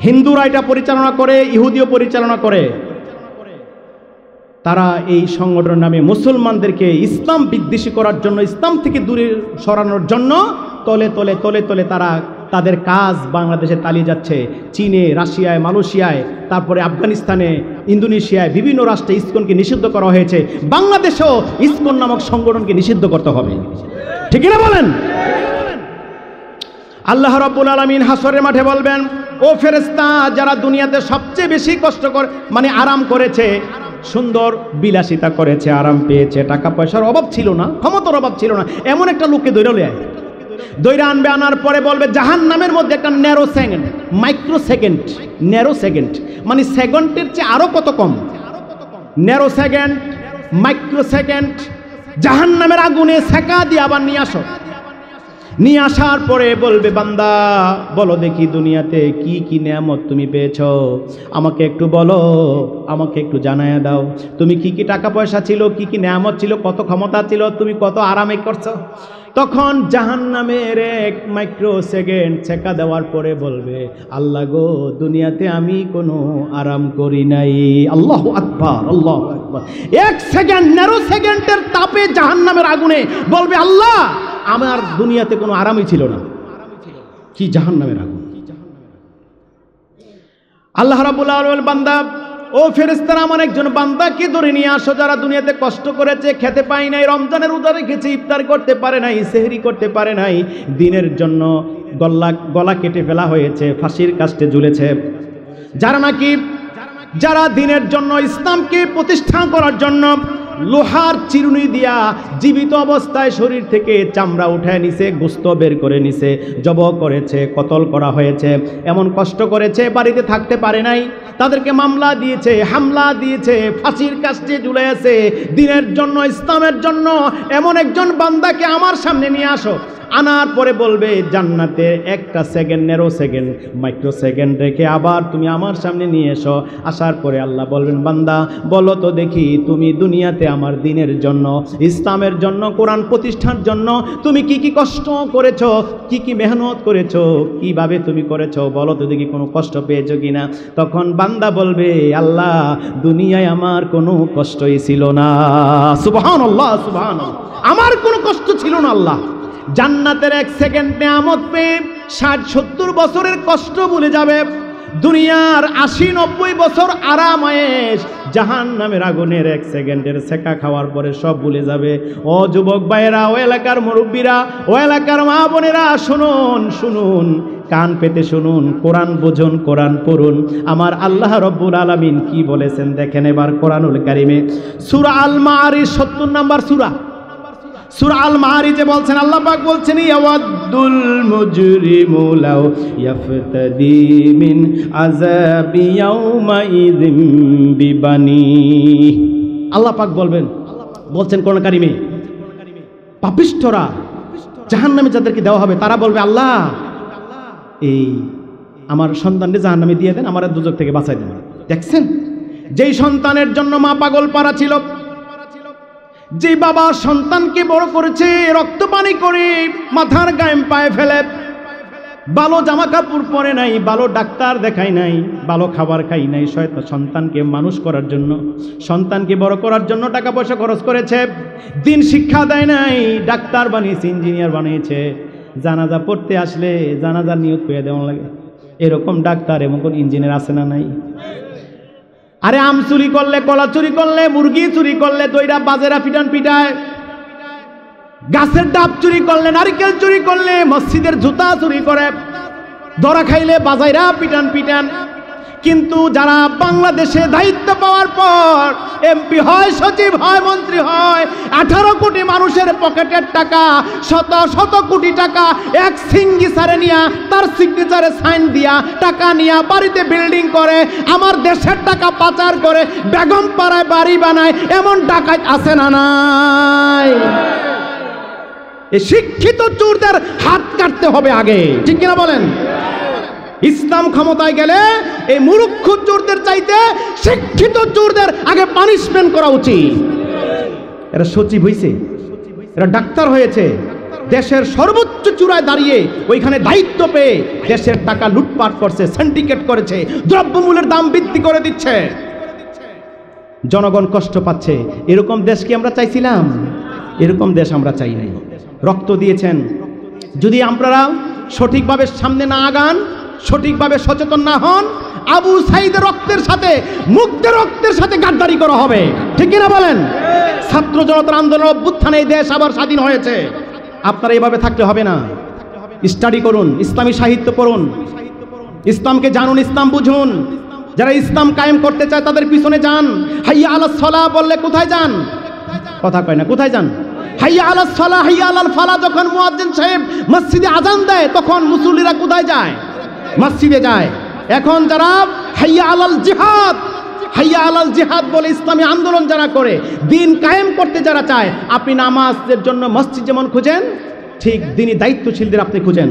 হিন্দুরা এটা পরিচালনা করে, ইহুদিও পরিচালনা করে। তারা এই সংগঠনের নামে মুসলমানদেরকে ইসলাম বিদ্বেষী করার জন্য, ইসলাম থেকে দূরে সরানোর জন্য তলে তলে তলে তলে তারা তাদের কাজ বাংলাদেশে চালিয়ে যাচ্ছে। চীনে, রাশিয়ায়, মালয়েশিয়ায়, তারপরে আফগানিস্তানে, ইন্দোনেশিয়ায়, বিভিন্ন রাষ্ট্রে ইসকনকে নিষিদ্ধ করা হয়েছে। বাংলাদেশেও ইসকন নামক সংগঠনকে নিষিদ্ধ করতে হবে, ঠিক না বলেন? আল্লাহ রাব্বুল আলামিন হাসরের মাঠে বলবেন, ও ফেরেশতা, যারা দুনিয়াতে সবচেয়ে বেশি কষ্ট করে মানে আরাম করেছে, সুন্দর বিলাসিতা করেছে, আরাম পেয়েছে, টাকা পয়সার অভাব ছিল না, ক্ষমতার অভাব ছিল না, এমন একটা লোককে দৈরা আনবে। আনার পরে বলবে জাহান্নামের মধ্যে একটা narrow second, micro second, narrow second মানে সেকেন্ডের চেয়ে আরো কত কম, ন্যারো সেকেন্ড, মাইক্রো সেকেন্ড জাহান্নামের আগুনে সেকা দিয়ে আবার নিয়ে আসো। নিয়ে আসার পরে বলবে, বান্দা বলো দেখি দুনিয়াতে কি কি নিয়ামত তুমি পেয়েছো, আমাকে একটু বলো, আমাকে একটু জানায়া দাও। তুমি কি কি টাকা পয়সা ছিল, কি কি নিয়ামত ছিল, কত ক্ষমতা ছিল, তুমি কত আরামে করছো। তখন জাহান্নামের এক মাইক্রো সেকেন্ড ছেকা দেওয়ার পরে বলবে, আল্লাহ গো, দুনিয়াতে আমি কোনো আরাম করি নাই। আল্লাহু আকবার, আল্লাহু আকবার। এক সেকেন্ড, ন্যারো সেকেন্ডের তাপে জাহান্নামের আগুনে বলবে, আল্লাহ আমার দুনিয়াতে কোনো আরামই ছিল না। কি জাহান্নামের আগুন! আল্লাহ রাব্বুল আলামিন, বান্দা, ও ফেরেশতারা, আমার একজন বান্দাকে ধরে নিয়ে আসো যারা দুনিয়াতে কষ্ট করেছে, খেতে পায় নাই, রমজানের রোজা রেখেছে, ইফতার করতে পারে নাই, সেহরি করতে পারে নাই, দিনের জন্য গলা কেটে ফেলা হয়েছে, ফাঁসির কাস্টে ঝুলেছে। যারা দিনের জন্য, ইসলামকে প্রতিষ্ঠা করার জন্য লোহার চিরুনি দিয়া জীবিত অবস্থায় শরীর থেকে চামড়া উঠায় নিছে, গোস্ত বের করে নিছে, জবাই করেছে, কতল করা হয়েছে, এমন কষ্ট করেছে, বাড়িতে থাকতে পারে নাই, তাদেরকে মামলা দিয়েছে, হামলা দিয়েছে, ফাঁসির কাস্টে ঝুলে আছে। দিনের জন্য, ইসলামের জন্য এমন একজন বান্দাকে আমার সামনে নিয়ে আসো। আনার পরে বলবে, জান্নাতে একটা second, narrow second, micro second রেখে আবার তুমি আমার সামনে নিয়ে এসো। আসার পরে আল্লাহ বলবেন, বান্দা বলো তো দেখি, তুমি দুনিয়াতে আমার দিনের জন্য, ইসলামের জন্য, কোরআন প্রতিষ্ঠার জন্য তুমি কি কি কষ্ট করেছো, কি কি মেহনত করেছো, কিভাবে তুমি করেছো, বলো তো দেখি, কোনো কষ্ট পেয়েছো কিনা। তখন বান্দা বলবে, আল্লাহ দুনিয়ায় আমার কোনো কষ্টই ছিল না। সুবহানাল্লাহ, সুবহানাল্লাহ, আমার কোনো কষ্ট ছিল না। আল্লাহ জান্নাতের এক সেকেন্ড নিয়ামত পেয়ে 60-70 বছরের কষ্ট ভুলে যাবে। দুনিয়ার 80-90 বছর আরাম আয়েশ, জাহান্নামের আগুনের এক সেকেন্ডের সেকা খাওয়ার পরে সব ভুলে যাবে। ও যুবক ভাইয়েরা, ও এলাকার মুরব্বীরা, ও এলাকার মা বোনেরা, শুনুন, শুনুন, কান পেতে শুনুন, কোরআন বুঝুন, কোরআন পড়ুন। আমার আল্লাহ রব্বুল আলামিন কি বলেছেন দেখেন এবার কোরআনুল কারিমে। সূরা আল মাআরিজ 70 নম্বর সূরা, সূরা আল মাআরিজে বলছেন, আল্লাহ পাক বলছেন, ইয়াওয়াদুল মুজরিমু লাউ ইয়াফতাদি মিন আযাবি ইয়াউমাইযিম বিবানি। আল্লাহ পাক বলছেন কোরআন কারিমে, পাপিষ্ঠরা, জাহান্নামে যাদেরকে দেওয়া হবে, তারা বলবে, আল্লাহ এই আমার সন্তানকে জাহান্নামে দিয়ে দেন, আমার দুজক থেকে বাঁচাই দেন। দেখছেন, যেই সন্তানের জন্য মা পাগল পারা ছিল, যে বাবা সন্তানকে বড় করেছে, রক্ত পানি করে মাথার গায়ে পায়ে ফেলে, ভালো জামা কাপড় পরে নাই, ভালো ডাক্তার দেখাই নাই, ভালো খাবার খাই নাই, সন্তানকে মানুষ করার জন্য, সন্তানকে বড় করার জন্য টাকা পয়সা খরচ করেছে, দিন শিক্ষা দেয় নাই, ডাক্তার বানিয়েছে, ইঞ্জিনিয়ার বানিয়েছে, জানাজা পড়তে আসলে জানাজা নিয়োগ করে দেওয়া লাগে। এরকম ডাক্তার এবং কোন ইঞ্জিনিয়ার আছে না নাই? আরে আম চুরি করলে, কলা চুরি করলে, মুরগি চুরি করলে দইরা বাজেরা পিটান পিটায়, গাছের ডাব চুরি করলে, নারিকেল চুরি করলে, মসজিদের জুতা চুরি করে, ধরা খাইলে বাজাইরা পিটান পিটান। কিন্তু যারা বাংলাদেশে দায়িত্ব পাওয়ার পর এমপি হয়, সচিব হয়, মন্ত্রী হয়, 18 কোটি মানুষের পকেটের টাকা, শত শত কোটি টাকা এক সিগনেচারে নিয়া, তার সিগনেচারে সাইন দিয়া টাকা নিয়া বাড়িতে বিল্ডিং করে, আমার দেশের টাকা পাচার করে বেগম পাড়ায় বাড়ি বানায়, এমন ডাকাত আছে না নাই? এই শিক্ষিত চোরদের হাত কাটতে হবে আগে, ঠিক কিনা বলেন? ইসলাম ক্ষমতায় গেলে এই মূর্খ চোরদের চাইতে শিক্ষিত চোরদের আগে পানিশমেন্ট করা উচিত। এরা সচিব হয়েছে, এরা ডাক্তার হয়েছে, দেশের সর্বোচ্চ চূড়ায় দাঁড়িয়ে ওইখানে দায়িত্ব পেয়ে দেশের টাকা লুটপাট করছে, সিন্ডিকেট করেছে, দ্রব্যমূল্যের দাম বৃদ্ধি করে দিচ্ছে, জনগণ কষ্ট পাচ্ছে। এরকম দেশ কি আমরা চাইছিলাম? এরকম দেশ আমরা চাই নাই। রক্ত দিয়েছেন, যদি আপনারা সঠিকভাবে সামনে না আগান, সঠিকভাবে সচেতন না হন, আবু সাইদের রক্তের সাথে, মুক্তের রক্তের সাথে গাদ্দারি করা হবে, ঠিক কিনা বলেন? ছাত্র জনতার আন্দোলন অভ্যুত্থানে এই দেশ আবার স্বাধীন হয়েছে। আপনারা এইভাবে থাকলে হবে না। স্টাডি করুন, ইসলামী সাহিত্য পড়ুন, ইসলামকে জানুন, ইসলাম বুঝুন। যারা ইসলাম কায়েম করতে চায় তাদের পিছনে যান। হাইয়া আলাস সালাহ বললে কোথায় যান? কথা কয় না, কোথায় যান? হাইয়া আলাস সালাহ, হাইয়া আলাল ফালাহ যখন মুয়াজ্জিন সাহেব মসজিদে আজান দেয় তখন মুসল্লিরা কোথায় যায়? মসজিদে যায়। এখন যারা হাইয়া আলাল জিহাদ, হাইয়া আলাল জিহাদ বলে ইসলামী আন্দোলন যারা করে, দিন কায়েম করতে যারা চায়, আপনি নামাজের জন্য মসজিদ যেমন খুঁজেন, ঠিক দিনই দায়িত্বশীলদের আপনি খুঁজেন।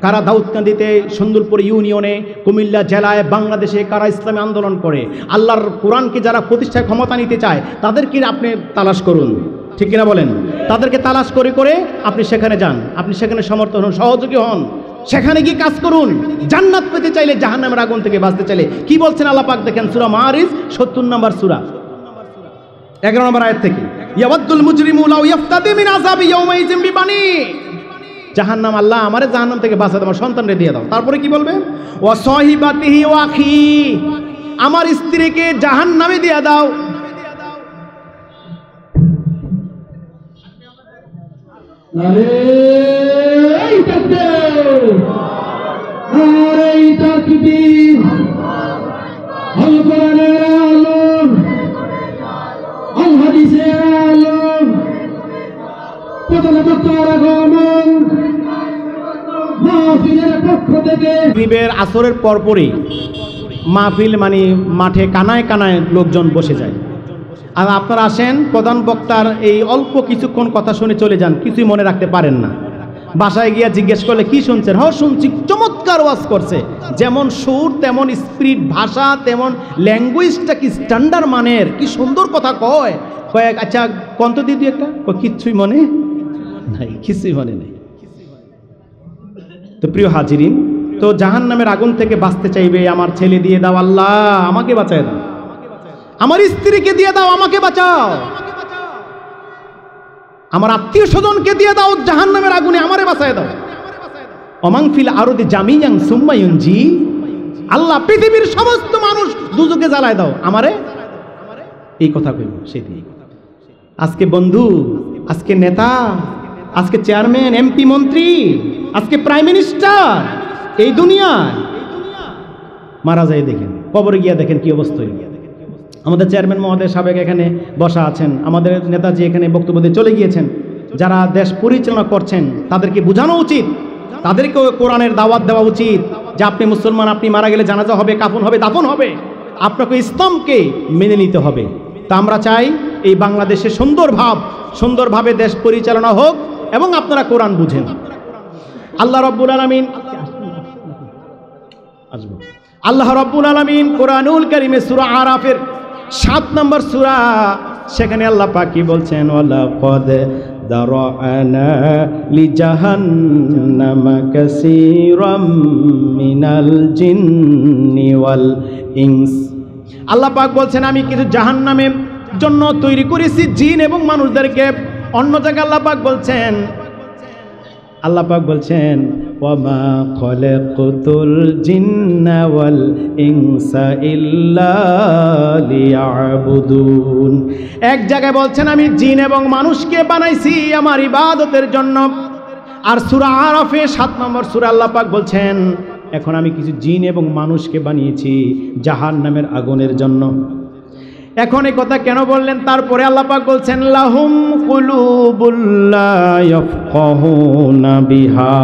কারা দাউদকান্দিতে, সুন্দরপুর ইউনিয়নে, কুমিল্লা জেলায়, বাংলাদেশে কারা ইসলামী আন্দোলন করে, আল্লাহর কোরআনকে যারা প্রতিষ্ঠায় ক্ষমতা নিতে চায়, তাদেরকে আপনি তালাশ করুন, ঠিক কিনা বলেন? তাদেরকে তালাশ করে করে আপনি সেখানে যান, আপনি সেখানে সমর্থন হন, সহযোগী হন, সেখানে গিয়ে কাজ করুন। জান্নাত পেতে চাইলে, জাহান্নামের আগুন থেকে বাঁচতে চাইলে কি বলছেন আল্লাহ পাক দেখেন, সূরা মাআরিজ 70 নম্বর সূরা 11 নম্বর আয়াত থেকে, ইয়াওয়াদুল মুজরিমু লাউ ইফতাদি মিন আযাবি ইয়াওমাইযিন বিবানি। জাহান্নাম, আল্লাহ আমারে জাহান্নাম থেকে বাঁচাতে আমার সন্তানরে দিয়ে দাও। তারপরে কি বলবে? ওয়া সাহিবাতিহি ওয়া আখি, আমার স্ত্রীকে জাহান্নামে দিয়ে দাও। আরে এই তাকবীর, আরে এই তাকবীর, আল কোরআনের আলম, আল হাদিসের আলম, প্রধান বক্তার আগমন, মাহফিলের পক্ষ থেকে। মাগরিবের আসরের পরপরই মাহফিল মানে মাঠে কানায় কানায় লোকজন বসে যায়। আর আপনারা আসেন, প্রধান বক্তার এই অল্প কিছুক্ষণ কথা শুনে চলে যান, কিছুই মনে রাখতে পারেন না। বাসায় গিয়া জিজ্ঞেস করলে কি শুনছেন? হ্যাঁ শুনছি, চমৎকার ওয়াজ করছে, যেমন সুর তেমন স্পিরিট, ভাষা তেমন ল্যাঙ্গুয়েজটা কি স্ট্যান্ডার্ড মানের, কি সুন্দর কথা কয়। কয়েক আচ্ছা কন্ত দিদি একটা, কিচ্ছুই মনে নাই, কিছুই মনে নেই। তো প্রিয় হাজিরিন, তো জাহান্নামের আগুন থেকে বাঁচতে চাইবে, আমার ছেলে দিয়ে দাও আল্লাহ, আমাকে বাঁচায় দাও, আমার স্ত্রীকে দিয়ে দাও, আমাকে বাঁচাও, আমার আত্মীয় স্বজনকে দিয়ে দাও জাহান্নামের আগুনে, আমারে বাঁচায় দাও। অমাং ফিল আরদি জামিয়ান সুম্মা ইউনজি, আল্লাহ পৃথিবীর সমস্ত মানুষ দুজকে জ্বালায় দাও, আমারে। এই কথা কইব সেদিন। আজকে বন্ধু, আজকে নেতা, আজকে চেয়ারম্যান, এমপি, মন্ত্রী, আজকে প্রাইম মিনিস্টার, এই দুনিয়ায় মারা যায় দেখেন, কবরে গিয়া দেখেন কি অবস্থা। আমাদের চেয়ারম্যান মহোদয় সাবেক এখানে বসা আছেন, আমাদের নেতাজি এখানে বক্তব্য দিয়ে চলে গিয়েছেন। যারা দেশ পরিচালনা করছেন তাদেরকে বোঝানো উচিত, তাদেরকেও কোরআনের দাওয়াত দেওয়া উচিত যে আপনি মুসলমান, আপনি মারা গেলে জানাজা হবে, কাফন হবে, দাফন হবে, আপনাকে ইসলামকে মেনে নিতে হবে। তা আমরা চাই এই বাংলাদেশে সুন্দরভাবে দেশ পরিচালনা হোক এবং আপনারা কোরআন বুঝেন। আল্লাহ রাব্বুল আলামিন, আল্লাহ রাব্বুল আলামিন কোরআনুল কারীমে সূরা আরাফের 7 নম্বর সূরা, সেখানে আল্লাহ পাক কি বলছেন? ওয়ালাকাদ দারা'না লিজাহান্নামা কাসীরাম মিনাল জিন্নি ওয়াল ইনস। আল্লাহ পাক বলছেন আমি কিছু জাহান্নামের জন্য তৈরি করেছি জিন এবং মানুষদেরকে। অন্য জায়গায় আল্লাহ পাক বলছেন ওয়ামা খলাকতুল জিন্না ওয়াল ইনসা ইল্লা লিয়াবুদুন। এক জায়গায় বলছেন আমি জিন এবং মানুষকে বানাইছি আমার ইবাদতের জন্য। আর সূরা আরাফে 7 নম্বর সূরা আল্লাহ পাক বলছেন এখন আমি কিছু জিন এবং মানুষকে বানিয়েছি জাহান্নামের আগুনের জন্য। এখন এই কথা কেন বললেন? তারপরে আল্লাহ পাক বলছেন লাহুম কুলুবুল লা ইয়াফকাহুনা বিহা,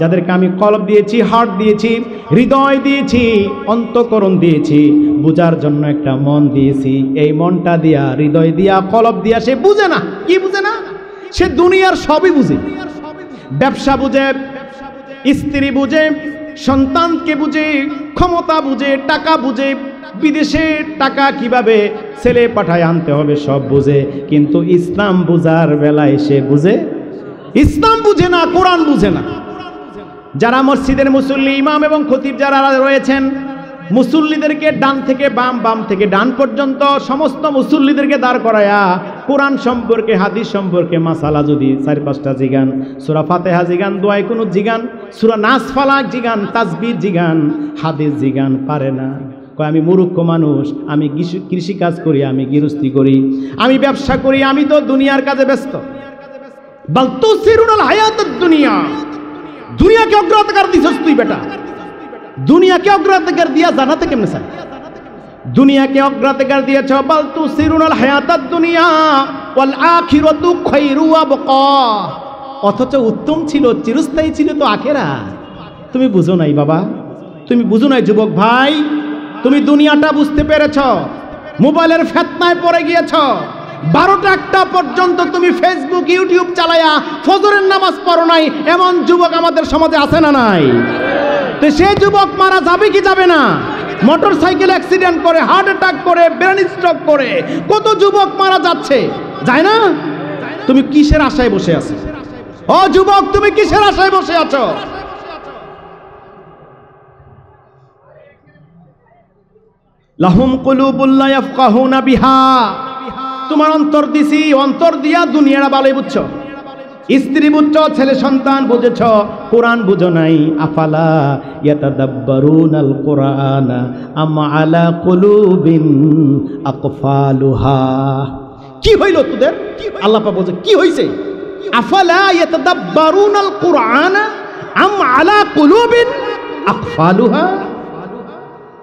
যাদেরকে আমি কলব দিয়েছি, হার্ট দিয়েছি, হৃদয় দিয়েছি, অন্তঃকরণ দিয়েছি, বুঝার জন্য একটা মন দিয়েছি। এই মনটা দিয়া, হৃদয় দিয়া, কলব দিয়া সে বুঝে না। কি বুঝে না? সে দুনিয়ার সবই বুঝে। ব্যবসা বুঝে, স্ত্রী বুঝে, সন্তানকে বুঝে, ক্ষমতা বুঝে, টাকা বুঝে, বিদেশে টাকা কিভাবে ছেলে পাঠায় আনতে হবে সব বুঝে, কিন্তু ইসলাম বুঝার বেলায় সে বুঝে ইসলাম বুঝে না, কোরআন বুঝে না। যারা মসজিদের মুসল্লি, ইমাম এবং খতিব যারা রয়েছেন, মুসল্লিদেরকে ডান থেকে বাম, বাম থেকে ডান পর্যন্ত সমস্ত মুসল্লিদেরকে দাঁড় করায়া কোরআন সম্পর্কে, হাদিস সম্পর্কে মাসালা যদি 4-5টা জিগান, সূরা ফাতিহা জিগান, দোয়ায়ে কুনুত জিগান, সূরা নাস ফালাক জিগান, তাসবিহ জিগান, হাদিস জিগান, পারে না। কয় আমি মূর্খ মানুষ, আমি কৃষি কাজ করি, আমি গৃহস্থী করি, আমি ব্যবসা করি, আমি তো দুনিয়ার কাজে ব্যস্ত। বাল তুসিরুনাল হায়াতুদ দুনিয়া, দুনিয়াকে অগ্রাধিকার দিছস তুই বেটা। দুনিয়াকে অগ্রাধিকার দিয়া জানাতে কেমনে চাই? দুনিয়াকে অগ্রাধিকার দিয়েছ। বাল তুসিরুনাল হায়াতুদ দুনিয়া ওয়াল আখিরাতু খায়রু ওয়া বাকা, অথচ উত্তম ছিল, চিরস্থায়ী ছিল তো আখিরাত। তুমি বুঝো নাই বাবা, তুমি বুঝো নাই যুবক ভাই। তুমি দুনিয়াটা বুঝতে পেরেছ, মোবাইলের ফেতনায় পড়ে গিয়েছ। 12টা-1টা পর্যন্ত তুমি ফেসবুক, ইউটিউব চালায়া ফজরের নামাজ পড়ো নাই, এমন যুবক আমাদের সমাজে আছে না নাই? তো সেই যুবক মারা যাবে কি যাবে না? মোটর সাইকেল অ্যাক্সিডেন্ট করে, হার্ট অ্যাটাক করে, ব্রেন স্ট্রোক করে কত যুবক মারা যাচ্ছে, যায় না? তুমি কিসের আশায় বসে আছো? ও যুবক, তুমি কিসের আশায় বসে আছো? লাহুম কুলুবুল লা ইয়াফকাহুনা বিহা, তোমার অন্তর দিছি, অন্তর দিয়া দুনিয়াটা ভালোই বুঝছো, স্ত্রী বুঝছো, ছেলে সন্তান বুঝেছ, কোরআন বুঝো নাই। আফালা ইয়াতাদাব্বারুনাল কুরআনা আম আলা কুলুবিন আকফালুহা। কি হইল তোদের? আল্লাহ পাক বলছে কি হইছে? আফালা ইয়াতাদাব্বারুনাল কুরআনা আম আলা কুলুবিন আকফালুহা।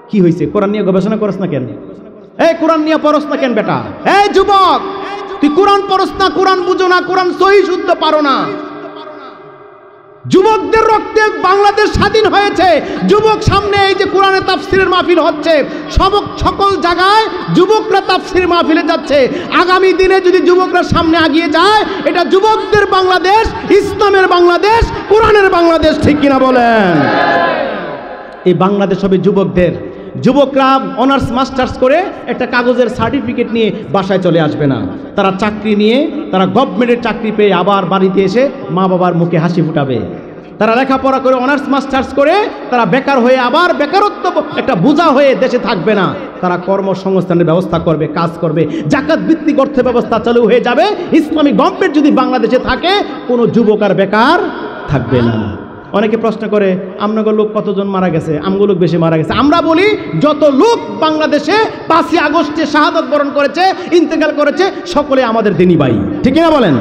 কি হয়েছে? কোরআন নিয়ে গবেষণা করছ না কেন? এই কোরআন নিয়ে পড়স না কেন বেটা? এই যুবক, তুই কোরআন পড়স না, কোরআন বুঝো না, কোরআন সহি শুদ্ধ পারো না। যুবকদের রক্তে বাংলাদেশ স্বাধীন হয়েছে। যুবক সামনে এই যে কোরআনে তাফসিরের মাহফিল হচ্ছে, সকল জায়গায় যুবকরা তাফসির মাহফিলে যাচ্ছে। আগামী দিনে যদি যুবকরা সামনে আগিয়ে যায়, এটা যুবকদের বাংলাদেশ, ইসলামের বাংলাদেশ, কোরআনের বাংলাদেশ। ঠিক কিনা বলেন? এই বাংলাদেশ হবে যুবকদের। যুবকরা অনার্স মাস্টার্স করে একটা কাগজের সার্টিফিকেট নিয়ে বাসায় চলে আসবে না। তারা চাকরি নিয়ে, তারা গভর্নমেন্টের চাকরি পেয়ে আবার বাড়িতে এসে মা বাবার মুখে হাসি ফুটাবে। তারা লেখাপড়া করে অনার্স মাস্টার্স করে তারা বেকার হয়ে আবার বেকারত্ব একটা বোঝা হয়ে দেশে থাকবে না। তারা কর্মসংস্থানের ব্যবস্থা করবে, কাজ করবে, জাকাত ভিত্তিক অর্থ ব্যবস্থা চালু হয়ে যাবে। ইসলামিক গভর্নমেন্ট যদি বাংলাদেশে থাকে, কোনো যুবক আর বেকার থাকবে না। অনেকে প্রশ্ন করে আমনগর লোক কতজন মারা গেছে, আমগুলো লোক বেশি মারা গেছে। আমরা বলি যত লোক বাংলাদেশে 5ই আগস্টে শাহাদাত বরণ করেছে, ইন্তেকাল করেছে, সকলে আমাদের দিনী ভাই। ঠিক না বলেন?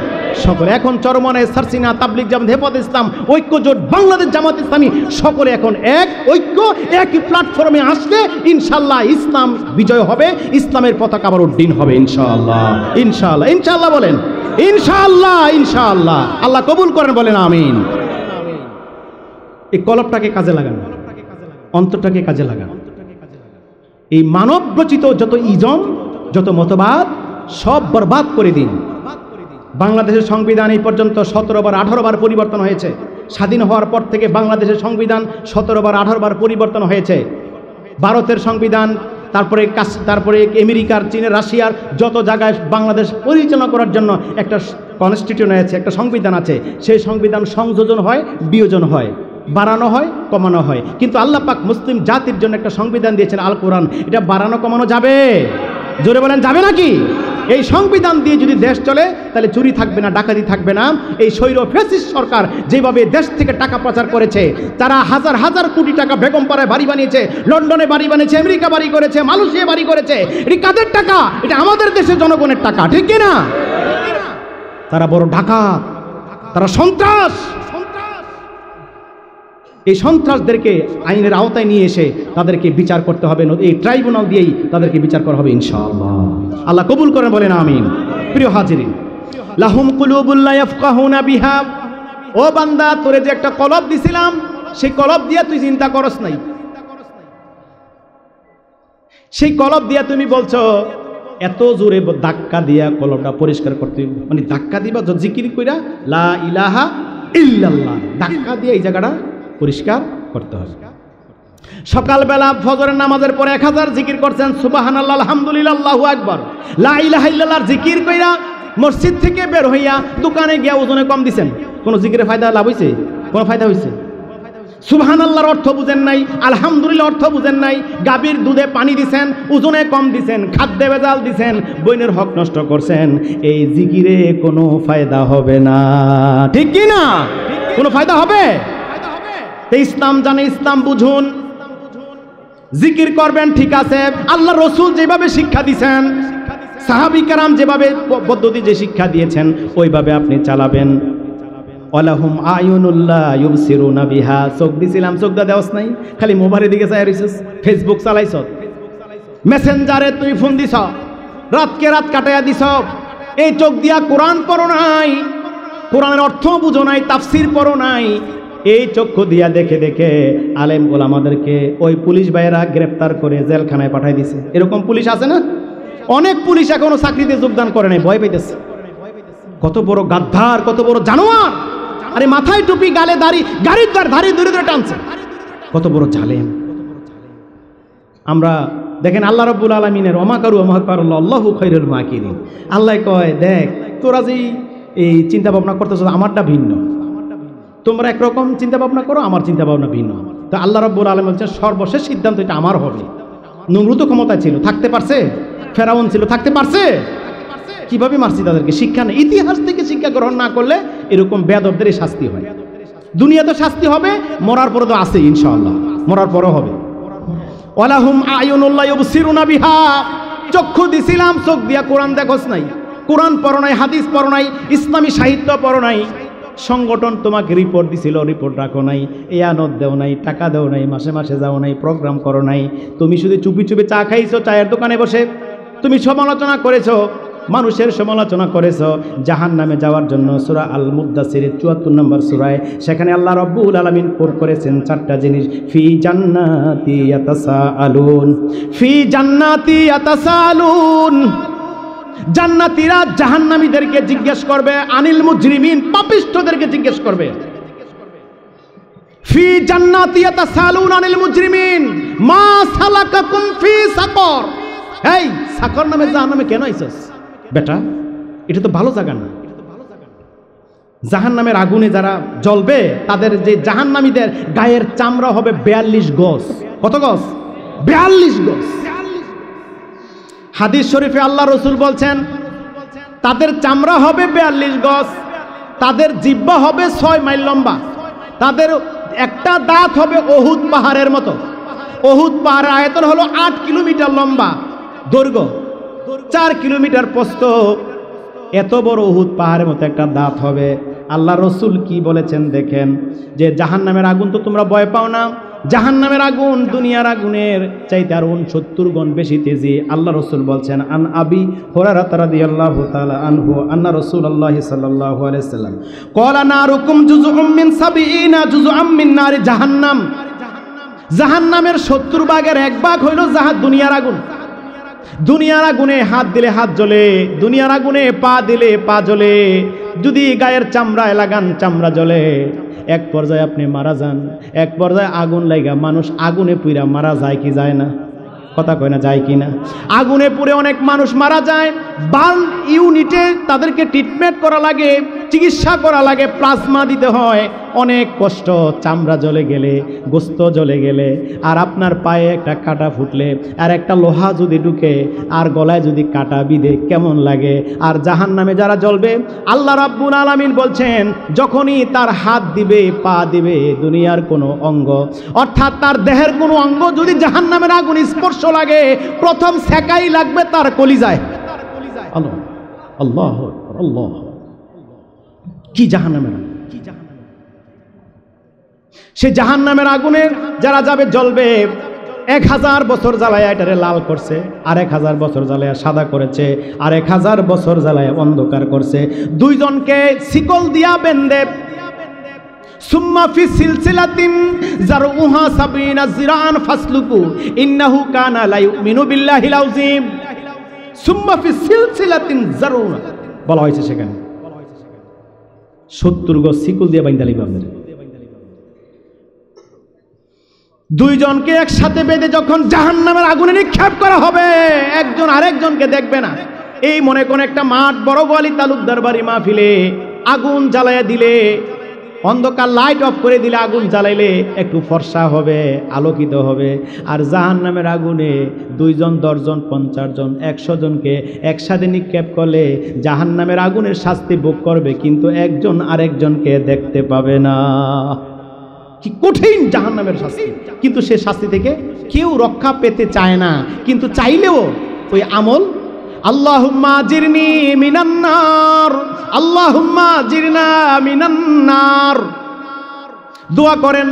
সকলে এখন চরমনে, সারসিনা, তাবলিগ জামাত, হেফাজত ইসলাম, ঐক্য জোট, বাংলাদেশ জামাত ইসলামী, সকলে এখন এক ঐক্য, একই প্ল্যাটফর্মে আসলে ইনশাআল্লাহ ইসলাম বিজয় হবে, ইসলামের পতাকা আবার উড্ডীন হবে ইনশাআল্লাহ। ইনশাআল্লাহ, ইনশাআল্লাহ বলেন। ইনশাআল্লাহ, ইনশাআল্লাহ। আল্লাহ কবুল করেন, বলেন আমিন। এই কলবটাকে কাজে লাগান, অন্তরটাকে কাজে লাগান। এই মানব রচিত যত ইজম, যত মতবাদ সব বরবাদ করে দিন। বাংলাদেশের সংবিধান এই পর্যন্ত 17 বার 18 বার পরিবর্তন হয়েছে। স্বাধীন হওয়ার পর থেকে বাংলাদেশের সংবিধান 17 বার 18 বার পরিবর্তন হয়েছে। ভারতের সংবিধান, তারপরে আমেরিকার, চীনের, রাশিয়ার যত জায়গায় বাংলাদেশ পরিচালনা করার জন্য একটা কনস্টিটিউশন আছে, একটা সংবিধান আছে, সেই সংবিধান সংযোজন হয়, বিয়োজন হয়, বাড়ানো হয়, কমানো হয়। কিন্তু আল্লাহ পাক মুসলিম জাতির জন্য একটা সংবিধান দিয়েছেন আল কোরআন, এটা বাড়ানো কমানো যাবে? জোরে বলেন যাবে নাকি? এই সংবিধান দিয়ে যদি দেশ চলে তাহলে চুরি থাকবে না, ডাকাতি থাকবে না। এই স্বৈর ফ্যাসিস্ট সরকার যেভাবে দেশ থেকে টাকা পাচার করেছে, তারা হাজার হাজার কোটি টাকা বেগমপাড়ায় বাড়ি বানিয়েছে, লন্ডনে বাড়ি বানিয়েছে, আমেরিকা বাড়ি করেছে, মালয়েশিয়া বাড়ি করেছে। এটা কাদের টাকা? এটা আমাদের দেশের জনগণের টাকা, ঠিক কিনা? তারা বড় ডাকাত, তারা সন্ত্রাস। এই সন্ত্রাসদেরকে আইনের আওতায় নিয়ে এসে তাদেরকে বিচার করতে হবে, এই ট্রাইব্যুনাল দিয়েই তাদেরকে বিচার করা হবে ইনশাআল্লাহ। আল্লাহ কবুল করেন, বলেন আমিন। প্রিয় হাজিরিন, লাহুম কুলুবুল লা ইয়াফকাহুনা বিহা, ও বান্দা তোরে যে একটা কলব দিছিলাম, সেই কলব দিয়া তুই চিন্তা করস নাই। সেই কলব দিয়া তুমি বলছো এত জোরে ধাক্কা দিয়া কলবটা পরিষ্কার করতে, মানে ধাক্কা দিবা জিকির কইরা লা ইলাহা ইল্লাল্লাহ, ধাক্কা দিয়ে এই জায়গাটা পরিষ্কার করতে হবে। সকালবেলা ফজরের নামাজের পরে 1000 জিকির করছেন, সুবহানাল্লাহ, আলহামদুলিল্লাহ, আল্লাহু আকবার, লা ইলাহা ইল্লাল্লাহর জিকির কইরা মসজিদ থেকে বের হইয়া দোকানে গিয়া ওজনে কম দিছেন, কোন জিকিরের ফায়দা লাভ হইছে? কোন ফায়দা হইছে? সুবহানাল্লাহর অর্থ বুঝেন নাই, আলহামদুলিল্লাহ অর্থ বুঝেন নাই, গাভীর দুধে পানি দিছেন, ওজনে কম দিছেন, খাদ্যে ভেজাল দিছেন, বইনের হক নষ্ট করছেন, এই জিকিরে কোনো ফায়দা হবে না, ঠিক কি না? কোনো ফায়দা হবে? ইসলাম জানে, ইসলাম বুঝুন, জিকির করবেন, ঠিক আছে, আল্লাহ রসুল যেভাবে শিক্ষা দিয়েছেন, সাহাবী কেরাম যেভাবে পদ্ধতি যে শিক্ষা দিয়েছেন ওইভাবে আপনি চালাবেন। ওয়ালাহুম আয়ুনুল্লাহ ইউবসিরুনা বিহা, চোখ দিছিলাম, চোখ দা দেওয়াস নাই, খালি মোবাইলের দিকে চাই রইছিস, ফেসবুক চালাইছ, মেসেঞ্জারে তুই ফোন দিছ, রাতকে রাত কাটাইয়া দিছ, এই চোখ দিয়া কোরআন পড়ো নাই, কোরআনের অর্থ বুঝো নাই, তাফসির পড়ো নাই, এই চক্ষু দিয়া দেখে দেখে আলেম ওলামাদেরকে ওই পুলিশ ভাইয়েরা গ্রেফতার করে জেলখানায় পাঠাই দিছে। এরকম পুলিশ আছে না? অনেক পুলিশ এখনো চাকরিতে যোগদান করে নাই, ভয় পাইতেছে। কত বড় গাদ্দার, কত বড় জানোয়ার! আরে মাথায় টুপি, গালে দাড়ি, গাড়ির ধারি দূরে দূরে টানছে, কত বড় জালেম! আমরা দেখেন আল্লাহ রাব্বুল আলামিনের ওমাকারু ওমাকারুল্লাহ আল্লাহু খায়রুল মাকিরিন, আল্লাহ কয় দেখ তোরা যে এই চিন্তা ভাবনা করতেছ আমারটা ভিন্ন, তোমরা একরকম চিন্তা ভাবনা করো, আমার চিন্তা ভাবনা ভিন্ন। তো আল্লাহ রাব্বুল আলামিন বলছেন সর্বশেষ সিদ্ধান্ত এটা আমার হবে। নমরুদ ক্ষমতা ছিল, থাকতে পারছে? ফেরাউন ছিল, থাকতে পারছে? কিভাবে মারছি তাদেরকে? শিক্ষা নেই। ইতিহাস থেকে শিক্ষা গ্রহণ না করলে এরকম বেয়াদবদের শাস্তি হয়। দুনিয়াতে শাস্তি হবে, মরার পরে তো আছে ইনশাআল্লাহ, মরার পরও হবে। ওয়ালাহুম আয়ুনুল্লাহ ইউবসিরুনা বিহা, চক্ষু দিছিলাম, চোখ দিয়া কোরআন দেখোস নাই, কোরআন পড়ো নাই, হাদিস পড়ো নাই, ইসলামী সাহিত্য পড়ো নাই, সংগঠন তোমাকে রিপোর্ট দিছিল, রিপোর্ট রাখো নাই, এয়ানত দেও নাই, টাকা দেও নাই, মাসে মাসে যাও নাই, প্রোগ্রাম করো নাই, তুমি শুধু চুপি চুপি চা খাইছো, চায়ের দোকানে বসে তুমি সমালোচনা করেছো, মানুষের সমালোচনা করেছো জাহান্নামে যাওয়ার জন্য। সূরা আল মুদ্দাসির 74 নম্বর সূরায় সেখানে আল্লাহ রাব্বুল আলামিন কোট করেছেন 4টা জিনিস, ফি জান্নাতি ইয়াতাসাআলুন, ফি জান্নাতি ইয়াতাসাআলুন, জান্নাতীরা জাহান্নামীদেরকে জিজ্ঞেস করবে, আনিল মুজরিমিন, পাপিষ্ঠদেরকে জিজ্ঞেস করবে। ফি জান্নাতি ইয়াতাসাআলুন আনিল মুজরিমিন মা সালাকাকুম ফি সাকর, এই সাকর নামে জাহান্নামে কেন আইছস বেটা? এটা তো ভালো জায়গা না। জাহান্নামের আগুনে যারা জ্বলবে তাদের যে জাহান্নামীদের গায়ের চামড়া হবে 42 গজ। কত গজ? 42 গজ। হাদিস শরীফে আল্লাহ রসুল বলছেন তাদের চামড়া হবে 42 গজ, তাদের জিহ্বা হবে 6 মাইল লম্বা, তাদের একটা দাঁত হবে ওহুদ পাহাড়ের মতো। ওহুদ পাহাড়ের আয়তন হলো 8 কিলোমিটার লম্বা, দৈর্ঘ্য 4 কিলোমিটার প্রস্থ, এত বড় উহুদ পাহাড়ের মতো একটা দাঁত হবে। আল্লাহ রসুল কি বলেছেন দেখেন, যে জাহান্নামের আগুন তো তোমরা ভয় পাও না, জাহান্নামের আগুন দুনিয়ার আগুনের চাইতে আর 69 গুণ বেশি তেজি। আল্লাহ রসুল বলছেন, আন আবি হুরায়রা রাদিয়াল্লাহু তাআলা আনহু আন্না রাসূলুল্লাহ সাল্লাল্লাহু আলাইহি সাল্লাম ক্বালা নারুকুম জুজউম মিন 70 জুজউম মিন নারি জাহান্নাম, জাহান্নামের 70 ভাগের 1 ভাগ হইল দুনিয়ার আগুন। দুনিয়ার আগুনে হাত দিলে হাত জ্বলে, দুনিয়ার আগুনে পা দিলে পা জ্বলে, যদি গায়ের চামড়ায় লাগান চামড়া জ্বলে। এক পর্যায়ে আপনি মারা যান, এক পর্যায়ে আগুন লাগা মানুষ আগুনে পুইরা মারা যায় কি যায় না? কথা কয় না, যায় কি না? আগুনে পুড়ে অনেক মানুষ মারা যায়। বার্ন ইউনিটে তাদেরকে ট্রিটমেন্ট করা লাগে, চিকিৎসা করা লাগে, প্লাজমা দিতে হয়, অনেক কষ্ট। চামড়া জ্বলে গেলে, গোস্ত জ্বলে গেলে, আর আপনার পায়ে একটা কাঁটা ফুটলে, আর একটা লোহা যদি ঢুকে, আর গলায় যদি কাঁটা বিঁধে কেমন লাগে। আর জাহান্নামে যারা জ্বলবে, আল্লাহ রাব্বুল আলামিন বলছেন যখনই তার হাত দিবে, পা দিবে, দুনিয়ার কোনো অঙ্গ অর্থাৎ তার দেহের কোনো অঙ্গ যদি জাহান্নামের আগুন স্পর্শ লাগে, প্রথম সেকাই লাগবে তার কলিজায়। আল্লাহ আল্লাহ আল্লাহ, কি জাহান্নামের আগুন! সে জাহান্নামের আগুনের যারা যাবে জ্বলবে, 1000 বছর জ্বালায় এটারে লাল করছে, আর 1000 বছর জ্বালায় সাদা করেছে, আর 1000 বছর জ্বালায় অন্ধকার করছে। দুইজনকে শিকল দিয়া বেঁধে, সুম্মা ফি সিলসিলাতিন যারউহা 70 যিরাআন ফাসলুকু ইন্নাহু কানা লা ইউমিনু বিল্লাহিল আযীম। সুম্মা ফি সিলসিলাতিন যারউহা বলা হয়েছে, সেখানে 70 গজ শিকল দিয়ে বাইন্ধা লিবা। দুইজনকে একসাথে বেঁধে যখন জাহান্নামের আগুনে নিক্ষেপ করা হবে, একজন আরেকজনকে দেখবে না। এই মনে কোন একটা মাঠ, বড় গোয়ালি তালুকদার বাড়ি মাহফিলে আগুন জ্বালাইয়া দিলে, অন্ধকার লাইট অফ করে দিলে, আগুন জ্বালাইলে একটু ফর্সা হবে, আলোকিত হবে। আর জাহান্নামের আগুনে 2 জন, 10 জন, 50 জন, 100 জনকে একসাথে নিক্ষেপ করলে জাহান্নামের আগুনের শাস্তি ভোগ করবে, কিন্তু একজন আরেকজনকে দেখতে পাবে না। কি কঠিন জাহান্নামের শাস্তি! কিন্তু সে শাস্তি থেকে কেউ রক্ষা পেতে চায় না, কিন্তু চাইলেও ওই আমল, আল্লাহুম্মা আজিরনি মিনান নার, আল্লাহুম্মা আজিরনা মিনান নার দোয়া করেন,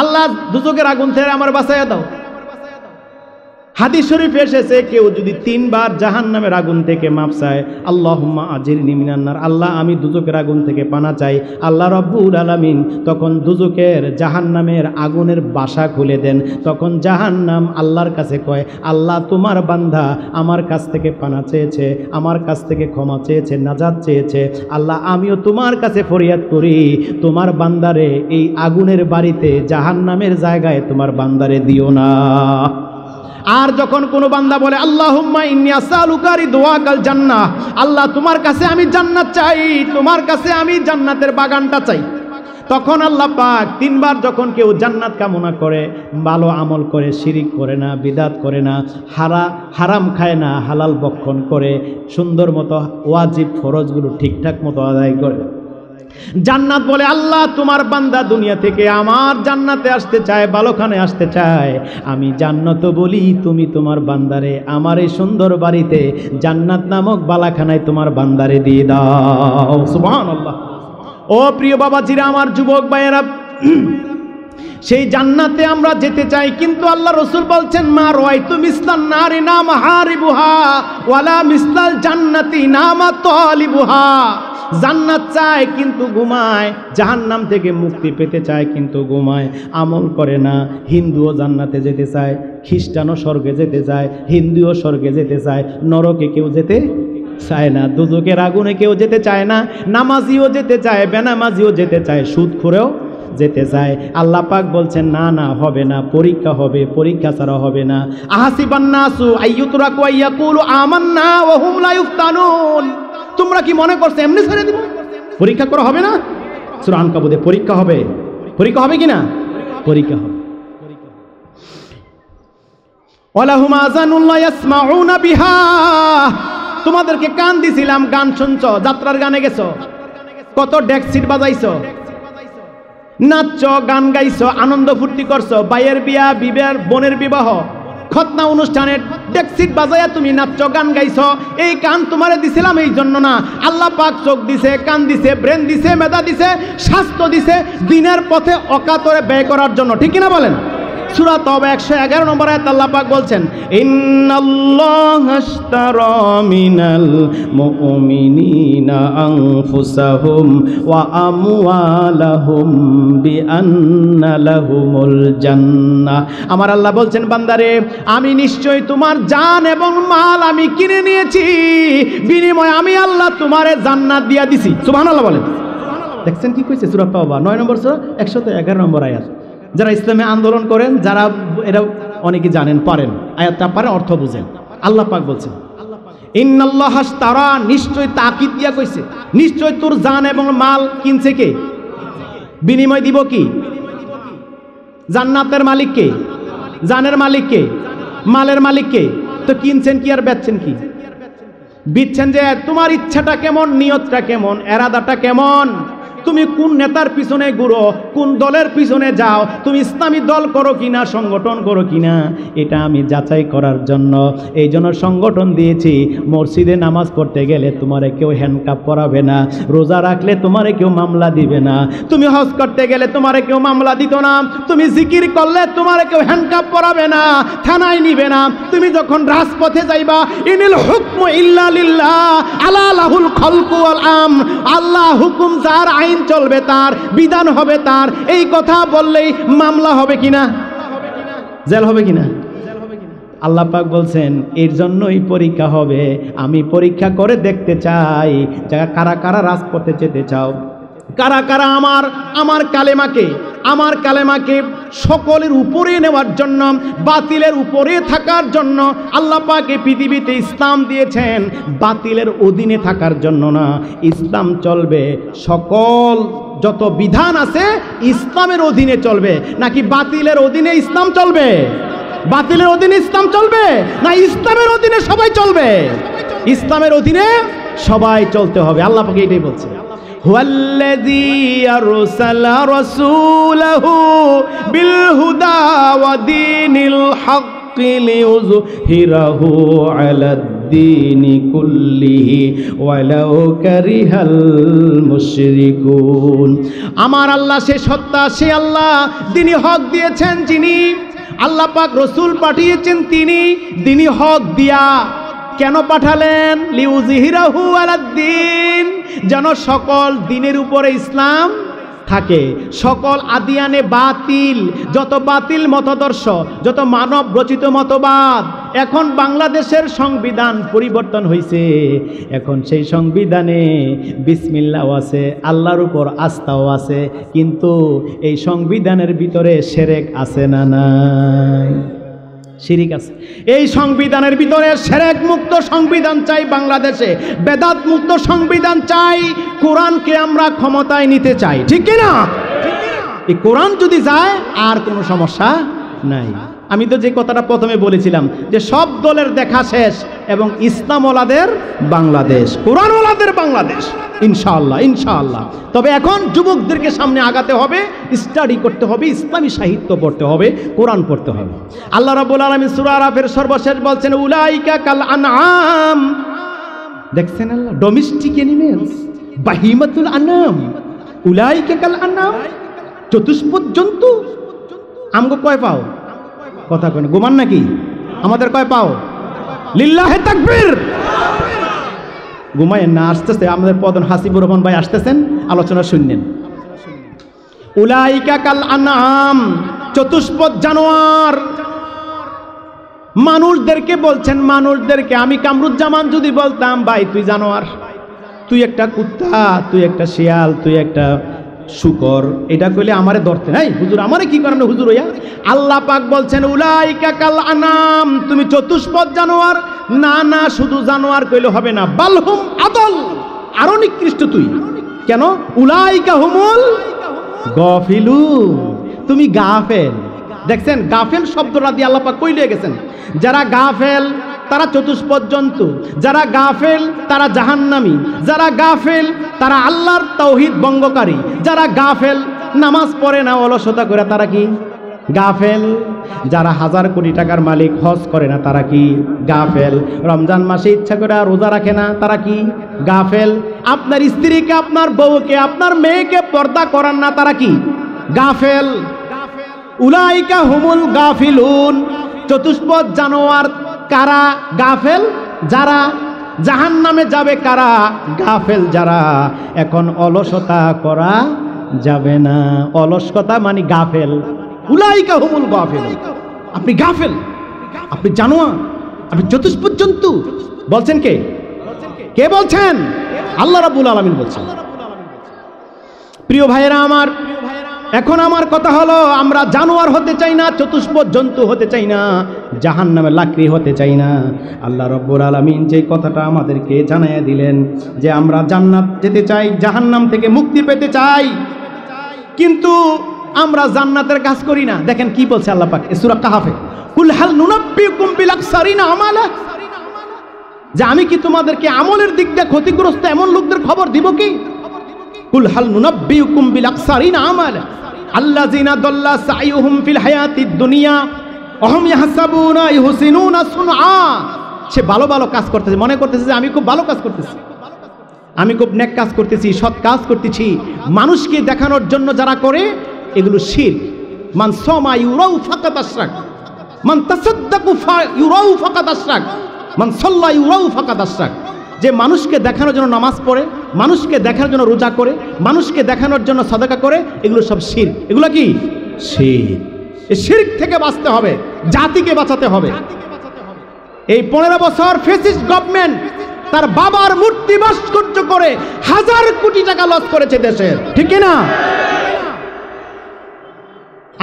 আল্লাহ দুজকের আগুন থেকে আমার বাঁচাইয়া দাও। হাদিস শরীফে এসেছে কেউ যদি 3 বার জাহান্নামের আগুন থেকে মাপ চায়, আল্লাহুম্মা আজিরনি মিনান নার, আল্লাহ আমি দুজকের আগুন থেকে পানা চাই, আল্লাহ রাব্বুল আলামিন তখন দুজকের জাহান্নামের আগুনের বাসা খুলে দেন। তখন জাহান্নাম আল্লাহর কাছে কয়, আল্লাহ তোমার বান্দা আমার কাছ থেকে পানা চেয়েছে, আমার কাছ থেকে ক্ষমা চেয়েছে, নাজাত চেয়েছে, আল্লাহ আমিও তোমার কাছে ফরিয়াদ করি, তোমার বান্দারে এই আগুনের বাড়িতে, জাহান্নামের জায়গায় তোমার বান্দারে দিও না। আর যখন কোনো বান্দা বলে আল্লাহুম্মা ইন্নী আসআলুকা রিদওয়াকাল জান্নাহ, আল্লাহ তোমার কাছে আমি জান্নাত চাই, তোমার কাছে আমি জান্নাতের বাগানটা চাই, তখন আল্লাহ পাক 3 বার যখন কেউ জান্নাত কামনা করে, ভালো আমল করে, শিরিক করে না, বিদাত করে না, হারাম খায় না, হালাল ভক্ষণ করে, সুন্দর মতো ওয়াজিব ফরজগুলো ঠিকঠাক মতো আদায় করে, জান্নাত বলে আল্লাহ তোমার বান্দা দুনিয়া থেকে আমার জান্নাতে আসতে চায়, ভালোখানে আসতে চায়, আমি জান্নাত বলি তুমি তোমার বান্দারে আমার এই সুন্দর বাড়িতে জান্নাত নামক বালাখানায় তোমার বান্দারে দিয়ে দাও। সুবহানাল্লাহ। ও প্রিয় বাবাজিরা, আমার যুবক ভাইয়েরা, সেই জান্নাতে আমরা যেতে চাই, কিন্তু আল্লাহ রাসূল বলছেন মা রাআইতু মিসলান নারি না মাহারিবুহা ওয়ালা মিসলাল জান্নাতি নামা তালিবুহা। জান্নাত চায় কিন্তু ঘুমায়, জাহান্নাম থেকে মুক্তি পেতে চায় কিন্তু ঘুমায়, আমল করে না। হিন্দুও জান্নাতে যেতে চায়, খ্রিস্টানও স্বর্গে যেতে চায়, হিন্দুও স্বর্গে যেতে চায়, নরকে কেউ যেতে চায় না, দুজকের আগুনে কেউ যেতে চায় না, নামাজিও যেতে চায়, বেনামাজিও যেতে চায়, সুদখোরেও যেতে চায়। আল্লাহ পাক বলছেন না না, হবে না, পরীক্ষা হবে, পরীক্ষা ছাড়া হবে না। আহাসিবান নাসু আইয়ুতরাকু আইয়াকুলু আমান্না ওয়া হুম লা ইফতানুন, তোমরা কি মনে করছো এমনি ছেড়ে দিব? পরীক্ষা করা হবে না? সূরা আনকাবুতে পরীক্ষা হবে, পরীক্ষা হবে কি না? পরীক্ষা হবে। ওয়ালাহুম আযানুন লা ইয়াসমাউনা বিহা, তোমাদেরকে কান দিছিলাম, গান শুনছো, যাত্রার গানে গেছো, কত ডেক সিট বাজাইছো, নাচছো, গান গাইছো, আনন্দ ফুর্তি করছো, ভাইয়ের বিয়া, বিবের বোনের বিবাহ, খতনা অনুষ্ঠানে ডেক সিট বাজাইয়া তুমি নাচছো, গান গাইছো, এই কান তোমারে দিছিলাম এই জন্য না, আল্লাহ পাক চোখ দিছে, কান দিছে, ব্রেন দিছে, মেধা দিছে, স্বাস্থ্য দিছে দিনের পথে অকাতরে ব্যয় করার জন্য, ঠিক কিনা বলেন? সূরা তাওবা 111 নম্বর আয়াত আল্লাহ পাক বলছেন ইন্নাল্লাহা আশতারা মিনাল মুমিনিনা আনফুসাহুম ওয়া আমওয়ালাহুম বিআন্না লাহুমুল জান্নাহ। আমার আল্লাহ বলছেন বান্দারে, আমি নিশ্চয় তোমার জান এবং মাল আমি কিনে নিয়েছি, বিনিময়ে আমি আল্লাহ তোমারে জান্নাত দিয়া দিছি। সুবহানাল্লাহ বলেন। দেখছেন কি কইছে? সূরা তাওবা 9 নম্বর সূরা 111 নম্বর আয়াত। যারা ইসলামে আন্দোলন করেন, যারা এরা অনেকে জানেন, পারেন, আয়াতটা পারেন, অর্থ বুঝেন, আল্লাহ পাক বলছেন ইন্নাল্লাহ আশতারা, নিশ্চয় তাকিদ দিয়া কইছে, নিশ্চয় তোর জান এবং মাল কিনছে কে? বিনিময় দিব কি? জান্নাতের মালিক কে? জানের মালিক কে? মালের মালিক কে? তো কিনছেন কি আর বেচছেন কি? বিচ্ছেন যে তোমার ইচ্ছাটা কেমন, নিয়তটা কেমন, এরাদাটা কেমন, তুমি কোন নেতার পিছনে ঘুরো, কোন দলের পিছনে যাও, তুমি ইসলামী দল করো কিনা, সংগঠন করো কিনা, এটা আমি যাচাই করার জন্য এই জন্য সংগঠন দিয়েছি। মসজিদে নামাজ পড়তে গেলে তোমারে কেউ হ্যান্ডকাপ পরাবে না, রোজা রাখলে তোমারে কেউ মামলা দিবে না, তুমি হজ করতে গেলে তোমারে কেউ মামলা দিত না, তুমি জিকির করলে তোমারে কেউ হ্যান্ডকাপ পরাবে না, থানায় নিবে না। তুমি যখন রাজপথে যাইবা, ইনিল হুকমু ইল্লা লিল্লাহ আলা লাহুল খালকু ওয়াল আমর, আল্লাহ হুকুম যার, আইন চলবে তার, বিধান হবে তার, এই কথা বললেই মামলা হবে কিনা, জেল হবে কিনা? আল্লাহ পাক বলছেন এর জন্যই পরীক্ষা হবে। আমি পরীক্ষা করে দেখতে চাই যারা কারা কারা রাজপথে যেতে চাও, কারা কারা আমার কালেমাকে সকলের উপরে নেওয়ার জন্য, বাতিলের উপরে থাকার জন্য। আল্লাহ পাক এই পৃথিবীতে ইসলাম দিয়েছেন বাতিলের অধীনে থাকার জন্য না। ইসলাম চলবে, সকল যত বিধান আছে ইসলামের অধীনে চলবে, নাকি বাতিলের অধীনে ইসলাম চলবে? বাতিলের অধীনে ইসলাম চলবে না ইসলামের অধীনে সবাই চলবে? ইসলামের অধীনে সবাই চলতে হবে। আল্লাহ পাক এটাই বলছে, হুয়াল্লাযী আরসালা রাসূলাহু বিল হুদা ওয়া দীনিল হাক্কি লিইয়ুযহিরাহু আলাদ-দীনি কুল্লিহি ওয়ালাউ কারিহাল মুশরিকুন। আমার আল্লাহ সে সত্তা, সে আল্লাহ যিনি হক দিয়েছেন, যিনি আল্লাহ পাক রসুল পাঠিয়েছেন, তিনি দিনই হক দিয়া কেন পাঠালেন? লিউযহিরাহু আলাদ-দীন, যেন সকল দিনের উপরে ইসলাম থাকে। সকল আদিয়ানে বাতিল, যত বাতিল মতাদর্শ, যত মানব রচিত মতবাদ, এখন বাংলাদেশের সংবিধান পরিবর্তন হয়েছে, এখন সেই সংবিধানে বিসমিল্লাহ আছে, আল্লাহর উপর আস্থাও আছে, কিন্তু এই সংবিধানের ভিতরে শিরক আছে না নাই? শিরিক আছে। এই সংবিধানের ভিতরে শিরক মুক্ত সংবিধান চাই বাংলাদেশে, বেদাত মুক্ত সংবিধান চাই, কোরআনকে আমরা ক্ষমতায় নিতে চাই, ঠিক কি না? এই কোরআন যদি যায় আর কোনো সমস্যা নাই। আমি তো যে কথাটা প্রথমে বলেছিলাম যে সব দলের দেখা শেষ এবং ইসলামওয়ালাদের বাংলাদেশ, কোরআনওয়ালাদের বাংলাদেশ, ইনশাআল্লাহ ইনশাআল্লাহ। তবে এখন যুবকদেরকে সামনে আগাতে হবে, স্টাডি করতে হবে, ইসলামী সাহিত্য পড়তে হবে, কোরআন পড়তে হবে। আল্লাহ রাব্বুল আলামিন সূরা আরাফের সর্বশেষ বলছেন উলাইকা কাল আনআম। দেখছেন আল্লাহ, ডোমেস্টিক অ্যানিমেলস, বাহিমাতুল আনাম, উলাইকা কাল আনআম, চতুষ্পদ জন্তু। আমগো কয় পাও? কথা কয় না, গোমান নাকি? আমাদের কয় পাও? লিল্লাহে তাকবীর। ঘুমায়েন না, আসতেছে আমাদের প্রধান হাসিবুর রহমান ভাই আসতেছেন, আলোচনা শুনলেন। উলাইকা কাল আনআম, চতুষ্পদ জানোয়ার। মানুষদেরকে বলছেন, মানুষদেরকে। আমি কামরুজ্জামান যদি বলতাম ভাই তুই জানোয়ার, তুই একটা কুত্তা, তুই একটা শিয়াল, তুই একটা শুকর, এটা কইলে আমারে ধরতে নাই, হুজুর আমারে কি করেন হুজুর হইয়া? আল্লাহ পাক বলছেন উলাইকা কাল আনাম, তুমি চতুষ্পদ জানোয়ার। না না, শুধু জানোয়ার কইলে হবে না, বালহুম আদল, আরো নিকৃষ্ট তুই। কেন? উলাইকা হুমুল গাফিলুন, তুমি গাফেল। দেখছেন গাফেল শব্দটা দিয়ে আল্লাহ পাক কইলে গেছেন, যারা গাফেল তারা চতুষ্পদ জন্তু, যারা গাফেল তারা জাহান্নামী, যারা গাফেল তারা আল্লাহর তাওহীদ ভঙ্গকারী, যারা গাফেল নামাজ পড়ে না অলসতা করে তারা কি গাফেল, যারা 1000 কোটি টাকার মালিক হজ করে না তারা কি গাফেল, রমজান মাসে ইচ্ছা করে রোজা রাখে না তারা কি গাফেল, আপনার স্ত্রীকে, আপনার বউকে, আপনার মেয়েকে পর্দা করান না তারা কি গাফেল। উলাইকা হুমুল গাফিলুন, চতুষ্পদ জানোয়ার কারা? গাফেল যারা। জাহান্নামে যাবে কারা? গাফেল যারা। এখন অলসতা করা যাবে না, অলসতা মানে গাফেল। উলাইকা হুমুল গাফিল, আপনি গাফেল, আপনি জানোয়ার, আপনি চতুষ্পদ জন্তু। বলছেন কে? কে বলছেন? আল্লাহ রাব্বুল আলামিন বলছেন। প্রিয় ভাইয়েরা আমার, এখন আমার কথা হলো, আমরা জানোয়ার হতে চাই না, চতুষ্পদ জন্তু হতে চাই না, জাহান্নামের লাকড়ি হতে চাই না। আল্লাহ রাব্বুল আলামিন যে কথাটা আমাদেরকে জানাইয়া দিলেন যে আমরা জান্নাত যেতে চাই, জাহান্নাম থেকে মুক্তি পেতে চাই, কিন্তু আমরা জান্নাতের কাজ করি না। দেখেন কি বলছে আল্লাহ পাক সূরা কাহাফে, কুল হাল নুনাব্বিউকুম বিল আকসারিনা আমালা, যে আমি কি তোমাদেরকে আমলের দিক দিয়ে ক্ষতিগ্রস্ত এমন লোকদের খবর দিব কি? কুল হাল নুনাব্বিউকুম বিল আকসারিনা আমালা আল্লাযিনা দাল্লা সাইয়ুহুম ফিল হায়াতিদ দুনিয়া ওয়া হুম ইয়াহসাবুনা ইহসিনুনা সুনআ। সে ভালো ভালো কাজ করতেছে, মনে করতেছে যে আমি খুব ভালো কাজ করতেছি, আমি খুব নেক কাজ করতেছি, সৎ কাজ করতেছি। মানুষকে দেখানোর জন্য যারা করে এগুলো শিরক। মান সামা ইউরাউ ফাকাত আশরাক, মান তাসাদ্দাকু ইউরাউ ফাকাত আশরাক, মান সাল্লা ইউরাউ ফাকাত আশরাক। যে মানুষকে দেখানোর জন্য নামাজ পড়ে, মানুষকে দেখানোর জন্য রোজা করে, মানুষকে দেখানোর জন্য সাদাকা করে, এগুলো সব শিরক। এগুলো কি শিরক? এই শিরক থেকে বাঁচতে হবে, জাতিকে বাঁচাতে হবে। এই 15 বছর ফ্যাসিস্ট গভর্নমেন্ট তার বাবার মূর্তি ভাস্কর্য করে 1000 কোটি টাকা লস করেছে দেশের, ঠিক না?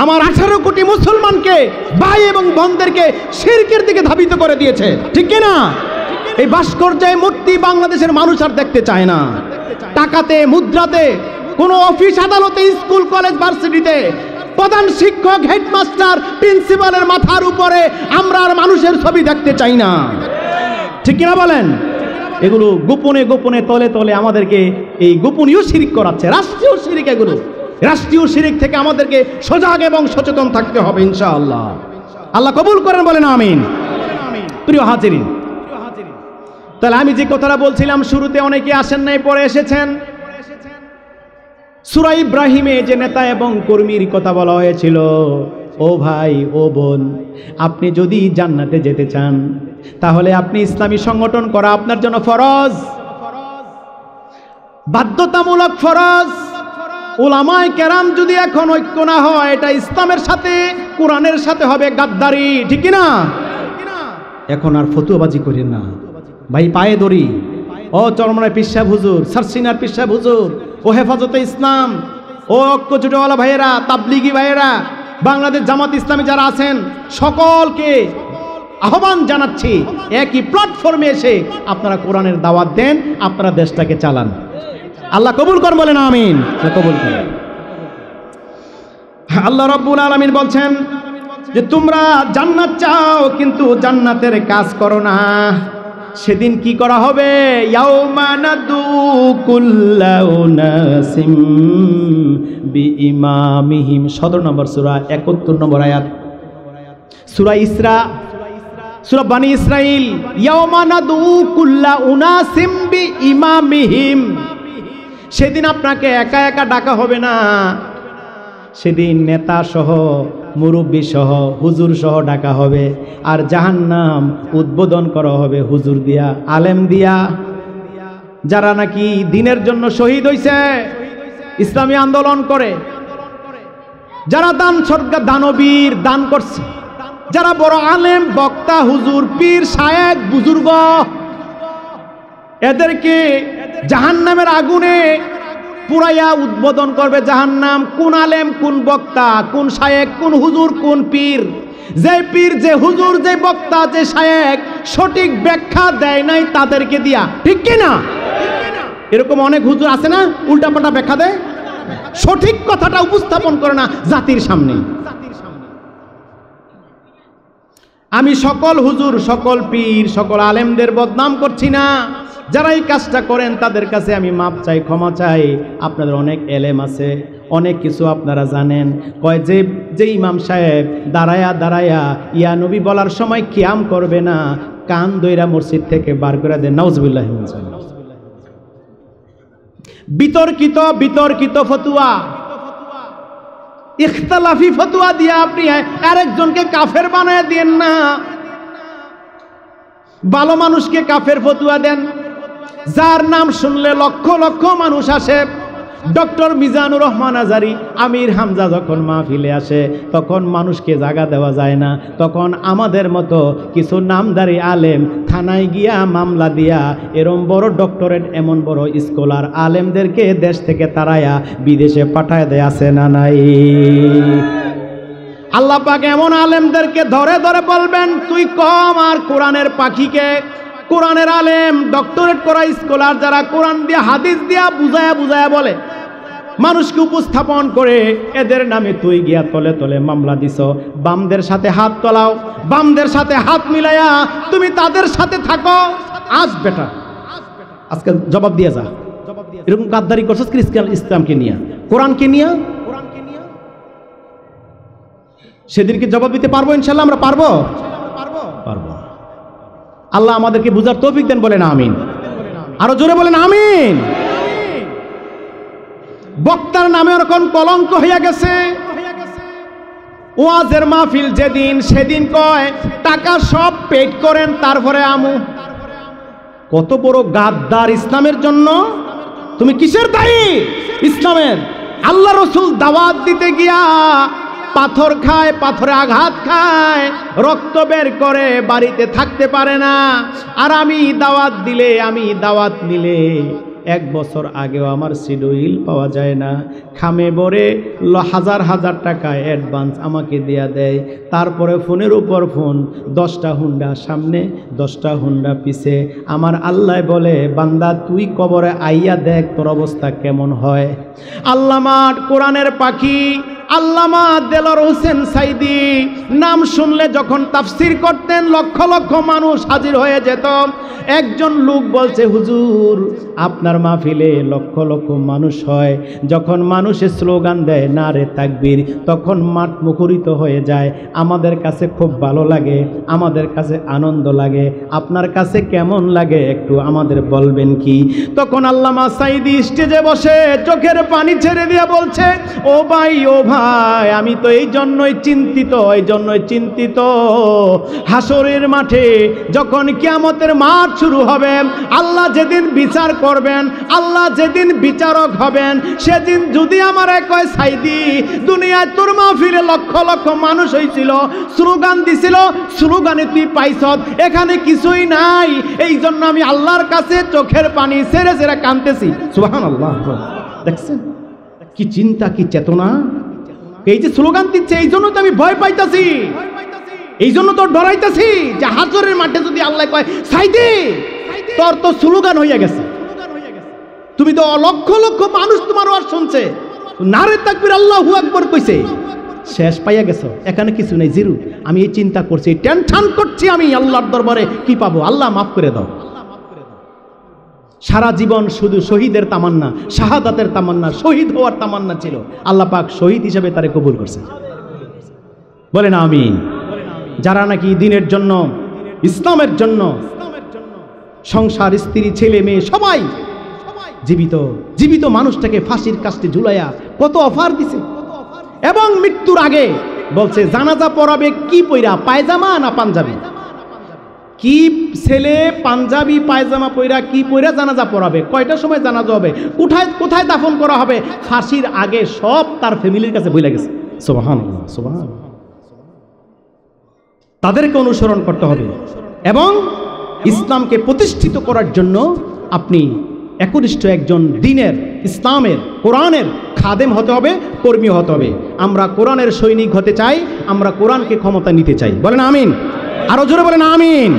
আমার 18 কোটি মুসলমানকে, ভাই এবং বোনদেরকে শিরকের দিকে ধাবিত করে দিয়েছে, ঠিক না? এই ভাস্কর্যে মূর্তি বাংলাদেশের মানুষ আর দেখতে চায় না। টাকাতে, মুদ্রাতে, কোনো অফিস আদালতে, স্কুল কলেজ ভার্সিটিতে প্রধান শিক্ষক, হেডমাস্টার, প্রিন্সিপালের মাথার উপরে আমরা আর মানুষের ছবি দেখতে চাই না, ঠিক কিনা বলেন? এগুলো গোপনে গোপনে তলে তলে আমাদেরকে এই গোপনীয় শিরক করাচ্ছে, রাষ্ট্রীয় শিরক। এগুলো রাষ্ট্রীয় শিরক থেকে আমাদেরকে সজাগ এবং সচেতন থাকতে হবে ইনশাআল্লাহ। আল্লাহ কবুল করেন, বলেন আমিন। প্রিয় হাজিরিন, তাহলে আমি যে কথাটা বলছিলাম শুরুতে, অনেকে আসেন নাই, পরে এসেছেন। সূরা ইব্রাহিমে যে নেতা এবং কর্মীর কথা বলা হয়েছিল, ও ভাই ও বোন, আপনি যদি জান্নাতে যেতে চান তাহলে আপনি ইসলামী সংগঠন করা আপনার জন্য ফরজ, বাধ্যতামূলক ফরজ। উলামায়ে কেরাম যদি এখন ঐক্য না হয়, এটা ইসলামের সাথে, কোরআনের সাথে হবে গাদ্দারি, ঠিক না? এখন আর ফতুয়াবাজি করেন না ভাই, পায়ে ধরি। ও চরমনায় পীর সাহেব হুজুর, সারসিনার পীর সাহেব হুজুর, ও হেফাজতে ইসলাম, ও ঐক্য জুটেওয়ালা ভাইয়েরা, তাবলিগি ভাইয়েরা, বাংলাদেশ জামাত ইসলামী যারা আছেন, সকলকে আহ্বান জানাচ্ছি, একই প্ল্যাটফর্মে এসে আপনারা কোরআনের দাওয়াত দেন, আপনারা দেশটাকে চালান। আল্লাহ কবুল করেন, বলেন আমিন। কবুল করেন। আল্লাহ রাব্বুল আলামিন বলছেন যে তোমরা জান্নাত চাও কিন্তু জান্নাতের কাজ করো না। সেদিন কি করা হবে? ইয়াউমা নাদু কুল্লা উনাসিম বিইমামিহিম, 17 নম্বর সূরা, 71 নম্বর আয়াত, সূরা ইসরা, সূরা বনি ইসরাইল। ইয়াউমা নাদু কুল্লা উনাসিম বিইমামিহিম, সেদিন আপনাকে একা একা ডাকা হবে না, সেদিন নেতা সহ, মুরব্বী সহ, হুজুর সহ ডাকা হবে। আর জাহান্নাম উদ্বোধন করা হবে হুজুর দিয়া, আলেম দিয়া, যারা নাকি দিনের জন্য শহীদ হইছে, ইসলামী আন্দোলন করে, যারা দান সরকার দানবীর দান করছে, যারা বড় আলেম, বক্তা, হুজুর, পীর, শায়েখ, বুজুর্গ, এদেরকে জাহান্নামের আগুনে পুরাইয়া উদ্বোধন করবে জাহান্নাম। কোন আলেম, কোন বক্তা, কোন শায়েখ, কোন হুজুর, কোন পীর, যে পীর, যে হুজুর, যে বক্তা, যে শায়েখ সঠিক ব্যাখ্যা দেয় নাই তাদেরকে দিয়া, ঠিক কিনা? এরকম অনেক হুজুর আছে না, উল্টাপাল্টা ব্যাখ্যা দেয়, সঠিক কথাটা উপস্থাপন করে না জাতির সামনে। আমি সকল হুজুর, সকল পীর, সকল আলেমদের বদনাম করছি না, যারা এই কাজটা করেন তাদের কাছে আমি মাপ চাই, ক্ষমা চাই। আপনাদের অনেক এলেম আছে, অনেক কিছু আপনারা জানেন। কয় যে ইমাম সাহেব দাঁড়ায়া দাঁড়ায়া ইয়া নবী বলার সময় কিয়াম করবে না, কান দইরা মসজিদ থেকে বার করে দেন, নাউজুবিল্লাহ। বিতর্কিত বিতর্কিত ফতুয়া, ইখতিলাফি ফতুয়া দিয়ে আপনি আরেকজনকে কাফের বানায় দেন না। ভালো মানুষকে কাফের ফতুয়া দেন, যার নাম শুনলে লক্ষ লক্ষ মানুষ আসে, ডক্টর মিজানুর রহমান আজারি, আমির হামজা যখন মাহফিলে আসে তখন মানুষকে জায়গা দেওয়া যায় না, তখন আমাদের মতো কিছু নামদারি আলেম থানায় গিয়া মামলা দিয়া এরম বড় ডক্টরেট এমন বড় স্কলার আলেমদেরকে দেশ থেকে তাড়ায়া বিদেশে পাঠায় দেয়, আছে না নাই? আল্লাহ পাক এমন আলেমদেরকে ধরে ধরে বলবেন তুই কম আর কোরআনের পাখিকে, কোরআনের আলেম ডক্টরেট করা স্কলার যারা কোরআন দিয়ে হাদিস দিয়া বুঝায়া বুঝায়া বলে, মানুষকে উপস্থাপন করে, এদের নামে তুই গিয়া তলে তলে মামলা দিছ। বামদের সাথে হাত তোলাও, বামদের সাথে হাত মিলাইয়া তুমি তাদের সাথে থাকো। আজ বেটা আজকে জবাব দিয়ে যা, এরকম গাদ্দারি করছিস ইসলামকে নিয়ে, কোরআনকে নিয়ে। সেদিনকে জবাব দিতে পারবো ইনশাল্লাহ, আমরা পারবো পারবো। আল্লাহ আমাদেরকে বুঝার তৌফিক দেন, বলেন আমিন। আরো জোরে বলেন আমিন। বক্তার নামে ওরকম কলঙ্ক হইয়া গেছে। ওয়াজের মাহফিল যেদিন সেদিন কয় টাকা সব পেড করেন তারপরে আমু। কত বড় গাদ্দার ইসলামের জন্য! তুমি কিসের দায়ী? ইসলামের। আল্লাহ রসুল দাওয়াত দিতে গিয়া পাথর খায়, পাথরে আঘাত খায়, রক্ত বের করে, বাড়িতে থাকতে পারে না। আর আমি দাওয়াত দিলে, আমি দাওয়াত নিলে 1 বছর আগেও আমার শিডিউল পাওয়া যায় না। খামে ভরে হাজার হাজার টাকা অ্যাডভান্স আমাকে দেয়া দেয়, তারপরে ফোনের উপর ফোন, 10টা হুন্ডা সামনে 10টা হুন্ডা পিছে। আমার আল্লাহ বলে বান্দা তুই কবরে আইয়া দেখ তোর অবস্থা কেমন হয়। আল্লামা কোরআনের পাখি আল্লামা দেলোয়ার হোসেন সাইদি নাম শুনলে যখন তাফসির করতেন লক্ষ লক্ষ মানুষ হাজির হয়ে যেত। একজন লোক বলছে হুজুর আপনার মাহফিলে লক্ষ লক্ষ মানুষ হয়, যখন মানুষে স্লোগান দেয় নারে তাকবীর তখন মাঠ মুখরিত হয়ে যায়। আমাদের কাছে খুব ভালো লাগে, আমাদের কাছে আনন্দ লাগে, আপনার কাছে কেমন লাগে একটু আমাদের বলবেন কি? তখন আল্লামা সাইদি স্টেজে বসে চোখের পানি ছেড়ে দিয়ে বলছে ও ভাই ও ভাই, আমি তো এই জন্যই চিন্তিত, হাসরের মাঠে যখন কিয়ামতের মাঠ শুরু হবে, আল্লাহ যেদিন বিচার করবেন, আল্লাহ যেদিন বিচারক হবেন, সেদিন যদি আমার কয় সাইদি দুনিয়ায় তোর মাহফিলে লক্ষ লক্ষ মানুষ হয়েছিল, স্লোগান দিছিল, স্লোগানে তুই পাইছ, এখানে কিছুই নাই, এই জন্য আমি আল্লাহর কাছে চোখের পানি ছেড়ে ছেড়ে কাঁদতেছি। সুবহানাল্লাহ। দেখছেন কি চিন্তা, কি চেতনা! এই যে স্লোগান দিচ্ছে এই জন্য তো আমি ভয় পাইতাছি, এই জন্য তো ডরাইতাছি যে হাজরের মাঠে যদি আল্লাহ কয় সাইদি তোর তো স্লোগান হইয়া গেছে, তুমি তো লক্ষ লক্ষ মানুষ তোমার ওয়াজ শুনছে, নারে তাকবীর আল্লাহু আকবার কইছে, শেষ পাইয়া গেছো, এখানে কিছু নেই, জিরো। আমি এই চিন্তা করছি, টেনশন করছি, আমি আল্লাহর দরবারে কি পাবো, আল্লাহ মাফ করে দাও। সারা জীবন শুধু শহীদের তামান্না, শাহাদাতের তামান্না, শহীদ হওয়ার তামান্না ছিল, আল্লাহ পাক শহীদ হিসেবে তারে কবুল করছে। বলেন আমিন। যারা নাকি দিনের জন্য, ইসলামের জন্য সংসার, স্ত্রী, ছেলে মেয়ে সবাই জীবিত মানুষটাকে ফাঁসির কাস্টে ঝুলাইয়া কত অফার দিছে, এবং মৃত্যুর আগে বলছে জানাজা পড়াবে কি পইরা, পায়জামা না পাঞ্জাবি? কি ছেলে পাঞ্জাবি পায়জামা পইরা কি পইরা জানাজা পড়াবে, কয়টার সময় জানাজা হবে, কোথায় দাফন করা হবে, ফাঁসির আগে সব তার ফ্যামিলির কাছে ভুলে গেছে। সুবহানাল্লাহ, সুবহানাল্লাহ। তাদেরকে অনুসরণ করতে হবে এবং ইসলামকে প্রতিষ্ঠিত করার জন্য আপনি একনিষ্ঠ একজন দ্বীনের, ইসলামের, কোরআনের খাদেম হতে হবে, কর্মী হতে হবে। আমরা কোরআনের সৈনিক হতে চাই, আমরা কোরআনকে ক্ষমতা নিতে চাই। বলেন আমিন। আরো জোরে বলেন আমিন।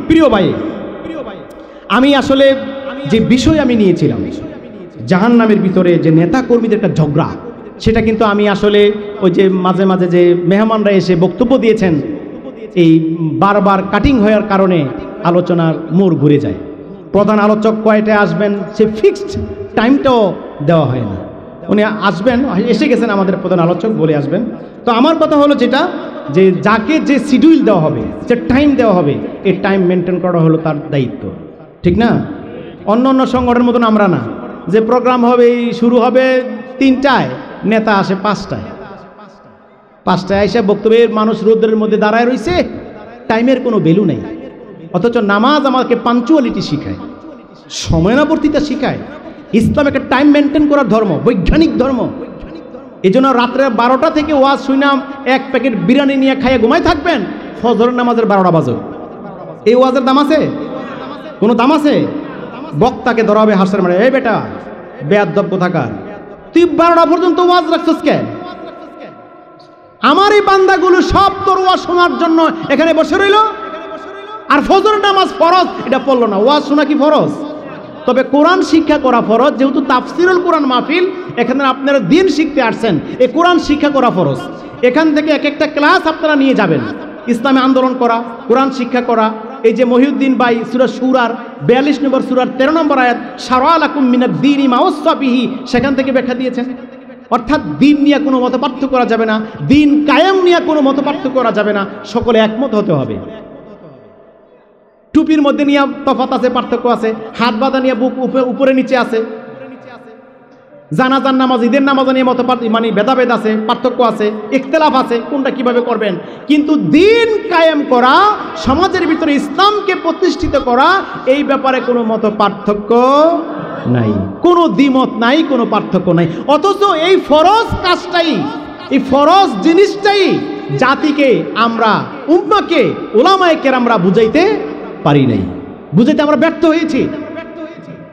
প্রিয় ভাই, আমি আসলে যে বিষয় আমি নিয়েছিলাম জাহান্নামের ভিতরে যে নেতা কর্মীদের একটা ঝগড়া, সেটা কিন্তু আমি আসলে ওই যে মাঝে মাঝে যে মেহমানরা এসে বক্তব্য দিয়েছেন, এই বারবার কাটিং হওয়ার কারণে আলোচনার মোড় ঘুরে যায়। প্রধান আলোচক কয়টায় আসবেন সে ফিক্সড টাইমটাও দেওয়া হয় না, উনি আসবেন, এসে গেছেন আমাদের প্রধান আলোচক বলে আসবেন। তো আমার কথা হলো যেটা, যে যাকে যে শিডিউল দেওয়া হবে, যে টাইম দেওয়া হবে, এই টাইম মেনটেন করা হলো তার দায়িত্ব, ঠিক না? অন্য অন্য সংগঠনের মতন আমরা না, যে প্রোগ্রাম হবে শুরু হবে 3টায়, নেতা আসে 5টায় এসে বক্তব্যের মানুষ রোদ্রের মধ্যে দাঁড়ায় রয়েছে, টাইমের কোনো ভ্যালু নেই। অথচ নামাজ আমাকে পাঞ্চুয়ালিটি শিখায়, সময়ানুবর্তিতা শিখায়। ইসলাম একটা টাইম মেনটেন করার ধর্ম, বৈজ্ঞানিক ধর্ম। এই জন্য রাত্রে 12টা থেকে ওয়াজ শুনাম, এক প্যাকেট বিরিয়ানি নিয়ে খাইয়ে ঘুমাই থাকবেন, ফজর নামাজের 12টা বাজে। এই ওয়াজের দাম আছে? কোনো দাম আছে? বক্তাকে ধরা হবে হাসের মারে, এই বেটা বেয়াদব কোথাকার, তুই 12টা পর্যন্ত ওয়াজ রাখছিস কেন? আমার এই বান্দাগুলো সব তোর ওয়াজ শোনার জন্য এখানে বসে রইল, আর ফজর নামাজ ফরজ এটা পড়লো না। ওয়াজ শোনা কি ফরজ? তবে কোরআন শিক্ষা করা ফরজ। যেহেতু তাফসিরুল কোরআন মাহফিল, এখানে আপনারা দিন শিখতে আসছেন, এই কোরআন শিক্ষা করা ফরজ। এখান থেকে এক একটা ক্লাস আপনারা নিয়ে যাবেন, ইসলামী আন্দোলন করা, কোরআন শিক্ষা করা। এই যে মহিউদ্দিন ভাই সূরা সূরার 42 নম্বর সূরার 13 নম্বর আয়াত, শারআ লাকুম মিনাদ-দীনি মা ওয়াসা বিহি, সেখান থেকে ব্যাখ্যা দিয়েছেন। অর্থাৎ দিন নিয়ে কোনো মত পার্থক্য করা যাবে না, দিন কায়েম নিয়ে কোনো মত পার্থক্য করা যাবে না, সকলে একমত হতে হবে। টুপির মধ্যে নিয়ে তফাত আছে, পার্থক্য আছে, হাত বাঁধা নিয়ে বুক উপরে নিচে আছে, জানাজার নামাজ ঈদের নামাজ নিয়ে মত মানে ভেদাভেদ আছে, পার্থক্য আছে, ইখতিলাফ আছে, কোনটা কিভাবে করবেন। কিন্তু দিন কায়েম করা, সমাজের ভিতরে ইসলামকে প্রতিষ্ঠিত করা, এই ব্যাপারে কোনো মত পার্থক্য নাই, কোনো দ্বিমত নাই, কোনো পার্থক্য নাই। অথচ এই ফরজ কাজটাই, এই ফরজ জিনিসটাই জাতিকে আমরা, উম্মাকে, উলামায়ে কেরামরা বুঝাইতে পারি নাই, বুঝাইতে আমরা ব্যর্থ হয়েছি।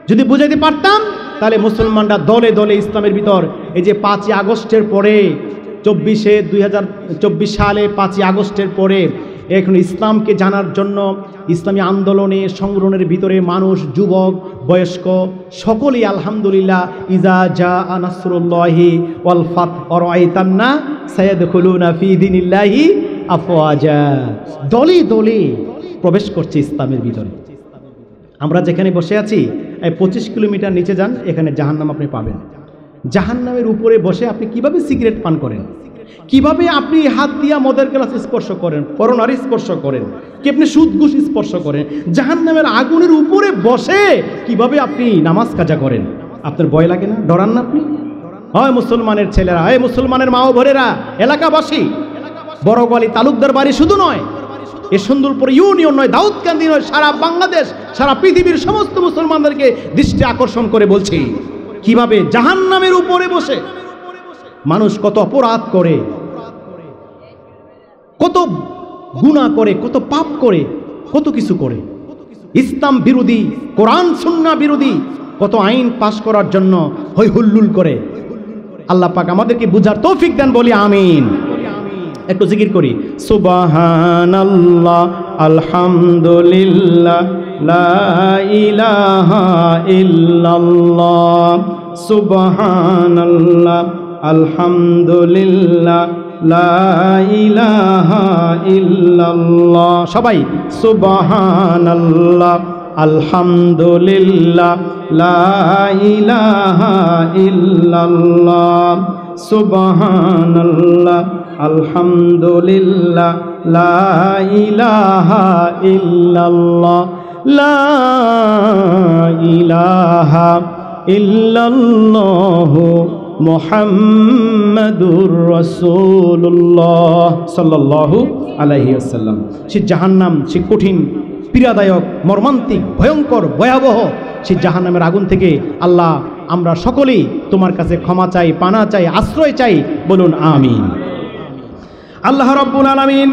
যদি বুঝাইতে পারতাম তাহলে মুসলমানরা দলে দলে ইসলামের ভিতর, এই যে 5ই আগস্টের পরে 2024 সালে 5ই আগস্টের পরে এখন ইসলামকে জানার জন্য ইসলামী আন্দোলনে সংগ্রামের ভিতরে মানুষ, যুবক, বয়স্ক সকলেই আলহামদুলিল্লাহ, ইজা জাআ নাসরুল্লাহি ওয়াল ফাত ওয়া রাআইতান্না সায়াদখুলুনা ফি দীনিল্লাহি আফওয়াজা, দলে দলে প্রবেশ করছে ইসলামের ভিতরে। আমরা যেখানে বসে আছি, 25 কিলোমিটার নিচে যান, এখানে জাহান্নাম আপনি পাবেন। জাহান্নামের উপরে বসে আপনি কিভাবে সিগারেট পান করেন, কিভাবে আপনি হাত দিয়া মদের গ্লাস স্পর্শ করেন, করোনার স্পর্শ করেন, কি আপনি সুদ ঘুষ স্পর্শ করেন, জাহান্নামের আগুনের উপরে বসে কিভাবে আপনি নামাজ কাজা করেন, আপনার ভয় লাগে না? ডরান না আপনি? হয় মুসলমানের ছেলেরা, হয় মুসলমানের মা ও বোনেরা, এলাকাবাসী, বড়গলি তালুকদার বাড়ি শুধু নয়, এ সুন্দরপুর ইউনিয়ন নয়, দাউদকান্দি নয়, সারা বাংলাদেশ, সারা পৃথিবীর সমস্ত মুসলমানদেরকে দৃষ্টি আকর্ষণ করে বলছি, কিভাবে জাহান্নামের উপরে বসে মানুষ কত অপরাধ করে, কত গুনাহ করে, কত পাপ করে, কত কিছু করে, ইসলাম বিরোধী, কোরআন সুন্নাহ বিরোধী কত আইন পাশ করার জন্য হই হুল্লুল করে। আল্লাহ পাক আমাদেরকে বুঝার তৌফিক দেন, বলি আমিন। একটু জিকির করি, সুবহানাল্লাহ, আলহামদুলিল্লাহ, লা ইলাহা ইল্লাল্লাহ, সুবহানাল্লাহ, আলহামদুলিল্লাহ, লা ইলাহা ইল্লাল্লাহ। সবাই সুবহানাল্লাহ, আলহামদুলিল্লাহ, লা ইলাহা ইল্লাল্লাহ, সুবহানাল্লাহ, আলহামদুলিল্লাহ, লা ইলাহা ইল্লাল্লাহ, লা ইলাহা ইল্লাল্লাহ, মুহাম্মাদুর রাসূলুল্লাহ সাল্লাল্লাহু আলাইহি ওয়াসাল্লাম। সে জাহান্নাম, সে কঠিন, পীড়াদায়ক, মর্মান্তিক, ভয়ঙ্কর, ভয়াবহ সেই জাহান্নামের আগুন থেকে আল্লাহ আমরা সকলেই তোমার কাছে ক্ষমা চাই, পানা চাই, আশ্রয় চাই, বলুন আমিন। আল্লাহ রাব্বুল আলামিন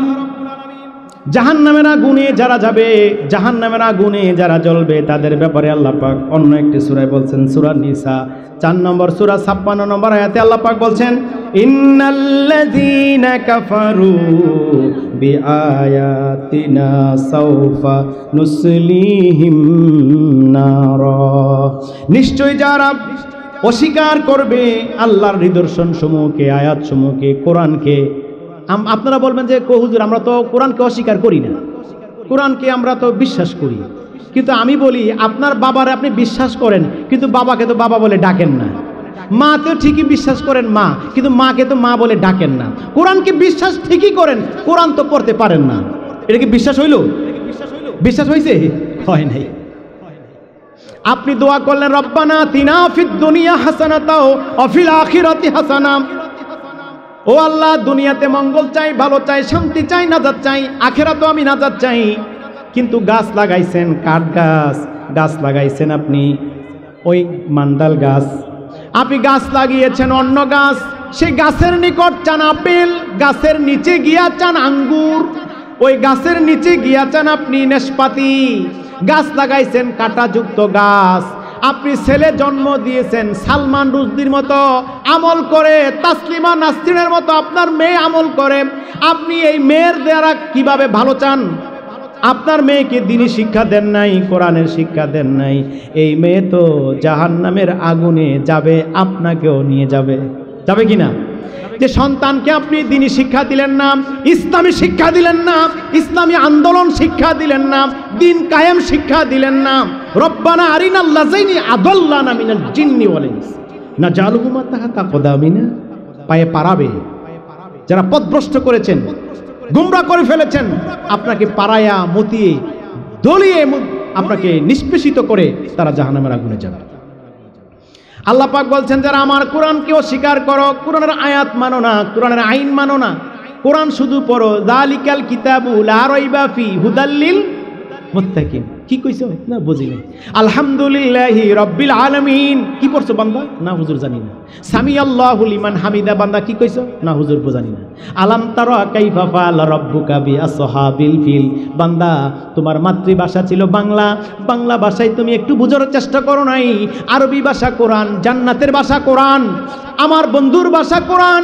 জাহান্নামের আগুনে যারা যাবে, জাহান্নামের আগুনে যারা জ্বলবে, তাদের ব্যাপারে আল্লাহ পাক অন্য একটি সূরায় বলছেন, সূরা নিসা 4 নম্বর সূরা 56 নম্বর আয়াতে আল্লাহ পাক বলছেন, ইন্নাল্লাযীনা কাফারু বিআয়াতিনা সাওফা নুসলিহিম নারা, নিশ্চয় যারা অস্বীকার করবে আল্লাহর নিদর্শন সমূহকে, আয়াত সমূহকে, কোরআনকে। আপনারা বলবেন যে হুজুর আমরা তো কোরআনকে অস্বীকার করি না, কোরআনকে আমরা তো বিশ্বাস করি। কিন্তু আমি বলি, আপনার বাবারে আপনি বিশ্বাস করেন, কিন্তু বাবাকে তো বাবা বলে ডাকেন না। মাকেও ঠিকই বিশ্বাস করেন মা, কিন্তু মাকে তো মা বলে ডাকেন না। কোরআনকে বিশ্বাস ঠিকই করেন, কোরআন তো পড়তে পারেন না। এটা কি বিশ্বাস হইল? বিশ্বাস হয়েছে? হয় নাই। আপনি দোয়া করলেন, রব্বানা আতিনা ফিদ দুনিয়া হাসানাতাও ওয়া ফিল আখিরাতি হাসানা, ও আল্লাহ দুনিয়াতে মঙ্গল চাই, ভালো চাই, শান্তি চাই, নাজাত চাই, আখিরাতেও আমি নাজাত চাই। কিন্তু গাছ লাগাইছেন, কাঠ গাছ, গাছ লাগাইছেন আপনি ওই মান্দাল গাছ, আপনি গাছ লাগিয়েছেন অন্য গাছ, সেই গাছের নিকট চান আপেল, গাছের নিচে গিয়া চান আঙ্গুর, ওই গাছের নিচে গিয়া চান আপনি নাশপাতি। গাছ লাগাইছেন কাঁটাযুক্ত গাছ, আপনি ছেলে জন্ম দিয়েছেন সালমান রুশদির মতো আমল করে, তাসলিমা নাসরিনের মতো আপনার মেয়ে আমল করে, আপনি এই মেয়ের দ্বারা কিভাবে ভালো চান? আপনার মেয়েকে দ্বীনি শিক্ষা দেন নাই, কোরআনের শিক্ষা দেন নাই, এই মেয়ে তো জাহান্নামের আগুনে যাবে, আপনাকেও নিয়ে যাবে, যাবে কিনা? যে সন্তানকে আপনি দ্বীনি শিক্ষা দিলেন না, ইসলামী শিক্ষা দিলেন না, ইসলামী আন্দোলন শিক্ষা দিলেন না, দ্বীন কায়েম শিক্ষা দিলেন না, রব্বানা আরিনাল লাযাইনি আদাল্লানা মিনাল জিন্নি ওয়াল ইনস নাজালুহুমা তাহতা কদামিনা, পায়ে পারাবে যারা পথভ্রষ্ট করেছেন, গুমরাহ করে ফেলেছেন, আপনাকে পারায়া মতিয়ে দলিয়ে আপনাকে নিষ্পেষিত করে তারা জাহান্নামের আগুনে যাবে। আল্লাহ পাক বলছেন, যারা আমার কোরআনকে অস্বীকার করো, কোরআনের আয়াত মানো না, কোরআনের আইন মানো না, কোরআন শুধু পড়ো, যালিকাল কিতাবু লা রাইবা ফি হুদাল্লিল মুত্তাকিন। কি কইছো না বুঝি নাই। আলহামদুলিল্লাহি রাব্বিল আলামিন, কি পড়ছো বান্দা? না হুজুর জানি না। সামি আল্লাহু লিমান হামিদা, বান্দা কি কইছো? না হুজুর জানি না। আলাম তারা কাইফা ফাআলা রাব্বুকা বি আসহাবিল ফিল, বান্দা তোমার মাতৃভাষা ছিল বাংলা, বাংলা ভাষায় তুমি একটু বোঝার চেষ্টা করো নাই। আরবি ভাষা কোরআন, জান্নাতের ভাষা কোরআন, আমার বন্ধুর ভাষা কোরআন,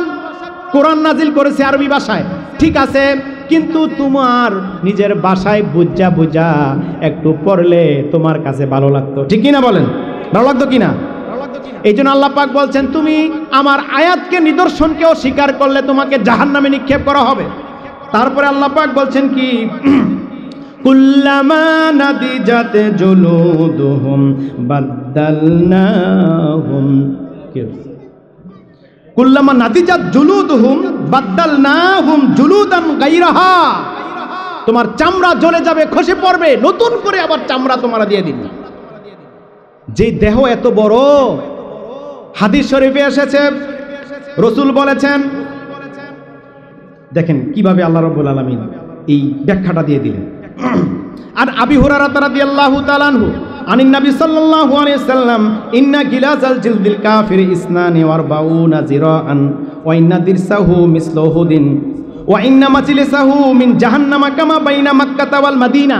কোরআন নাজিল করেছে আরবি ভাষায়, ঠিক আছে, কিন্তু তোমার নিজের ভাষায় বুঝা বুঝা একটু পড়লে তোমার কাছে ভালো লাগতো, ঠিক কিনা বলেন? ভালো লাগতো কিনা? এই জন্য আল্লাহ পাক বলছেন, তুমি আমার আয়াতকে নিদর্শনকে অস্বীকার করলে তোমাকে জাহান্নামে নিক্ষেপ করা হবে। তারপরে আল্লাহ পাক বলছেন কি, কুল্লামা নাদিজাত জুলুদুহুম বাদদালনাহুম, কুল্লামা নাদিজাত জুলুদুহুম বাদদালনাহুম জুলুদান গায়রাহা, তোমার চামড়া জ্বলে যাবে, খসে পড়বে, নতুন করে আবার চামড়া তোমরা দিয়ে দিন। যে দেহ এত বড়, হাদিস শরীফে এসেছে, রাসূল বলেছেন, দেখেন কিভাবে আল্লাহ রাব্বুল আলামিন এই ব্যাখ্যাটা দিয়ে দিলেন। আর আবি হুরায়রা রাদিয়াল্লাহু তাআলা আনহু আনিন নবী সাল্লাল্লাহু আলাইহি সাল্লাম, ইন্না গিলাজাল জিলদিল কাফির ইসনানি ওয়া আরবাউনা জিরাআন ওয়া ইন্না দিরসাহু মিসলু হুদিন ওয়া ইন্না মাজলিসাহু মিন জাহান্নামা কামা বাইনা মাক্কাতা ওয়াল মাদিনা।